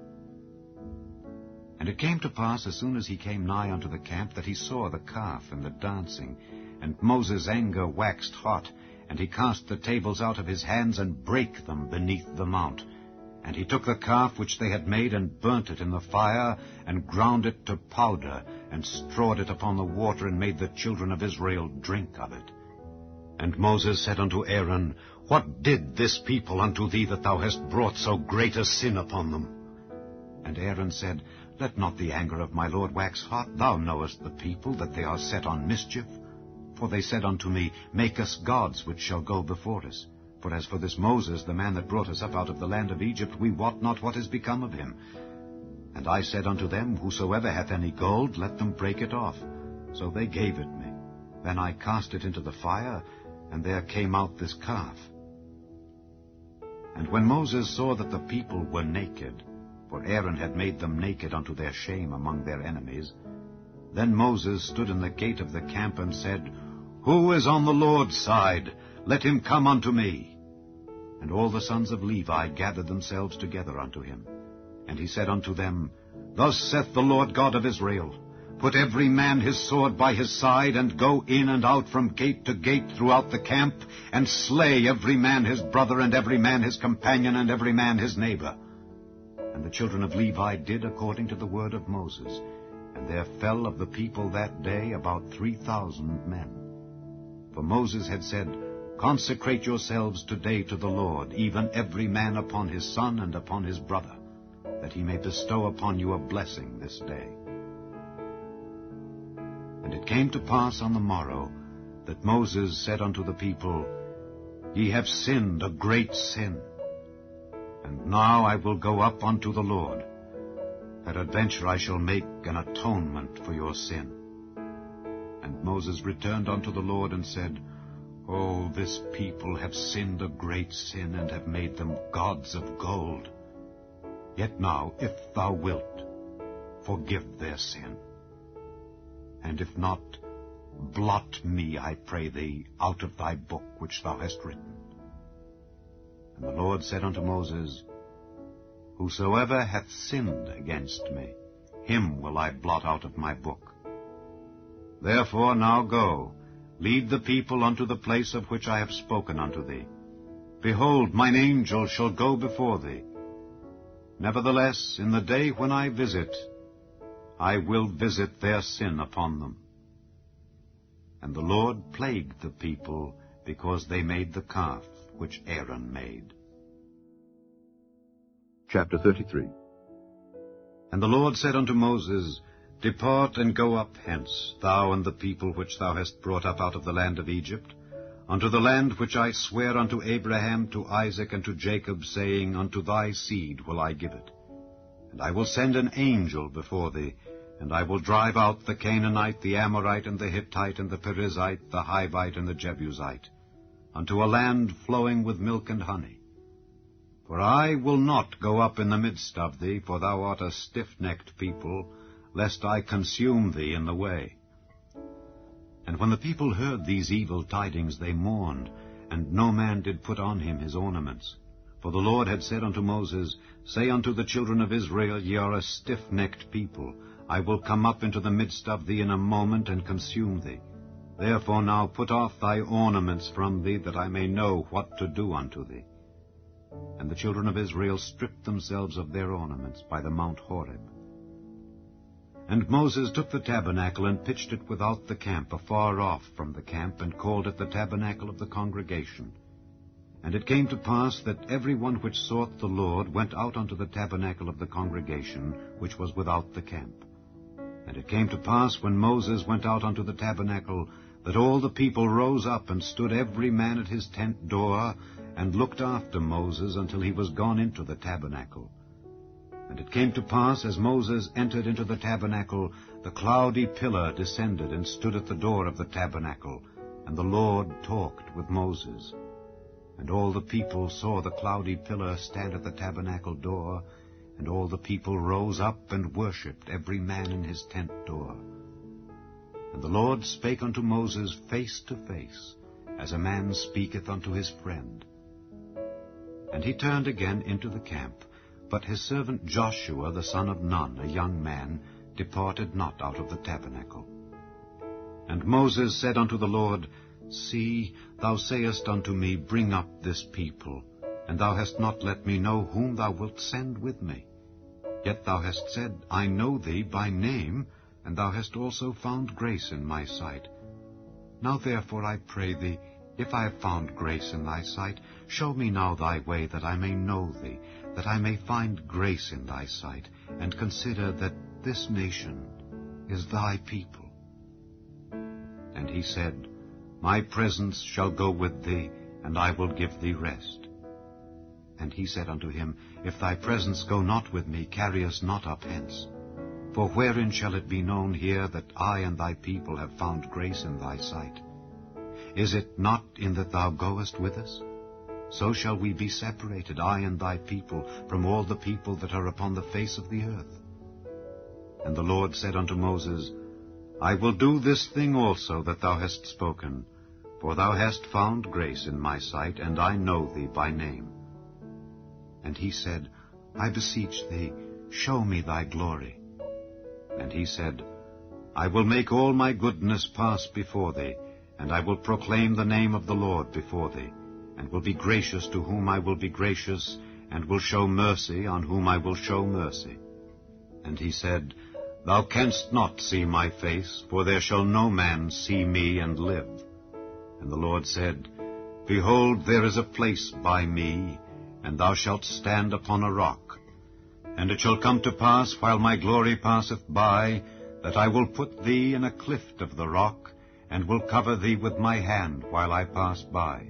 And it came to pass, as soon as he came nigh unto the camp, that he saw the calf and the dancing. And Moses' anger waxed hot, and he cast the tables out of his hands, and brake them beneath the mount. And he took the calf which they had made, and burnt it in the fire, and ground it to powder, and strawed it upon the water, and made the children of Israel drink of it. And Moses said unto Aaron, What did this people unto thee, that thou hast brought so great a sin upon them? And Aaron said, Let not the anger of my Lord wax hot. Thou knowest the people, that they are set on mischief. For they said unto me, Make us gods which shall go before us. For as for this Moses, the man that brought us up out of the land of Egypt, we wot not what is become of him. And I said unto them, Whosoever hath any gold, let them break it off. So they gave it me. Then I cast it into the fire, and there came out this calf. And when Moses saw that the people were naked, for Aaron had made them naked unto their shame among their enemies, then Moses stood in the gate of the camp, and said, Who is on the Lord's side? Let him come unto me. And all the sons of Levi gathered themselves together unto him. And he said unto them, Thus saith the Lord God of Israel, Put every man his sword by his side, and go in and out from gate to gate throughout the camp, and slay every man his brother, and every man his companion, and every man his neighbor. And the children of Levi did according to the word of Moses. And there fell of the people that day about 3,000 men. For Moses had said, Consecrate yourselves today to the Lord, even every man upon his son and upon his brother, that he may bestow upon you a blessing this day. And it came to pass on the morrow that Moses said unto the people, Ye have sinned a great sin. And now I will go up unto the Lord. Peradventure I shall make an atonement for your sin. And Moses returned unto the Lord, and said, O, this people have sinned a great sin, and have made them gods of gold. Yet now, if thou wilt, forgive their sin. And if not, blot me, I pray thee, out of thy book which thou hast written. And the Lord said unto Moses, Whosoever hath sinned against me, him will I blot out of my book. Therefore now go, lead the people unto the place of which I have spoken unto thee. Behold, mine angel shall go before thee. Nevertheless, in the day when I visit, I will visit their sin upon them. And the Lord plagued the people, because they made the calf which Aaron made. Chapter 33. And the Lord said unto Moses, Depart and go up hence, thou and the people which thou hast brought up out of the land of Egypt, unto the land which I sware unto Abraham, to Isaac, and to Jacob, saying, Unto thy seed will I give it. And I will send an angel before thee, and I will drive out the Canaanite, the Amorite, and the Hittite, and the Perizzite, the Hivite, and the Jebusite, unto a land flowing with milk and honey. For I will not go up in the midst of thee, for thou art a stiff-necked people, lest I consume thee in the way. And when the people heard these evil tidings, they mourned, and no man did put on him his ornaments. For the Lord had said unto Moses, Say unto the children of Israel, Ye are a stiff-necked people. I will come up into the midst of thee in a moment, and consume thee. Therefore now put off thy ornaments from thee, that I may know what to do unto thee. And the children of Israel stripped themselves of their ornaments by the Mount Horeb. And Moses took the tabernacle, and pitched it without the camp, afar off from the camp, and called it the tabernacle of the congregation. And it came to pass that every one which sought the Lord went out unto the tabernacle of the congregation, which was without the camp. And it came to pass, when Moses went out unto the tabernacle, that all the people rose up, and stood every man at his tent door, and looked after Moses until he was gone into the tabernacle. And it came to pass, as Moses entered into the tabernacle, the cloudy pillar descended, and stood at the door of the tabernacle, and the Lord talked with Moses. And all the people saw the cloudy pillar stand at the tabernacle door, and all the people rose up and worshipped, every man in his tent door. And the Lord spake unto Moses face to face, as a man speaketh unto his friend. And he turned again into the camp, but his servant Joshua the son of Nun, a young man, departed not out of the tabernacle. And And Moses said unto the Lord, See, thou sayest unto me, Bring up this people, and thou hast not let me know whom thou wilt send with me. Yet thou hast said, I know thee by name, and thou hast also found grace in my sight. Now therefore I pray thee, if I have found grace in thy sight, show me now thy way, that I may know thee, that I may find grace in thy sight, and consider that this nation is thy people. And he said, My presence shall go with thee, and I will give thee rest. And he said unto him, If thy presence go not with me, carry us not up hence. For wherein shall it be known here that I and thy people have found grace in thy sight? Is it not in that thou goest with us? So shall we be separated, I and thy people, from all the people that are upon the face of the earth. And the Lord said unto Moses, I will do this thing also that thou hast spoken, for thou hast found grace in my sight, and I know thee by name. And he said, I beseech thee, show me thy glory. And he said, I will make all my goodness pass before thee, and I will proclaim the name of the Lord before thee, and will be gracious to whom I will be gracious, and will show mercy on whom I will show mercy. And he said, Thou canst not see my face, for there shall no man see me and live. And the Lord said, Behold, there is a place by me, and thou shalt stand upon a rock. And it shall come to pass, while my glory passeth by, that I will put thee in a clift of the rock, and will cover thee with my hand while I pass by.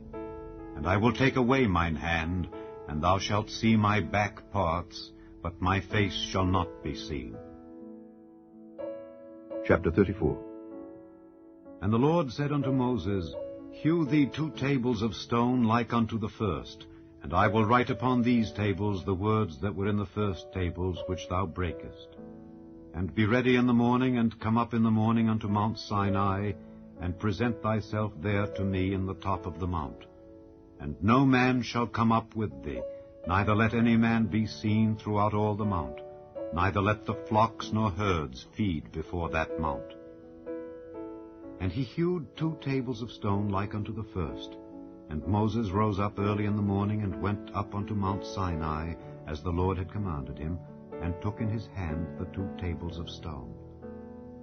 And I will take away mine hand, and thou shalt see my back parts, but my face shall not be seen. Chapter 34. And the Lord said unto Moses, Hew thee 2 tables of stone like unto the first, and I will write upon these tables the words that were in the first tables which thou breakest. And be ready in the morning, and come up in the morning unto Mount Sinai, and present thyself there to me in the top of the mount. And no man shall come up with thee, neither let any man be seen throughout all the mount, neither let the flocks nor herds feed before that mount. And he hewed 2 tables of stone like unto the first. And Moses rose up early in the morning, and went up unto Mount Sinai, as the Lord had commanded him, and took in his hand the 2 tables of stone.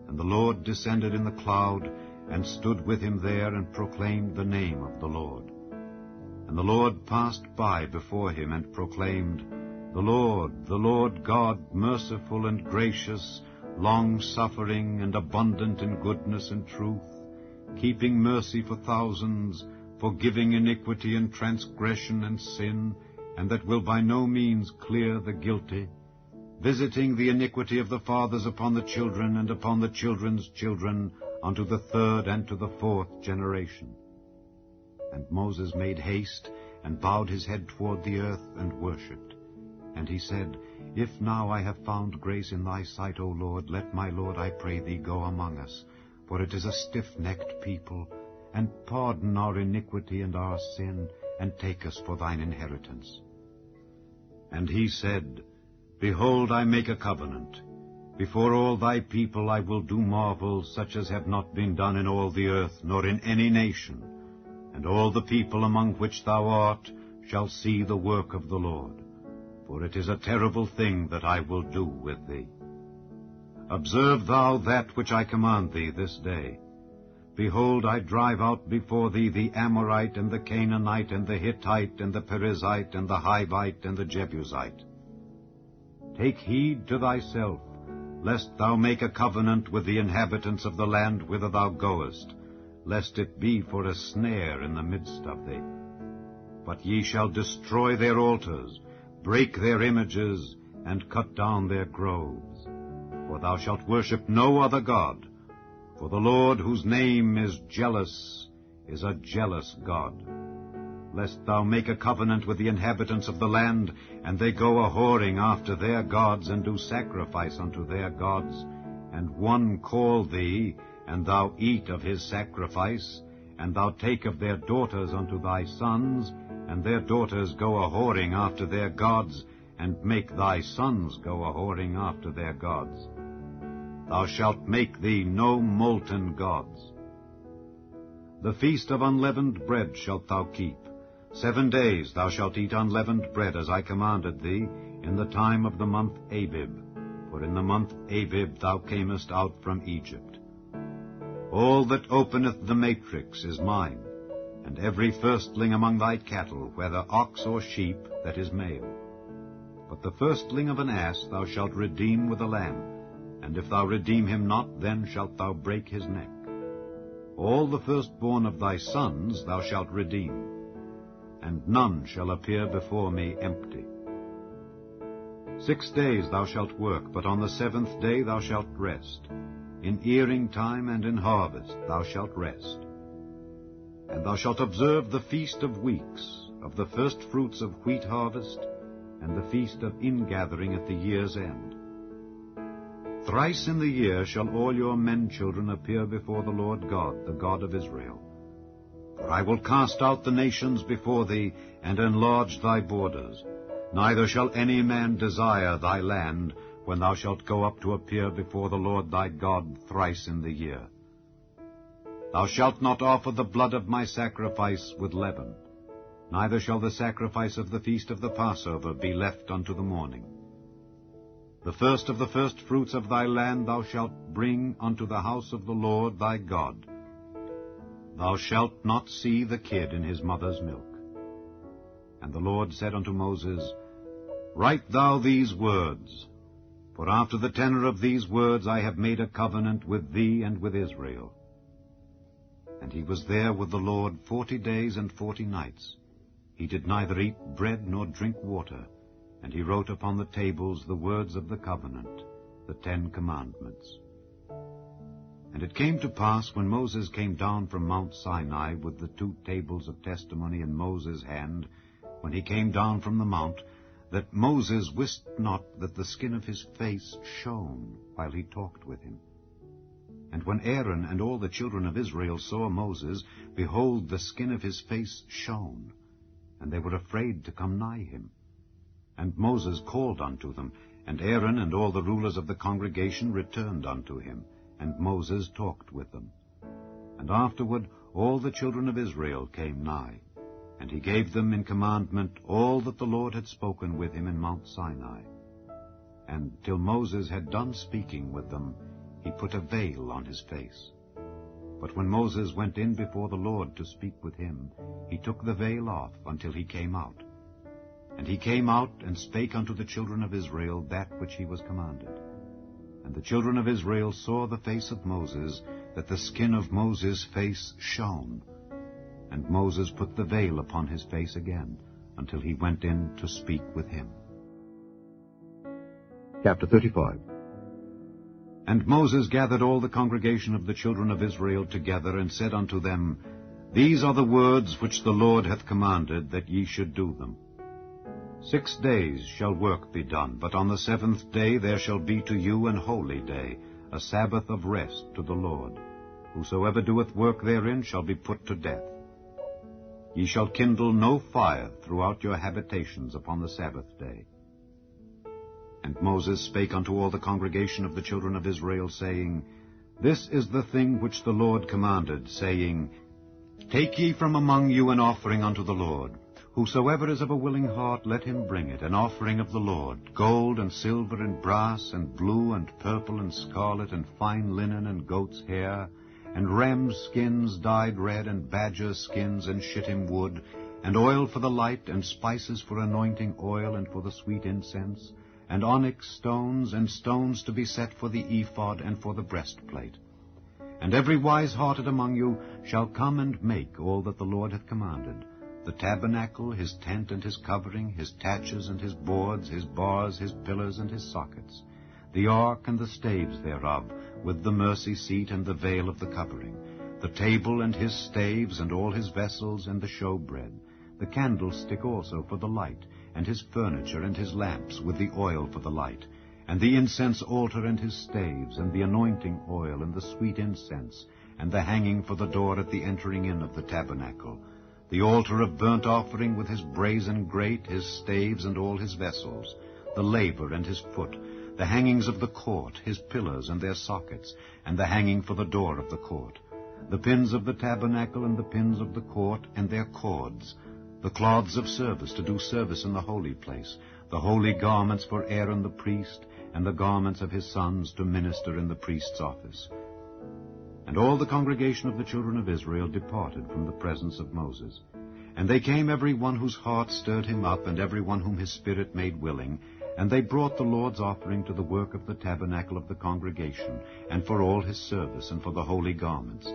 And the Lord descended in the cloud, and stood with him there, and proclaimed the name of the Lord. And the Lord passed by before him, and proclaimed, the Lord God, merciful and gracious, long-suffering and abundant in goodness and truth, keeping mercy for thousands, forgiving iniquity and transgression and sin, and that will by no means clear the guilty, visiting the iniquity of the fathers upon the children and upon the children's children, unto the 3rd and to the 4th generation. And Moses made haste, and bowed his head toward the earth, and worshipped. And he said, If now I have found grace in thy sight, O Lord, let my Lord, I pray thee, go among us, for it is a stiff-necked people, and pardon our iniquity and our sin, and take us for thine inheritance. And he said, Behold, I make a covenant. Before all thy people I will do marvels such as have not been done in all the earth, nor in any nation. And all the people among which thou art shall see the work of the Lord. For it is a terrible thing that I will do with thee. Observe thou that which I command thee this day. Behold, I drive out before thee the Amorite, and the Canaanite, and the Hittite, and the Perizzite, and the Hivite, and the Jebusite. Take heed to thyself, lest thou make a covenant with the inhabitants of the land whither thou goest, lest it be for a snare in the midst of thee. But ye shall destroy their altars, break their images, and cut down their groves. For thou shalt worship no other God, for the Lord, whose name is jealous, is a jealous God. Lest thou make a covenant with the inhabitants of the land, and they go a-whoring after their gods, and do sacrifice unto their gods, and one call thee, and thou eat of his sacrifice, and thou take of their daughters unto thy sons, and their daughters go a-whoring after their gods, and make thy sons go a-whoring after their gods. Thou shalt make thee no molten gods. The feast of unleavened bread shalt thou keep. 7 days thou shalt eat unleavened bread, as I commanded thee, in the time of the month Abib. For in the month Abib thou camest out from Egypt. All that openeth the matrix is mine, and every firstling among thy cattle, whether ox or sheep, that is male. But the firstling of an ass thou shalt redeem with a lamb, and if thou redeem him not, then shalt thou break his neck. All the firstborn of thy sons thou shalt redeem, and none shall appear before me empty. 6 days thou shalt work, but on the 7th day thou shalt rest. In earing time and in harvest thou shalt rest. And thou shalt observe the feast of weeks, of the first fruits of wheat harvest, and the feast of ingathering at the year's end. Thrice in the year shall all your men-children appear before the Lord God, the God of Israel. For I will cast out the nations before thee, and enlarge thy borders. Neither shall any man desire thy land, when thou shalt go up to appear before the Lord thy God thrice in the year. Thou shalt not offer the blood of my sacrifice with leaven, neither shall the sacrifice of the feast of the Passover be left unto the morning. The first of the firstfruits of thy land thou shalt bring unto the house of the Lord thy God. Thou shalt not see the kid in his mother's milk. And the Lord said unto Moses, Write thou these words, for after the tenor of these words I have made a covenant with thee and with Israel. And he was there with the Lord 40 days and 40 nights. He did neither eat bread nor drink water, and he wrote upon the tables the words of the covenant, the 10 commandments. And it came to pass, when Moses came down from Mount Sinai with the 2 tables of testimony in Moses' hand, when he came down from the mount, that Moses wist not that the skin of his face shone while he talked with him. And when Aaron and all the children of Israel saw Moses, behold, the skin of his face shone, and they were afraid to come nigh him. And Moses called unto them, and Aaron and all the rulers of the congregation returned unto him, and Moses talked with them. And afterward all the children of Israel came nigh, and he gave them in commandment all that the Lord had spoken with him in Mount Sinai. And till Moses had done speaking with them, he put a veil on his face. But when Moses went in before the Lord to speak with him, he took the veil off until he came out. And he came out and spake unto the children of Israel that which he was commanded. And the children of Israel saw the face of Moses, that the skin of Moses' face shone. And Moses put the veil upon his face again, until he went in to speak with him. Chapter 35. And Moses gathered all the congregation of the children of Israel together, and said unto them, These are the words which the Lord hath commanded, that ye should do them. 6 days shall work be done, but on the 7th day there shall be to you an holy day, a Sabbath of rest to the Lord. Whosoever doeth work therein shall be put to death. Ye shall kindle no fire throughout your habitations upon the Sabbath day. And Moses spake unto all the congregation of the children of Israel, saying, This is the thing which the Lord commanded, saying, Take ye from among you an offering unto the Lord. Whosoever is of a willing heart, let him bring it, an offering of the Lord, gold and silver and brass and blue and purple and scarlet and fine linen and goat's hair, and rams' skins dyed red, and badger skins and shittim wood, and oil for the light, and spices for anointing oil and for the sweet incense, and onyx stones, and stones to be set for the ephod and for the breastplate. And every wise-hearted among you shall come and make all that the Lord hath commanded, the tabernacle, his tent and his covering, his taches and his boards, his bars, his pillars and his sockets, the ark and the staves thereof, with the mercy seat and the veil of the covering, the table and his staves and all his vessels and the showbread, the candlestick also for the light, and his furniture and his lamps with the oil for the light, and the incense altar and his staves, and the anointing oil and the sweet incense, and the hanging for the door at the entering in of the tabernacle, the altar of burnt offering with his brazen grate, his staves and all his vessels, the laver and his foot, the hangings of the court, his pillars and their sockets, and the hanging for the door of the court, the pins of the tabernacle and the pins of the court and their cords, the cloths of service to do service in the holy place, the holy garments for Aaron the priest, and the garments of his sons to minister in the priest's office. And all the congregation of the children of Israel departed from the presence of Moses. And they came every one whose heart stirred him up, and every one whom his spirit made willing, and they brought the Lord's offering to the work of the tabernacle of the congregation, and for all his service, and for the holy garments.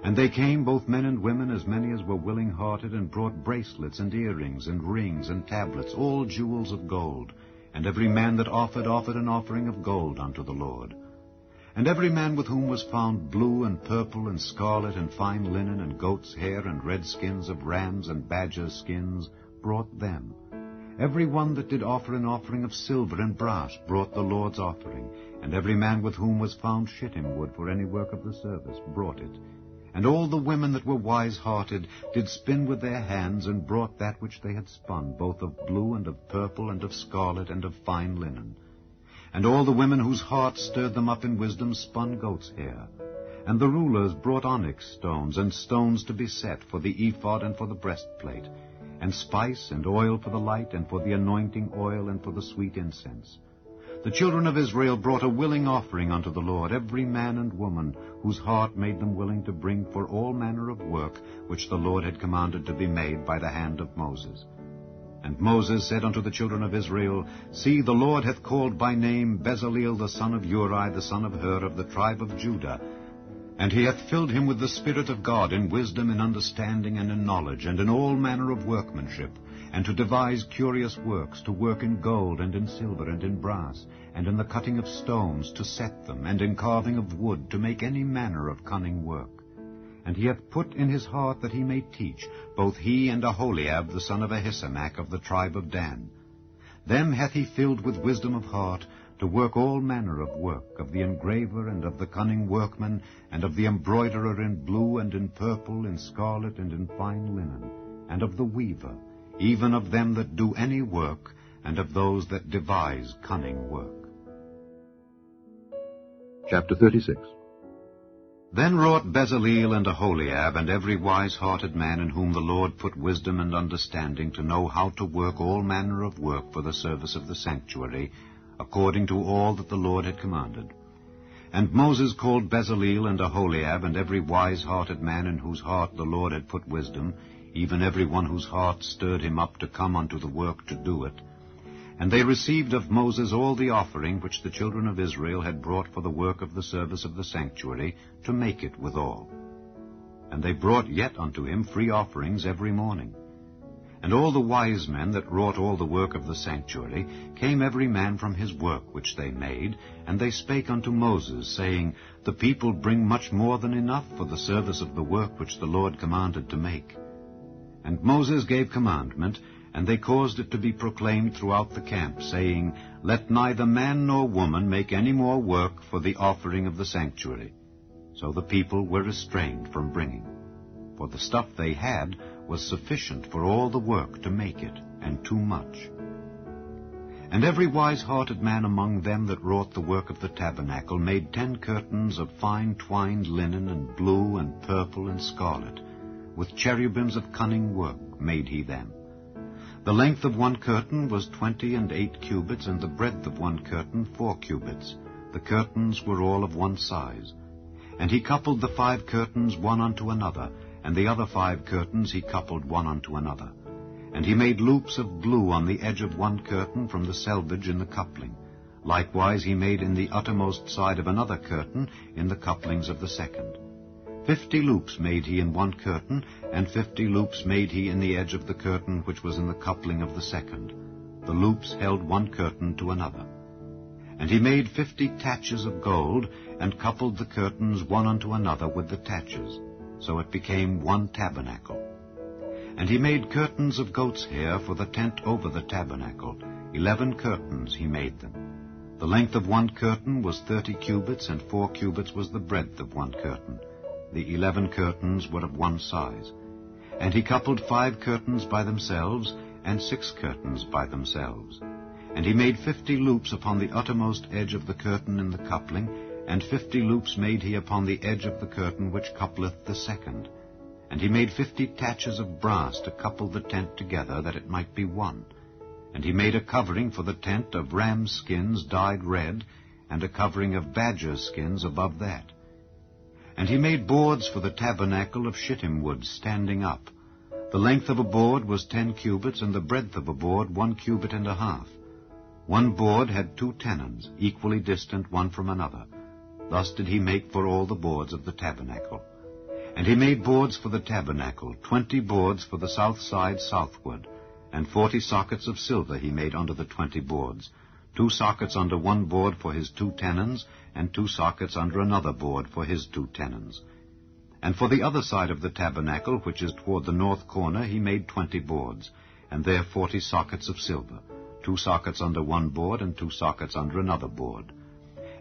And they came, both men and women, as many as were willing-hearted, and brought bracelets and earrings and rings and tablets, all jewels of gold. And every man that offered an offering of gold unto the Lord. And every man with whom was found blue and purple and scarlet and fine linen and goat's hair and red skins of rams and badgers' skins brought them. Every one that did offer an offering of silver and brass brought the Lord's offering. And every man with whom was found shittim wood for any work of the service brought it. And all the women that were wise-hearted did spin with their hands, and brought that which they had spun, both of blue and of purple and of scarlet and of fine linen. And all the women whose hearts stirred them up in wisdom spun goat's hair. And the rulers brought onyx stones, and stones to be set for the ephod and for the breastplate, and spice and oil for the light, and for the anointing oil, and for the sweet incense. The children of Israel brought a willing offering unto the Lord, every man and woman, whose heart made them willing to bring for all manner of work, which the Lord had commanded to be made by the hand of Moses. And Moses said unto the children of Israel, See, the Lord hath called by name Bezaleel the son of Uri, the son of Hur, of the tribe of Judah. And he hath filled him with the Spirit of God, in wisdom, in understanding, and in knowledge, and in all manner of workmanship, and to devise curious works, to work in gold, and in silver, and in brass, and in the cutting of stones, to set them, and in carving of wood, to make any manner of cunning work. And he hath put in his heart that he may teach, both he and Aholiab the son of Ahisamach of the tribe of Dan. Them hath he filled with wisdom of heart, to work all manner of work, of the engraver and of the cunning workman, and of the embroiderer in blue and in purple, in scarlet and in fine linen, and of the weaver, even of them that do any work, and of those that devise cunning work. Chapter 36. Then wrought Bezaleel and Aholiab, and every wise-hearted man in whom the Lord put wisdom and understanding, to know how to work all manner of work for the service of the sanctuary, according to all that the Lord had commanded. And Moses called Bezaleel and Aholiab, and every wise-hearted man in whose heart the Lord had put wisdom, even every one whose heart stirred him up to come unto the work to do it. And they received of Moses all the offering which the children of Israel had brought for the work of the service of the sanctuary, to make it withal. And they brought yet unto him free offerings every morning. And all the wise men that wrought all the work of the sanctuary came every man from his work which they made, and they spake unto Moses, saying, The people bring much more than enough for the service of the work which the Lord commanded to make. And Moses gave commandment, and they caused it to be proclaimed throughout the camp, saying, Let neither man nor woman make any more work for the offering of the sanctuary. So the people were restrained from bringing. For the stuff they had was sufficient for all the work to make it, and too much. And every wise-hearted man among them that wrought the work of the tabernacle made 10 curtains of fine twined linen, and blue, and purple, and scarlet. With cherubims of cunning work made he them. The length of one curtain was 28 cubits, and the breadth of one curtain 4 cubits. The curtains were all of one size. And he coupled the 5 curtains one unto another, and the other 5 curtains he coupled one unto another. And he made loops of blue on the edge of one curtain from the selvage in the coupling. Likewise he made in the uttermost side of another curtain in the couplings of the second. 50 loops made he in one curtain, and 50 loops made he in the edge of the curtain which was in the coupling of the second. The loops held one curtain to another. And he made 50 taches of gold, and coupled the curtains one unto another with the taches. So it became one tabernacle. And he made curtains of goat's hair for the tent over the tabernacle. 11 curtains he made them. The length of one curtain was 30 cubits, and 4 cubits was the breadth of one curtain. The 11 curtains were of one size. And he coupled 5 curtains by themselves, and 6 curtains by themselves. And he made 50 loops upon the uttermost edge of the curtain in the coupling, and 50 loops made he upon the edge of the curtain which coupleth the second. And he made 50 taches of brass to couple the tent together, that it might be one. And he made a covering for the tent of rams' skins dyed red, and a covering of badgers' skins above that. And he made boards for the tabernacle of shittim wood standing up. The length of a board was 10 cubits, and the breadth of a board 1 cubit and a half. One board had 2 tenons, equally distant one from another. Thus did he make for all the boards of the tabernacle. And he made boards for the tabernacle, 20 boards for the south side southward, and 40 sockets of silver he made under the 20 boards, 2 sockets under one board for his 2 tenons, and 2 sockets under another board for his 2 tenons. And for the other side of the tabernacle, which is toward the north corner, he made 20 boards, and there 40 sockets of silver, 2 sockets under one board, and 2 sockets under another board.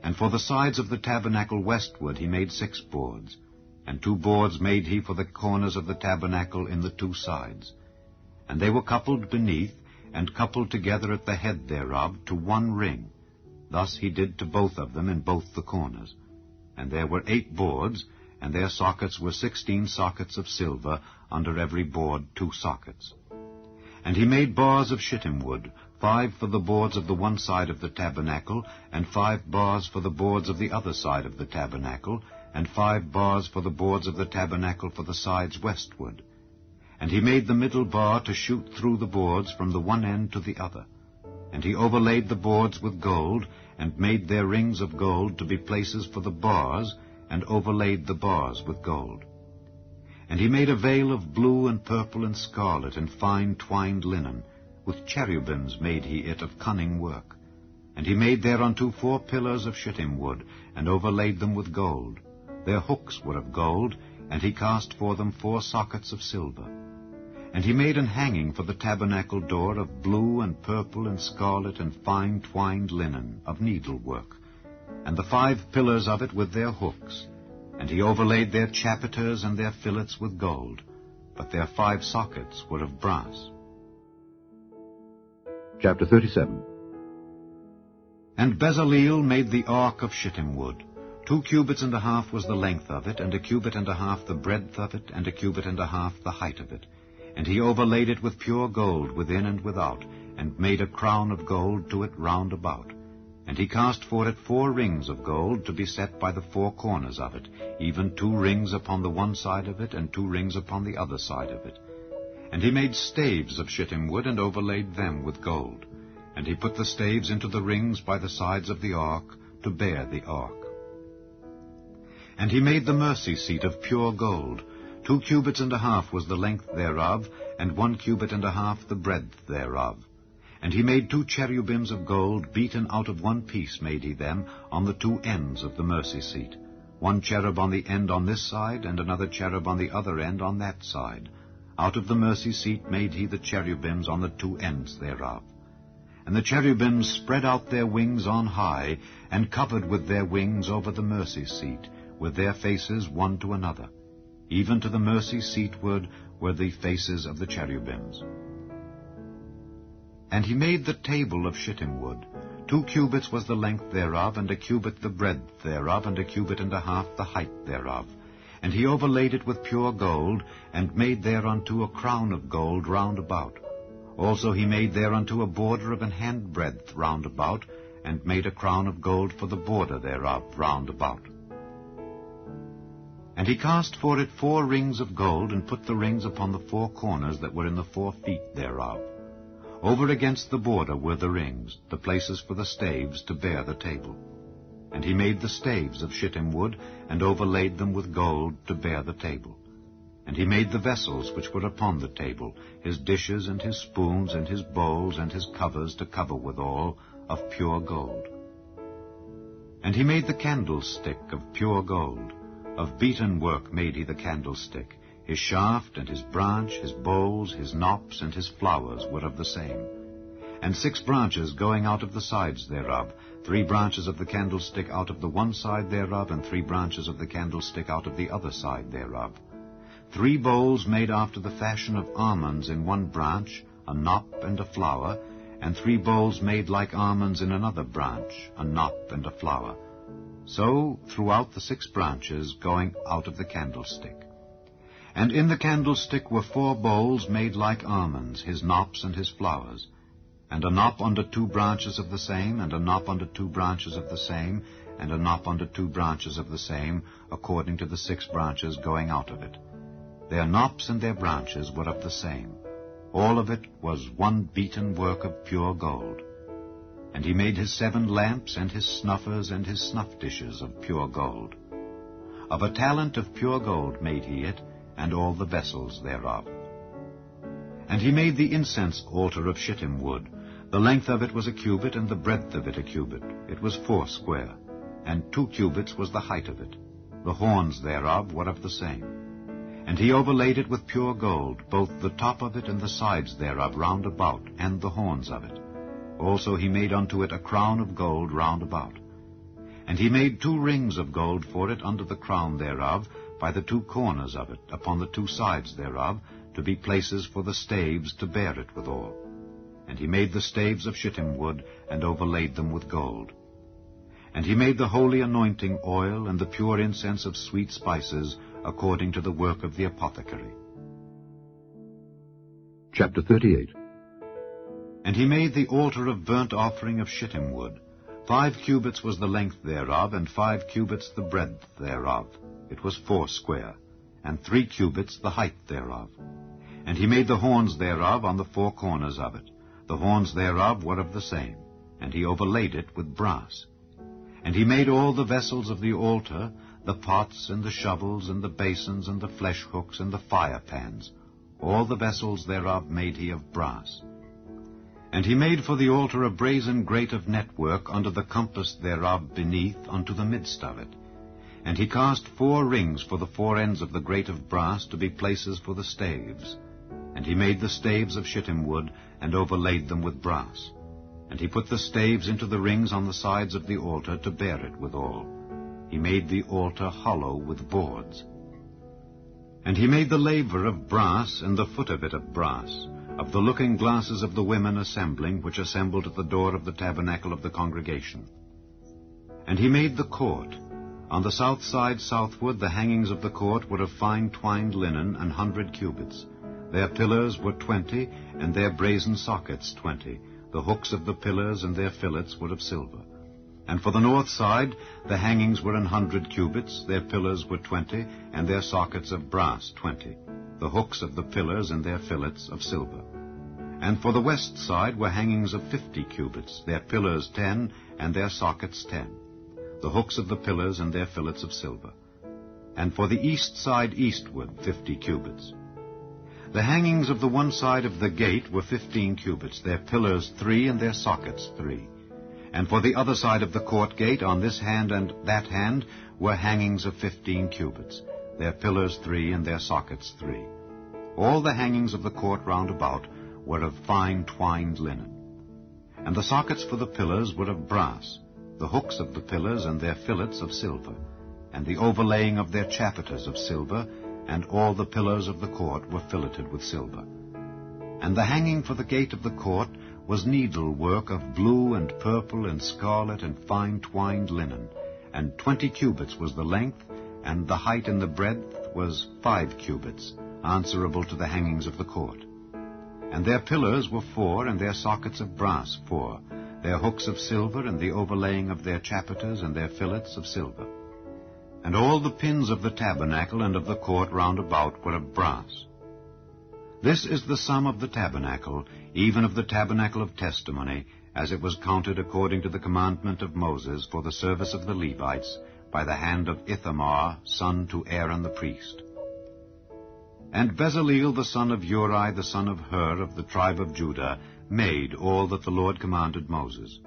And for the sides of the tabernacle westward he made 6 boards, and 2 boards made he for the corners of the tabernacle in the 2 sides. And they were coupled beneath, and coupled together at the head thereof, to 1 ring. Thus he did to both of them in both the corners. And there were 8 boards, and their sockets were 16 sockets of silver, under every board 2 sockets. And he made bars of shittim wood, 5 for the boards of the one side of the tabernacle, and 5 bars for the boards of the other side of the tabernacle, and 5 bars for the boards of the tabernacle for the sides westward. And he made the middle bar to shoot through the boards from the one end to the other. And he overlaid the boards with gold, and made their rings of gold to be places for the bars, and overlaid the bars with gold. And he made a veil of blue and purple and scarlet and fine twined linen. With cherubims made he it of cunning work. And he made thereunto 4 pillars of shittim wood, and overlaid them with gold. Their hooks were of gold, and he cast for them 4 sockets of silver. And he made an hanging for the tabernacle door of blue and purple and scarlet and fine twined linen, of needlework, and the 5 pillars of it with their hooks. And he overlaid their chapiters and their fillets with gold, but their 5 sockets were of brass. Chapter 37. And Bezaleel made the ark of shittim wood. 2 cubits and a half was the length of it, and 1 cubit and a half the breadth of it, and 1 cubit and a half the height of it. And he overlaid it with pure gold within and without, and made a crown of gold to it round about. And he cast for it 4 rings of gold to be set by the 4 corners of it, even 2 rings upon the one side of it, and 2 rings upon the other side of it. And he made staves of shittim wood, and overlaid them with gold. And he put the staves into the rings by the sides of the ark, to bear the ark. And he made the mercy seat of pure gold. 2 cubits and a half was the length thereof, and 1 cubit and a half the breadth thereof. And he made 2 cherubims of gold, beaten out of one piece made he them, on the 2 ends of the mercy seat. 1 cherub on the end on this side, and another cherub on the other end on that side. Out of the mercy seat made he the cherubims on the 2 ends thereof. And the cherubims spread out their wings on high, and covered with their wings over the mercy seat, with their faces one to another. Even to the mercy seatward were the faces of the cherubims. And he made the table of shittim wood. 2 cubits was the length thereof, and 1 cubit the breadth thereof, and 1 cubit and a half the height thereof. And he overlaid it with pure gold, and made thereunto a crown of gold round about. Also he made thereunto a border of an handbreadth round about, and made a crown of gold for the border thereof round about. And he cast for it 4 rings of gold, and put the rings upon the 4 corners that were in the 4 feet thereof. Over against the border were the rings, the places for the staves to bear the table. And he made the staves of shittim wood, and overlaid them with gold to bear the table. And he made the vessels which were upon the table, his dishes and his spoons and his bowls and his covers to cover withal, of pure gold. And he made the candlestick of pure gold. Of beaten work made he the candlestick. His shaft and his branch, his bowls, his knops, and his flowers were of the same. And 6 branches going out of the sides thereof, 3 branches of the candlestick out of the one side thereof, and 3 branches of the candlestick out of the other side thereof. 3 bowls made after the fashion of almonds in one branch, a knop and a flower, and 3 bowls made like almonds in another branch, a knop and a flower. so throughout the 6 branches going out of the candlestick. And in the candlestick were 4 bowls made like almonds, his knops and his flowers, and a knop under 2 branches of the same, and a knop under 2 branches of the same, and a knop under 2 branches of the same, according to the 6 branches going out of it. Their knops and their branches were of the same. All of it was one beaten work of pure gold. And he made his 7 lamps, and his snuffers, and his snuff dishes of pure gold. Of a talent of pure gold made he it, and all the vessels thereof. And he made the incense altar of shittim wood. The length of it was a cubit, and the breadth of it a cubit. It was 4 square, and 2 cubits was the height of it. The horns thereof were of the same. And he overlaid it with pure gold, both the top of it and the sides thereof round about, and the horns of it. Also he made unto it a crown of gold round about. And he made 2 rings of gold for it under the crown thereof, by the 2 corners of it, upon the 2 sides thereof, to be places for the staves to bear it withal. And he made the staves of shittim wood, and overlaid them with gold. And he made the holy anointing oil, and the pure incense of sweet spices, according to the work of the apothecary. Chapter 38. And he made the altar of burnt offering of shittim wood. 5 cubits was the length thereof, and 5 cubits the breadth thereof. It was 4 square, and 3 cubits the height thereof. And he made the horns thereof on the 4 corners of it. The horns thereof were of the same, and he overlaid it with brass. And he made all the vessels of the altar, the pots, and the shovels, and the basins, and the flesh hooks, and the fire pans. All the vessels thereof made he of brass. And he made for the altar a brazen grate of network under the compass thereof beneath unto the midst of it. And he cast 4 rings for the 4 ends of the grate of brass to be places for the staves. And he made the staves of shittim wood, and overlaid them with brass. And he put the staves into the rings on the sides of the altar to bear it withal. He made the altar hollow with boards. And he made the laver of brass, and the foot of it of brass, of the looking glasses of the women assembling, which assembled at the door of the tabernacle of the congregation. And he made the court. On the south side southward the hangings of the court were of fine twined linen, 100 cubits. Their pillars were 20, and their brazen sockets 20. The hooks of the pillars and their fillets were of silver. And for the north side the hangings were 100 cubits, their pillars were 20, and their sockets of brass 20. The hooks of the pillars and their fillets of silver. And for the west side were hangings of 50 cubits, their pillars 10, and their sockets 10. The hooks of the pillars and their fillets of silver. And for the east side eastward 50 cubits. The hangings of the one side of the gate were 15 cubits, their pillars 3, and their sockets 3. And for the other side of the court gate, on this hand and that hand, were hangings of 15 cubits, their pillars 3, and their sockets 3. All the hangings of the court round about were of fine twined linen. And the sockets for the pillars were of brass, the hooks of the pillars and their fillets of silver, and the overlaying of their chapiters of silver, and all the pillars of the court were filleted with silver. And the hanging for the gate of the court was needlework of blue and purple and scarlet and fine twined linen, and 20 cubits was the length, and the height and the breadth was 5 cubits, answerable to the hangings of the court. And their pillars were 4, and their sockets of brass 4, their hooks of silver, and the overlaying of their chapiters and their fillets of silver. And all the pins of the tabernacle and of the court round about were of brass. This is the sum of the tabernacle, even of the tabernacle of testimony, as it was counted according to the commandment of Moses for the service of the Levites, by the hand of Ithamar, son to Aaron the priest. And Bezaleel the son of Uri, the son of Hur, of the tribe of Judah, made all that the Lord commanded Moses.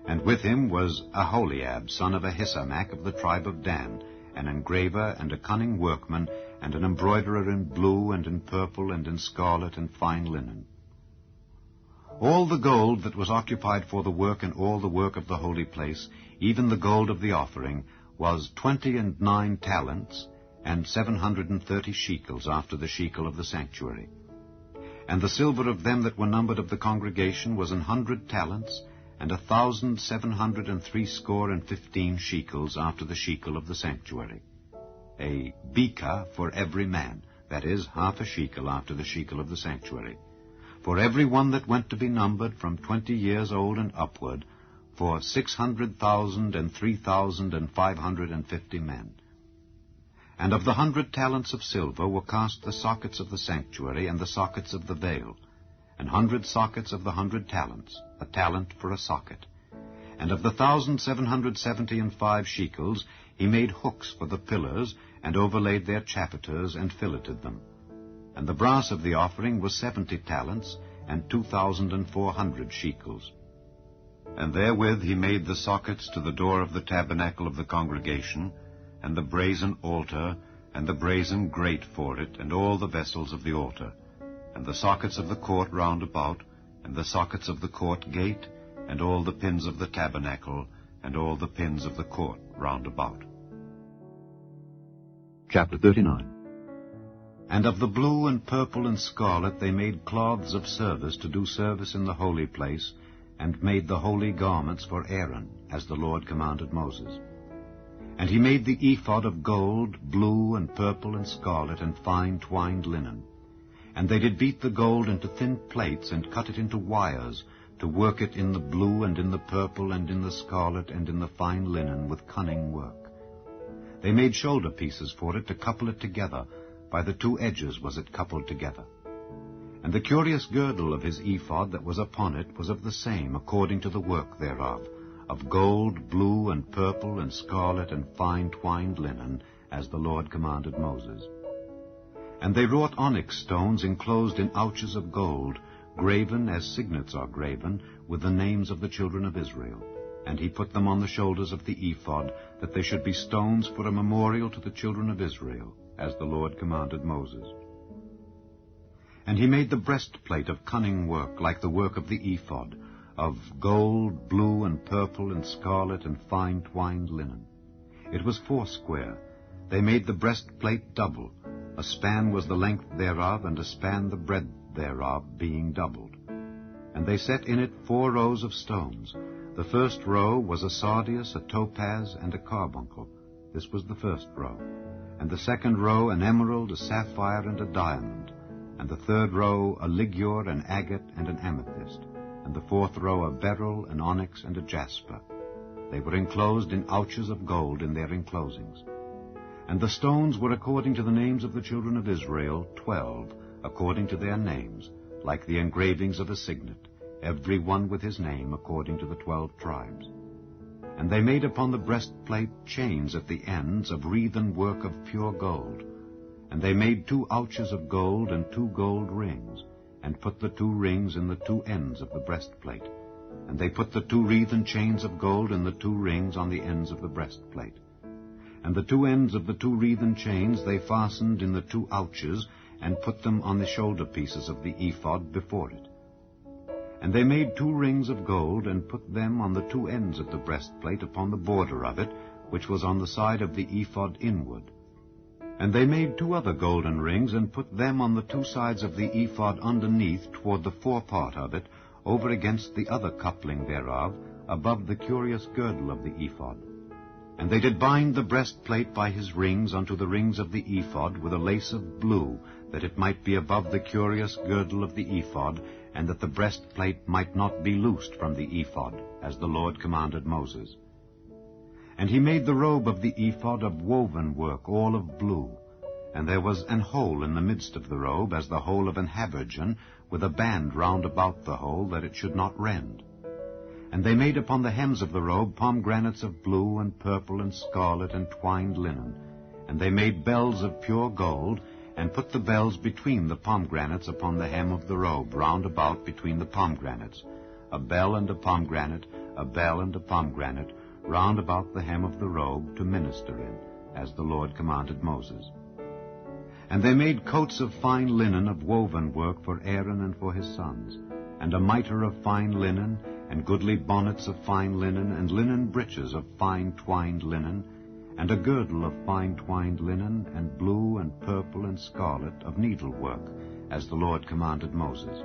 And with him was Aholiab, son of Ahisamach, of the tribe of Dan, an engraver and a cunning workman, and an embroiderer in blue and in purple and in scarlet and fine linen. All the gold that was occupied for the work and all the work of the holy place, even the gold of the offering, was 29 talents, and 730 shekels after the shekel of the sanctuary. And the silver of them that were numbered of the congregation was 100 talents, and 1,760 shekels after the shekel of the sanctuary. A beka for every man, that is, half a shekel after the shekel of the sanctuary, for every one that went to be numbered from 20 years old and upward, for 600,000 and 3,550 men. And of the 100 talents of silver were cast the sockets of the sanctuary and the sockets of the veil, and 100 sockets of the 100 talents, a talent for a socket. And of the 1,775 shekels he made hooks for the pillars, and overlaid their chapiters, and filleted them. And the brass of the offering was 70 talents, and 2,400 shekels. And therewith he made the sockets to the door of the tabernacle of the congregation, and the brazen altar, and the brazen grate for it, and all the vessels of the altar, and the sockets of the court round about, and the sockets of the court gate, and all the pins of the tabernacle, and all the pins of the court round about. Chapter 39. And of the blue and purple and scarlet they made cloths of service to do service in the holy place, and made the holy garments for Aaron, as the Lord commanded Moses. And he made the ephod of gold, blue and purple and scarlet, and fine twined linen. And they did beat the gold into thin plates, and cut it into wires, to work it in the blue, and in the purple, and in the scarlet, and in the fine linen, with cunning work. They made shoulder pieces for it to couple it together. By the two edges was it coupled together. And the curious girdle of his ephod that was upon it was of the same, according to the work thereof, of gold, blue, and purple, and scarlet, and fine twined linen, as the Lord commanded Moses. And they wrought onyx stones enclosed in ouches of gold, graven as signets are graven, with the names of the children of Israel. And he put them on the shoulders of the ephod, that they should be stones for a memorial to the children of Israel, as the Lord commanded Moses. And he made the breastplate of cunning work, like the work of the ephod, of gold, blue, and purple, and scarlet, and fine twined linen. It was foursquare. They made the breastplate double. A span was the length thereof, and a span the breadth thereof, being doubled. And they set in it 4 rows of stones. The first row was a sardius, a topaz, and a carbuncle. This was the first row. And the second row an emerald, a sapphire, and a diamond. And the third row a ligure, an agate, and an amethyst. And the fourth row a beryl, an onyx, and a jasper. They were enclosed in ouches of gold in their enclosings. And the stones were according to the names of the children of Israel, 12, according to their names, like the engravings of a signet, every one with his name according to the 12 tribes. And they made upon the breastplate chains at the ends of wreathen work of pure gold. And they made 2 ouches of gold and 2 gold rings, and put the 2 rings in the 2 ends of the breastplate. And they put the 2 wreathen chains of gold in the 2 rings on the ends of the breastplate. And the 2 ends of the 2 wreathen chains they fastened in the 2 ouches, and put them on the shoulder pieces of the ephod before it. And they made 2 rings of gold, and put them on the 2 ends of the breastplate upon the border of it, which was on the side of the ephod inward. And they made 2 other golden rings, and put them on the 2 sides of the ephod underneath toward the forepart of it, over against the other coupling thereof, above the curious girdle of the ephod. And they did bind the breastplate by his rings unto the rings of the ephod with a lace of blue, that it might be above the curious girdle of the ephod, and that the breastplate might not be loosed from the ephod, as the Lord commanded Moses. And he made the robe of the ephod of woven work, all of blue. And there was an hole in the midst of the robe, as the hole of an habergeon, with a band round about the hole, that it should not rend. And they made upon the hems of the robe pomegranates of blue and purple and scarlet and twined linen. And they made bells of pure gold, and put the bells between the pomegranates upon the hem of the robe, round about between the pomegranates, a bell and a pomegranate, a bell and a pomegranate, round about the hem of the robe to minister in, as the Lord commanded Moses. And they made coats of fine linen of woven work for Aaron and for his sons, and a mitre of fine linen, and goodly bonnets of fine linen, and linen breeches of fine twined linen, and a girdle of fine twined linen, and blue and purple and scarlet of needlework, as the Lord commanded Moses.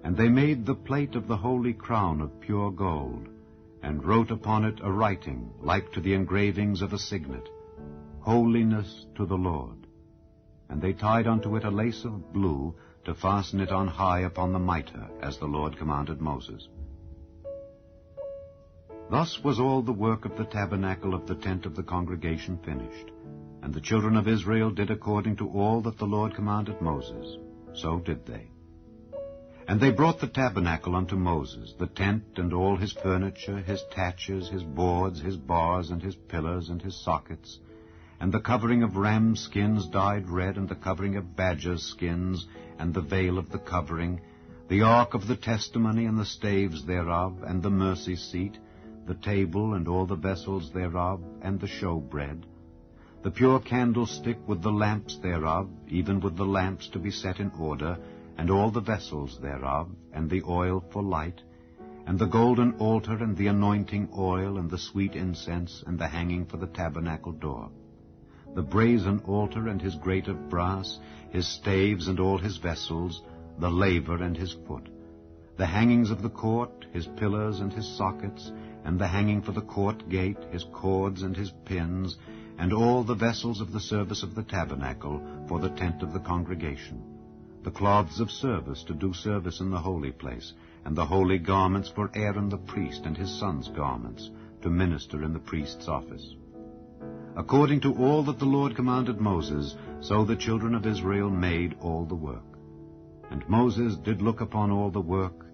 And they made the plate of the holy crown of pure gold, and wrote upon it a writing like to the engravings of a signet, Holiness to the Lord. And they tied unto it a lace of blue, to fasten it on high upon the mitre, as the Lord commanded Moses. Thus was all the work of the tabernacle of the tent of the congregation finished. And the children of Israel did according to all that the Lord commanded Moses. So did they. And they brought the tabernacle unto Moses, the tent and all his furniture, his taches, his boards, his bars, and his pillars, and his sockets, and the covering of rams' skins dyed red, and the covering of badgers' skins, and the veil of the covering, the ark of the testimony, and the staves thereof, and the mercy seat, the table, and all the vessels thereof, and the showbread, the pure candlestick with the lamps thereof, even with the lamps to be set in order, and all the vessels thereof, and the oil for light, and the golden altar, and the anointing oil, and the sweet incense, and the hanging for the tabernacle door, the brazen altar, and his grate of brass, his staves, and all his vessels, the laver, and his foot, the hangings of the court, his pillars, and his sockets, and the hanging for the court gate, his cords, and his pins, and all the vessels of the service of the tabernacle for the tent of the congregation, the cloths of service to do service in the holy place, and the holy garments for Aaron the priest and his sons' garments, to minister in the priest's office. According to all that the Lord commanded Moses, so the children of Israel made all the work. And Moses did look upon all the work,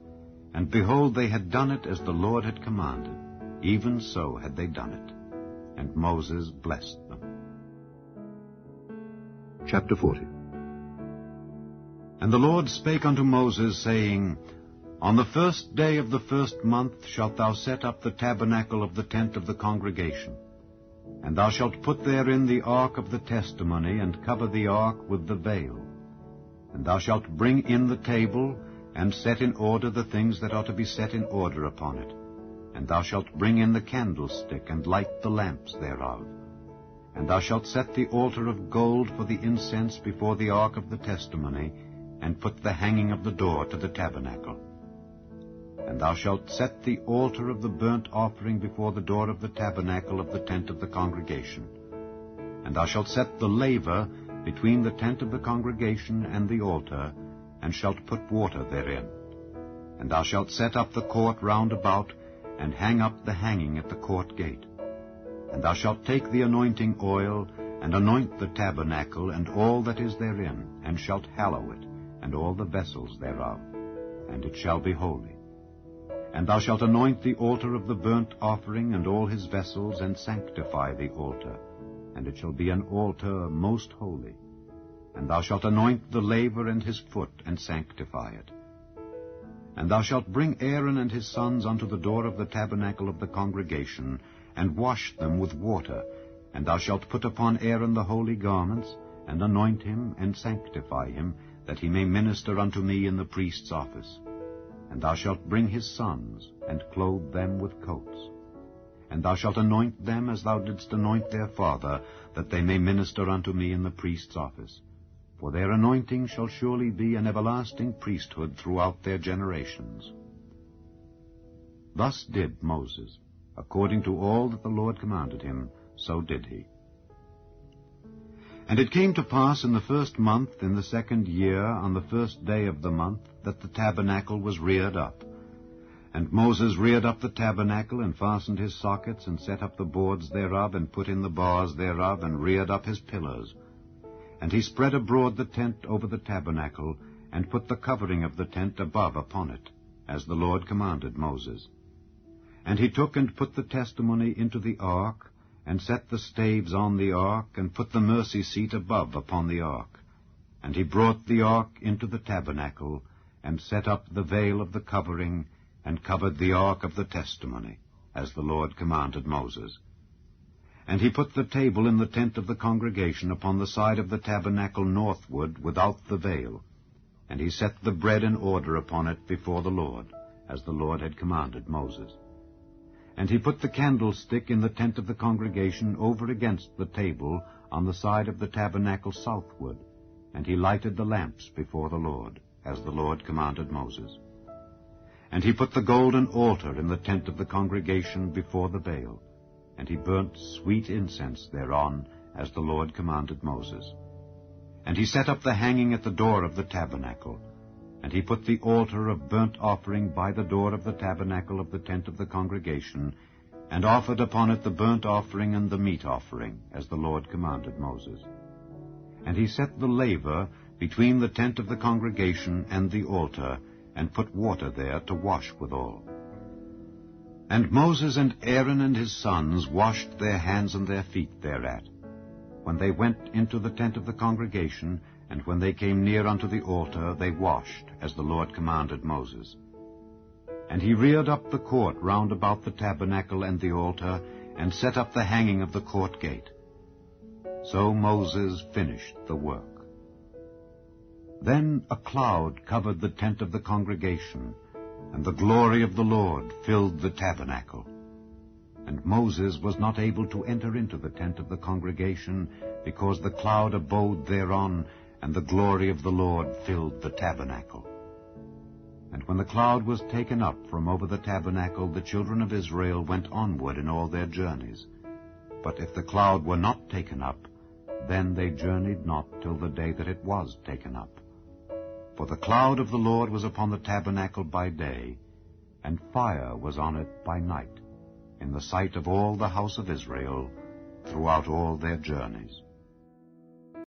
and behold, they had done it as the Lord had commanded, even so had they done it. And Moses blessed them. Chapter 40. And the Lord spake unto Moses, saying, On the 1st day of the 1st month shalt thou set up the tabernacle of the tent of the congregation. And thou shalt put therein the ark of the testimony, and cover the ark with the veil. And thou shalt bring in the table, and set in order the things that are to be set in order upon it. And thou shalt bring in the candlestick, and light the lamps thereof. And thou shalt set the altar of gold for the incense before the ark of the testimony, and put the hanging of the door to the tabernacle. And thou shalt set the altar of the burnt offering before the door of the tabernacle of the tent of the congregation. And thou shalt set the laver between the tent of the congregation and the altar, and shalt put water therein. And thou shalt set up the court round about, and hang up the hanging at the court gate. And thou shalt take the anointing oil, and anoint the tabernacle, and all that is therein, and shalt hallow it, and all the vessels thereof, and it shall be holy. And thou shalt anoint the altar of the burnt offering, and all his vessels, and sanctify the altar, and it shall be an altar most holy. And thou shalt anoint the laver and his foot, and sanctify it. And thou shalt bring Aaron and his sons unto the door of the tabernacle of the congregation, and wash them with water. And thou shalt put upon Aaron the holy garments, and anoint him, and sanctify him, that he may minister unto me in the priest's office. And thou shalt bring his sons, and clothe them with coats. And thou shalt anoint them as thou didst anoint their father, that they may minister unto me in the priest's office. For their anointing shall surely be an everlasting priesthood throughout their generations. Thus did Moses. According to all that the Lord commanded him, so did he. And it came to pass in the 1st month, in the 2nd year, on the 1st day of the month, that the tabernacle was reared up. And Moses reared up the tabernacle, and fastened his sockets, and set up the boards thereof, and put in the bars thereof, and reared up his pillars. And he spread abroad the tent over the tabernacle, and put the covering of the tent above upon it, as the Lord commanded Moses. And he took and put the testimony into the ark, and set the staves on the ark, and put the mercy seat above upon the ark. And he brought the ark into the tabernacle, and set up the veil of the covering, and covered the ark of the testimony, as the Lord commanded Moses. And he put the table in the tent of the congregation upon the side of the tabernacle northward, without the veil. And he set the bread in order upon it before the Lord, as the Lord had commanded Moses. And he put the candlestick in the tent of the congregation over against the table on the side of the tabernacle southward, and he lighted the lamps before the Lord, as the Lord commanded Moses. And he put the golden altar in the tent of the congregation before the veil, and he burnt sweet incense thereon, as the Lord commanded Moses. And he set up the hanging at the door of the tabernacle, and he put the altar of burnt offering by the door of the tabernacle of the tent of the congregation, and offered upon it the burnt offering and the meat offering, as the Lord commanded Moses. And he set the laver between the tent of the congregation and the altar, and put water there to wash withal. And Moses and Aaron and his sons washed their hands and their feet thereat, when they went into the tent of the congregation, and when they came near unto the altar, they washed, as the Lord commanded Moses. And he reared up the court round about the tabernacle and the altar, and set up the hanging of the court gate. So Moses finished the work. Then a cloud covered the tent of the congregation, and the glory of the Lord filled the tabernacle. And Moses was not able to enter into the tent of the congregation, because the cloud abode thereon, and the glory of the Lord filled the tabernacle. And when the cloud was taken up from over the tabernacle, the children of Israel went onward in all their journeys. But if the cloud were not taken up, then they journeyed not till the day that it was taken up. For the cloud of the Lord was upon the tabernacle by day, and fire was on it by night, in the sight of all the house of Israel, throughout all their journeys.